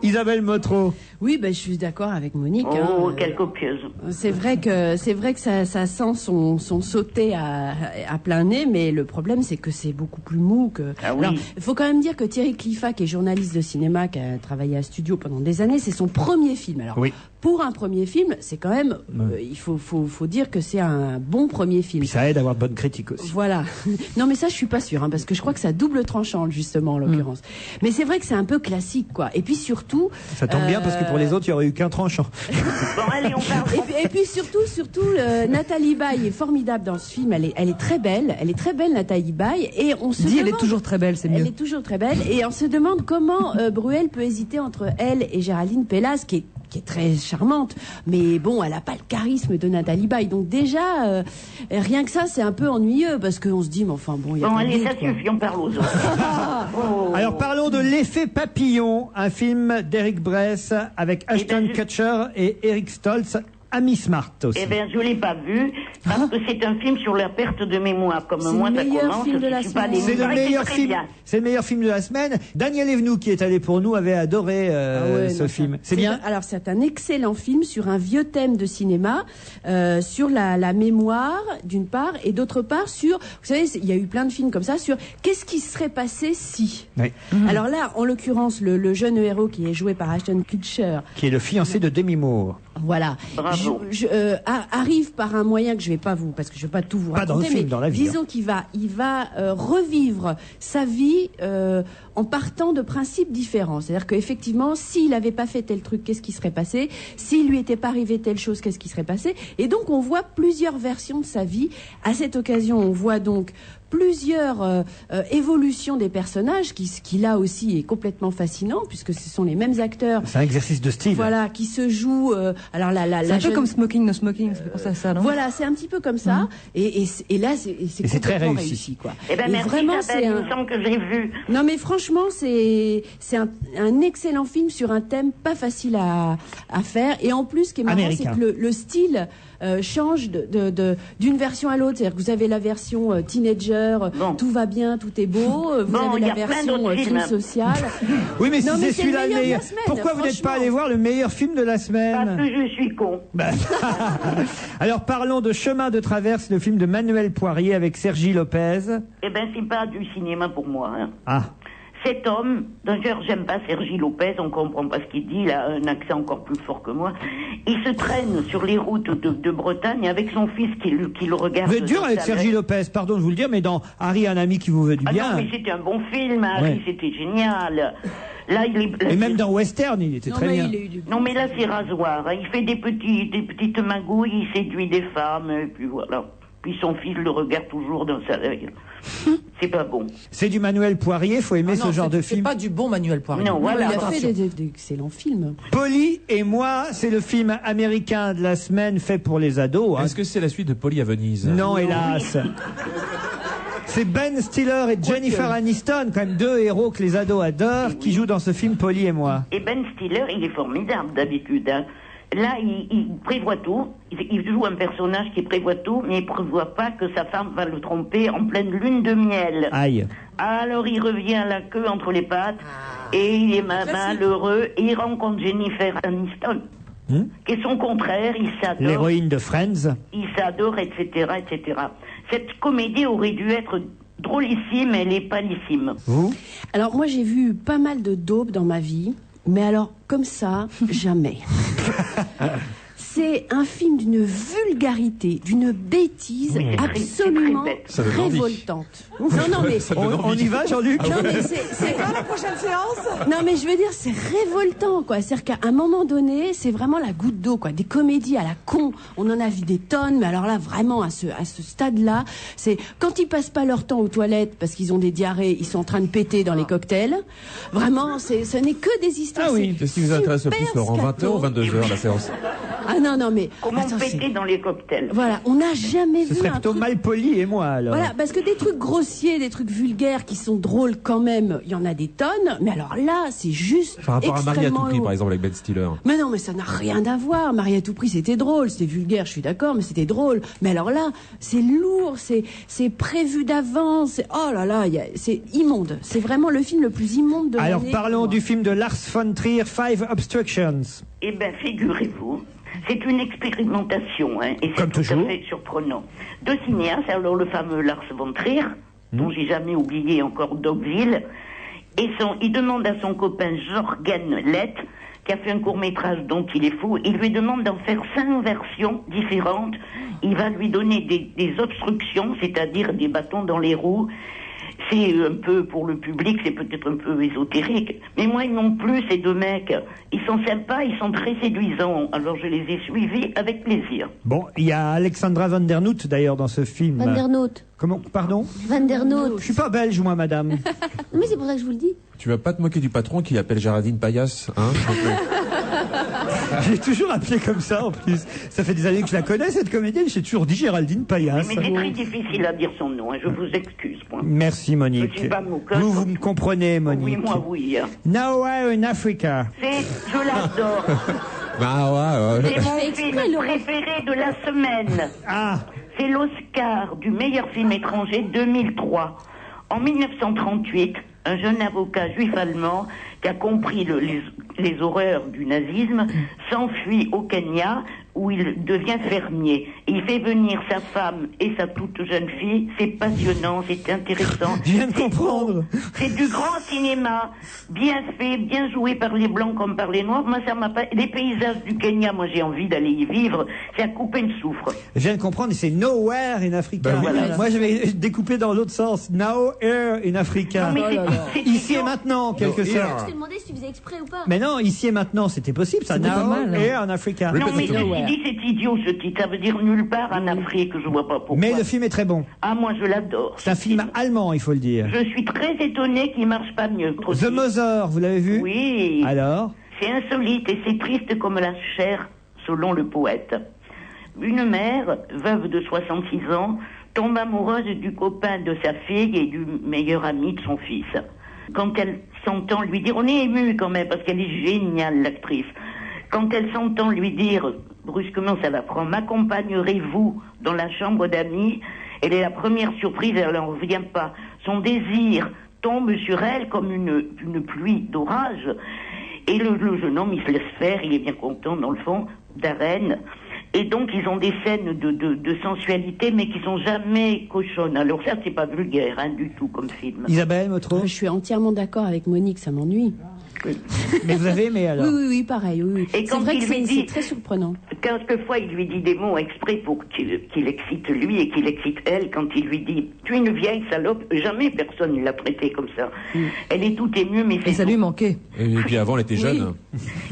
Isabelle Motro. Oui, ben, je suis d'accord avec Monique. Oh, quelle copieuse. C'est vrai que ça sent son sauté à plein nez, mais le problème c'est que c'est beaucoup plus mou que. Ah oui. Alors, il faut quand même dire que Thierry Cliffat, qui est journaliste de cinéma, qui a travaillé à Studio pendant des années, c'est son premier film. Alors, oui. Pour un premier film, c'est quand même, il faut dire que c'est un bon premier film. Puis ça aide à avoir de bonnes critiques aussi. Voilà. Non, mais ça, je suis pas sûre, parce que je crois que ça double tranchant, justement, en l'occurrence. Mais c'est vrai que c'est un peu classique, quoi. Et puis surtout. Ça tombe bien parce que pour les autres, il n'y aurait eu qu'un tranchant. Bon, allez, on parle. Et puis surtout, Nathalie Baye est formidable dans ce film. Elle est très belle. Elle est très belle, Nathalie Baye. Et on se demande. Elle est toujours très belle, c'est mieux. Elle est toujours très belle. Et on se demande comment Bruel peut hésiter entre elle et Géraldine Payas, qui est très charmante, mais bon, elle n'a pas le charisme de Nathalie Baye. Donc déjà, rien que ça, c'est un peu ennuyeux, parce qu'on se dit, mais enfin bon, il y a Bon, pas allez, de ça doute, quoi. suffit, on parle aux autres. Alors parlons de L'effet papillon, un film d'Eric Bress avec Ashton Kutcher et Eric Stoltz. Amy Smart aussi. Eh bien, je l'ai pas vu, parce que c'est un film sur la perte de mémoire. Comme C'est moi, le ça meilleur commence, film de la je suis pas semaine. allée, C'est il le paraît que meilleur très film. bien. C'est le meilleur film de la semaine. Daniel Evenou, qui est allé pour nous, avait adoré ce film. C'est bien. Alors c'est un excellent film sur un vieux thème de cinéma, sur la mémoire d'une part, et d'autre part sur, vous savez, il y a eu plein de films comme ça sur qu'est-ce qui serait passé si. Oui. Alors là, en l'occurrence, le jeune héros qui est joué par Ashton Kutcher, Qui est le fiancé de Demi Moore. voilà, Bravo. arrive par un moyen que je vais pas vous, parce que je vais pas tout vous Pas raconter, dans le film, mais dans la vie, disons qu'il va revivre sa vie en partant de principes différents. C'est-à-dire qu'effectivement, s'il n'avait pas fait tel truc, qu'est-ce qui serait passé? S'il lui était pas arrivé telle chose, qu'est-ce qui serait passé? Et donc, on voit plusieurs versions de sa vie. À cette occasion, on voit donc plusieurs évolutions des personnages, qui là aussi est complètement fascinant, puisque ce sont les mêmes acteurs. C'est un exercice de style. Voilà, qui se jouent. Alors c'est un peu comme Smoking No Smoking, ça fait penser à ça, non? Voilà, c'est un petit peu comme ça. Et là, c'est très complètement réussi. quoi. Eh ben, Et merci, vraiment, Isabelle, il me semble que j'ai vu. Non, mais franchement, c'est un excellent film sur un thème pas facile à faire. Et en plus, ce qui est marrant, c'est Américain. que le style change d'une version à l'autre. C'est-à-dire que vous avez la version teenager, tout va bien, tout est beau. Vous avez la version film social. Oui, mais Non, si c'est celui-là le meilleur de la meilleur, semaine, pourquoi vous n'êtes pas franchement. allé voir le meilleur film de la Parce semaine? que je suis con. Alors parlons de Chemin de traverse, le film de Manuel Poirier avec Sergi Lopez. Eh ben, c'est pas du cinéma pour moi. Hein. Ah. Cet homme, d'ailleurs, j'aime pas Sergi Lopez, on comprend pas ce qu'il dit, il a un accent encore plus fort que moi. Il se traîne sur les routes de Bretagne avec son fils qui le regarde. Vous êtes dur dans avec sa Sergi lettre. Lopez, pardon de vous le dire, mais dans Harry, un ami qui vous veut du Ah bien. non, mais c'était un bon film, Harry, Ouais. c'était génial. Là, il est... Et même dans Western, il était très bien. Non, mais là, c'est rasoir. Hein. Il fait des petites magouilles, il séduit des femmes, et puis voilà. Puis son fils le regarde toujours dans sa œil. C'est pas bon. C'est du Manuel Poirier, faut aimer ce genre de film. C'est pas du bon Manuel Poirier. Non, voilà. Il a fait d'excellents films. Polly et moi, c'est le film américain de la semaine fait pour les ados. Hein. Est-ce que c'est la suite de Polly à Venise? Non, hélas. C'est Ben Stiller et Jennifer Aniston, quand même deux héros que les ados adorent, qui jouent dans ce film Polly et moi. Et Ben Stiller, il est formidable d'habitude. Hein. Là, il prévoit tout. Il joue un personnage qui prévoit tout, mais il prévoit pas que sa femme va le tromper en pleine lune de miel. Aïe. Alors il revient la queue entre les pattes et il est malheureux et il rencontre Jennifer Aniston. Qui est son contraire, il s'adore. L'héroïne de Friends. Il s'adore, etc., etc. Cette comédie aurait dû être drôlissime, elle est palissime. Vous? Alors moi, j'ai vu pas mal de daubes dans ma vie, mais alors comme ça, jamais. C'est un film d'une vulgarité, d'une bêtise absolument Ça donne envie. révoltante. Non, mais On y va, Jean-Luc? Non, mais c'est Quand la prochaine séance? Non, mais je veux dire, c'est révoltant, quoi. C'est-à-dire qu'à un moment donné, c'est vraiment la goutte d'eau, quoi. Des comédies à la con, on en a vu des tonnes, mais alors là, vraiment, à ce stade-là, c'est quand ils passent pas leur temps aux toilettes parce qu'ils ont des diarrhées, ils sont en train de péter dans les cocktails. Vraiment, ce n'est que des histoires. Ah oui. Qu'est-ce qui vous intéresse le plus, Laurent? 20h ou 22h la séance? Ah non, mais Comment attends, péter dans les cocktails? voilà, on n'a jamais Ce vu serait un plutôt truc. mal Polly et moi, alors. Voilà, parce que des trucs grossiers, des trucs vulgaires qui sont drôles quand même, il y en a des tonnes. Mais alors là, c'est juste Par rapport à Marie à tout extrêmement prix, lourd. par exemple, avec Ben Stiller. Mais non, mais ça n'a rien à voir. Marie à tout prix, c'était drôle, c'était vulgaire, je suis d'accord, mais c'était drôle. Mais alors là, c'est lourd, c'est prévu d'avance. Oh là là, c'est immonde. C'est vraiment le film le plus immonde de l'année. Alors parlons du film de Lars von Trier, Five Obstructions. Eh bien, figurez-vous, c'est une expérimentation, hein, et c'est Comme tout toujours. à fait surprenant. Deux cinéastes, alors le fameux Lars von Trier, dont j'ai jamais oublié encore Dogville, et il demande à son copain Jürgen Lett, qui a fait un court-métrage dont il est fou, il lui demande d'en faire 5 versions différentes. Il va lui donner des obstructions, c'est-à-dire des bâtons dans les roues. C'est un peu, pour le public, c'est peut-être un peu ésotérique. Mais moi non plus, ces deux mecs, ils sont sympas, ils sont très séduisants. Alors je les ai suivis avec plaisir. Bon, il y a Alexandra Van der Noot d'ailleurs dans ce film. Van der Noot. Comment? Pardon? Van der Noot. Je suis pas belge, moi, madame. Non, mais c'est pour ça que je vous le dis. Tu vas pas te moquer du patron qui appelle Géraldine Paillasse, hein? J'ai toujours appelé comme ça, en plus. Ça fait des années que je la connais, cette comédienne. J'ai toujours dit Géraldine Paillasse. Mais c'est très difficile à dire son nom, hein, je vous excuse, moi. Merci, Monique. Je suis pas moqueuse. Vous me comprenez, Monique. Oui, moi, oui. hein. Nowhere in Africa. Je l'adore. Bah ouais. C'est mon film préféré de la semaine. Ah. C'est l'Oscar du meilleur film étranger 2003. En 1938, un jeune avocat juif allemand qui a compris les horreurs du nazisme s'enfuit au Kenya où il devient fermier. Et il fait venir sa femme et sa toute jeune fille. C'est passionnant, c'est intéressant. Je viens de comprendre. C'est du grand cinéma, bien fait, bien joué par les blancs comme par les noirs. Moi, ça m'a pas... Les paysages du Kenya, moi j'ai envie d'aller y vivre. C'est à couper le souffle. Je viens de comprendre, et c'est Nowhere in Africa. Ben oui. Voilà. Moi, j'avais découpé dans l'autre sens. Nowhere in Africa. Non, mais c'est Ici et maintenant, en quelque Je sorte. t'ai demandé si tu faisais exprès ou pas. Mais non, ici et maintenant, c'était possible, ça. C'était pas mal, Nowhere in Africa. Non, mais ceci dit, c'est idiot ce titre. Ça veut dire nulle nulle part en Afrique, je vois pas pourquoi. Mais le film est très bon. Ah, moi je l'adore. C'est un film allemand, il faut le dire. Je suis très étonnée qu'il marche pas mieux. The Mother, vous l'avez vu? Oui. Alors? C'est insolite et c'est triste comme la chair, selon le poète. Une mère, veuve de 66 ans, tombe amoureuse du copain de sa fille et du meilleur ami de son fils. Quand elle s'entend lui dire, on est ému quand même parce qu'elle est géniale l'actrice, quand elle s'entend lui dire brusquement ça va prendre, m'accompagnerez-vous dans la chambre d'amis, elle est la première surprise, elle n'en revient pas. Son désir tombe sur elle comme une pluie d'orage et le jeune homme il se laisse faire, il est bien content dans le fond d'arène. Et donc, ils ont des scènes de sensualité, mais qui sont jamais cochonnes. Alors ça, c'est pas vulgaire, hein, du tout, comme film. Isabelle, Motro? Je suis entièrement d'accord avec Monique, ça m'ennuie. Mais vous avez aimé, alors? Oui, pareil, oui. Et c'est vrai que c'est dit, très surprenant. Quelquefois, il lui dit des mots exprès pour qu'il excite lui et qu'il excite elle. Quand il lui dit « Tu es une vieille salope », jamais personne ne l'a traité comme ça. Elle est tout émue, mais c'est... Et ça lui manquait. Et puis avant, elle était jeune.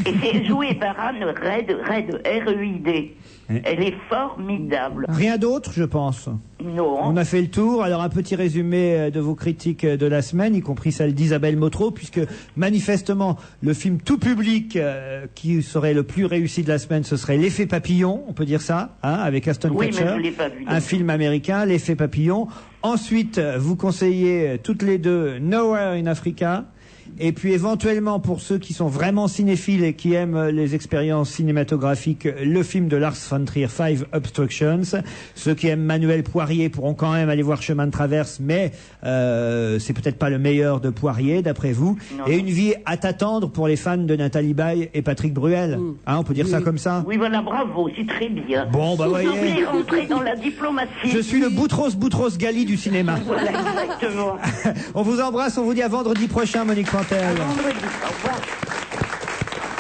Et c'est joué par Anne Red, R-E-I-D. Elle est formidable. Rien d'autre, je pense. Non. On a fait le tour. Alors, un petit résumé de vos critiques de la semaine, y compris celle d'Isabelle Motro, puisque manifestement, le film tout public qui serait le plus réussi de la semaine, ce serait L'Effet Papillon, on peut dire ça, hein, avec Aston Kutcher. Mais je l'ai pas vu. Un film américain, L'Effet Papillon. Ensuite, vous conseillez toutes les deux Nowhere in Africa. Et puis éventuellement, pour ceux qui sont vraiment cinéphiles et qui aiment les expériences cinématographiques, le film de Lars von Trier, Five Obstructions. Ceux qui aiment Manuel Poirier pourront quand même aller voir Chemin de traverse, mais c'est peut-être pas le meilleur de Poirier, d'après vous. Non. Et Une vie à t'attendre pour les fans de Nathalie Baye et Patrick Bruel. Hein, on peut dire ça comme ça? Oui, voilà, bravo, c'est très bien. Bon, bah voyez. Vous voulez rentrer dans la diplomatie. Je suis le Boutros Ghali du cinéma. Voilà, exactement. On vous embrasse, on vous dit à vendredi prochain, Monique Pantel.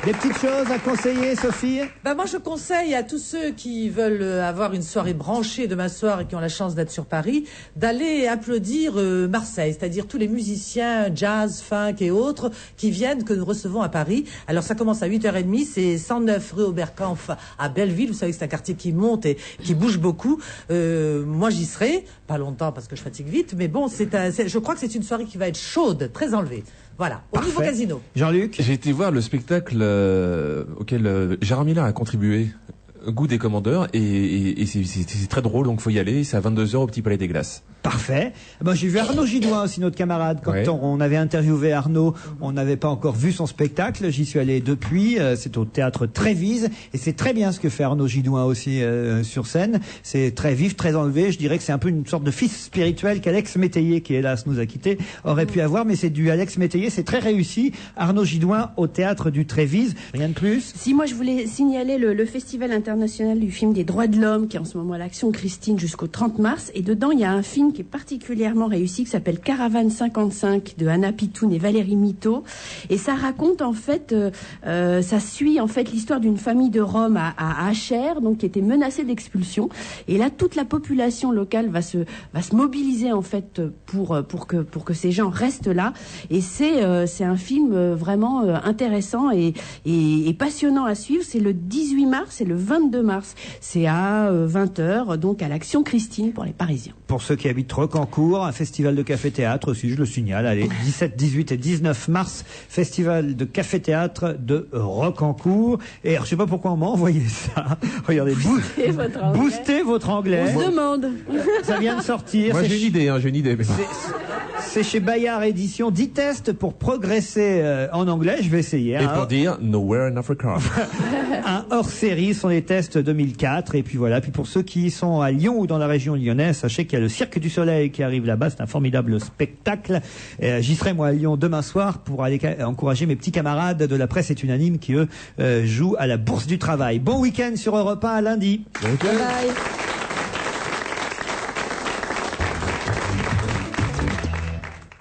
Des petites choses à conseiller, Sophie? Moi, je conseille à tous ceux qui veulent avoir une soirée branchée demain soir et qui ont la chance d'être sur Paris, d'aller applaudir Marseille, c'est-à-dire tous les musiciens jazz, funk et autres qui viennent, que nous recevons à Paris. Alors, ça commence à 8h30, c'est 109 rue Oberkampf à Belleville. Vous savez que c'est un quartier qui monte et qui bouge beaucoup. Moi, j'y serai, pas longtemps parce que je fatigue vite, mais bon, je crois que c'est une soirée qui va être chaude, très enlevée. Voilà, au niveau casino. Jean-Luc? J'ai été voir le spectacle auquel Gérard Miller a contribué, Goût des commandeurs, et c'est très drôle, donc faut y aller, c'est à 22h au Petit Palais des Glaces. Parfait. J'ai vu Arnaud Gidouin aussi, notre camarade. Quand on avait interviewé Arnaud, on n'avait pas encore vu son spectacle. J'y suis allé depuis. C'est au théâtre Trévise. Et c'est très bien ce que fait Arnaud Gidouin aussi sur scène. C'est très vif, très enlevé. Je dirais que c'est un peu une sorte de fils spirituel qu'Alex Métayer, qui hélas nous a quittés, aurait pu avoir. Mais c'est du Alex Métayer. C'est très réussi. Arnaud Gidouin au théâtre du Trévise. Rien de plus? Si, moi je voulais signaler le Festival international du film des droits de l'homme qui est en ce moment à l'Action Christine jusqu'au 30 mars. Et dedans, il y a un film qui est particulièrement réussi, qui s'appelle Caravane 55 de Anna Pitoun et Valérie Mito. Et ça raconte en fait, ça suit en fait l'histoire d'une famille de Roms à Achères, donc qui était menacée d'expulsion. Et là, toute la population locale va se mobiliser en fait pour que ces gens restent là. Et c'est un film vraiment intéressant et passionnant à suivre. C'est le 18 mars et le 22 mars. C'est à 20h, donc à l'Action Christine pour les Parisiens. Pour ceux qui habitent Rocancourt, un festival de café-théâtre aussi, je le signale. Allez, 17, 18 et 19 mars, festival de café-théâtre de Rocancourt. Et je sais pas pourquoi on m'a envoyé ça. Regardez, boostez votre anglais. On se demande. Ça vient de sortir. Moi, j'ai une idée. C'est chez Bayard Édition. 10 tests pour progresser en anglais. Je vais essayer. Et pour dire Nowhere in Africa. Un hors-série, sont les tests 2004. Et puis voilà. Puis pour ceux qui sont à Lyon ou dans la région lyonnaise, sachez qu'il y a le Cirque du Soleil qui arrive là-bas. C'est un formidable spectacle. J'y serai moi à Lyon demain soir pour aller encourager mes petits camarades de la presse est unanime qui eux jouent à la Bourse du Travail. Bon week-end sur Europe 1 à lundi. Okay. Bye.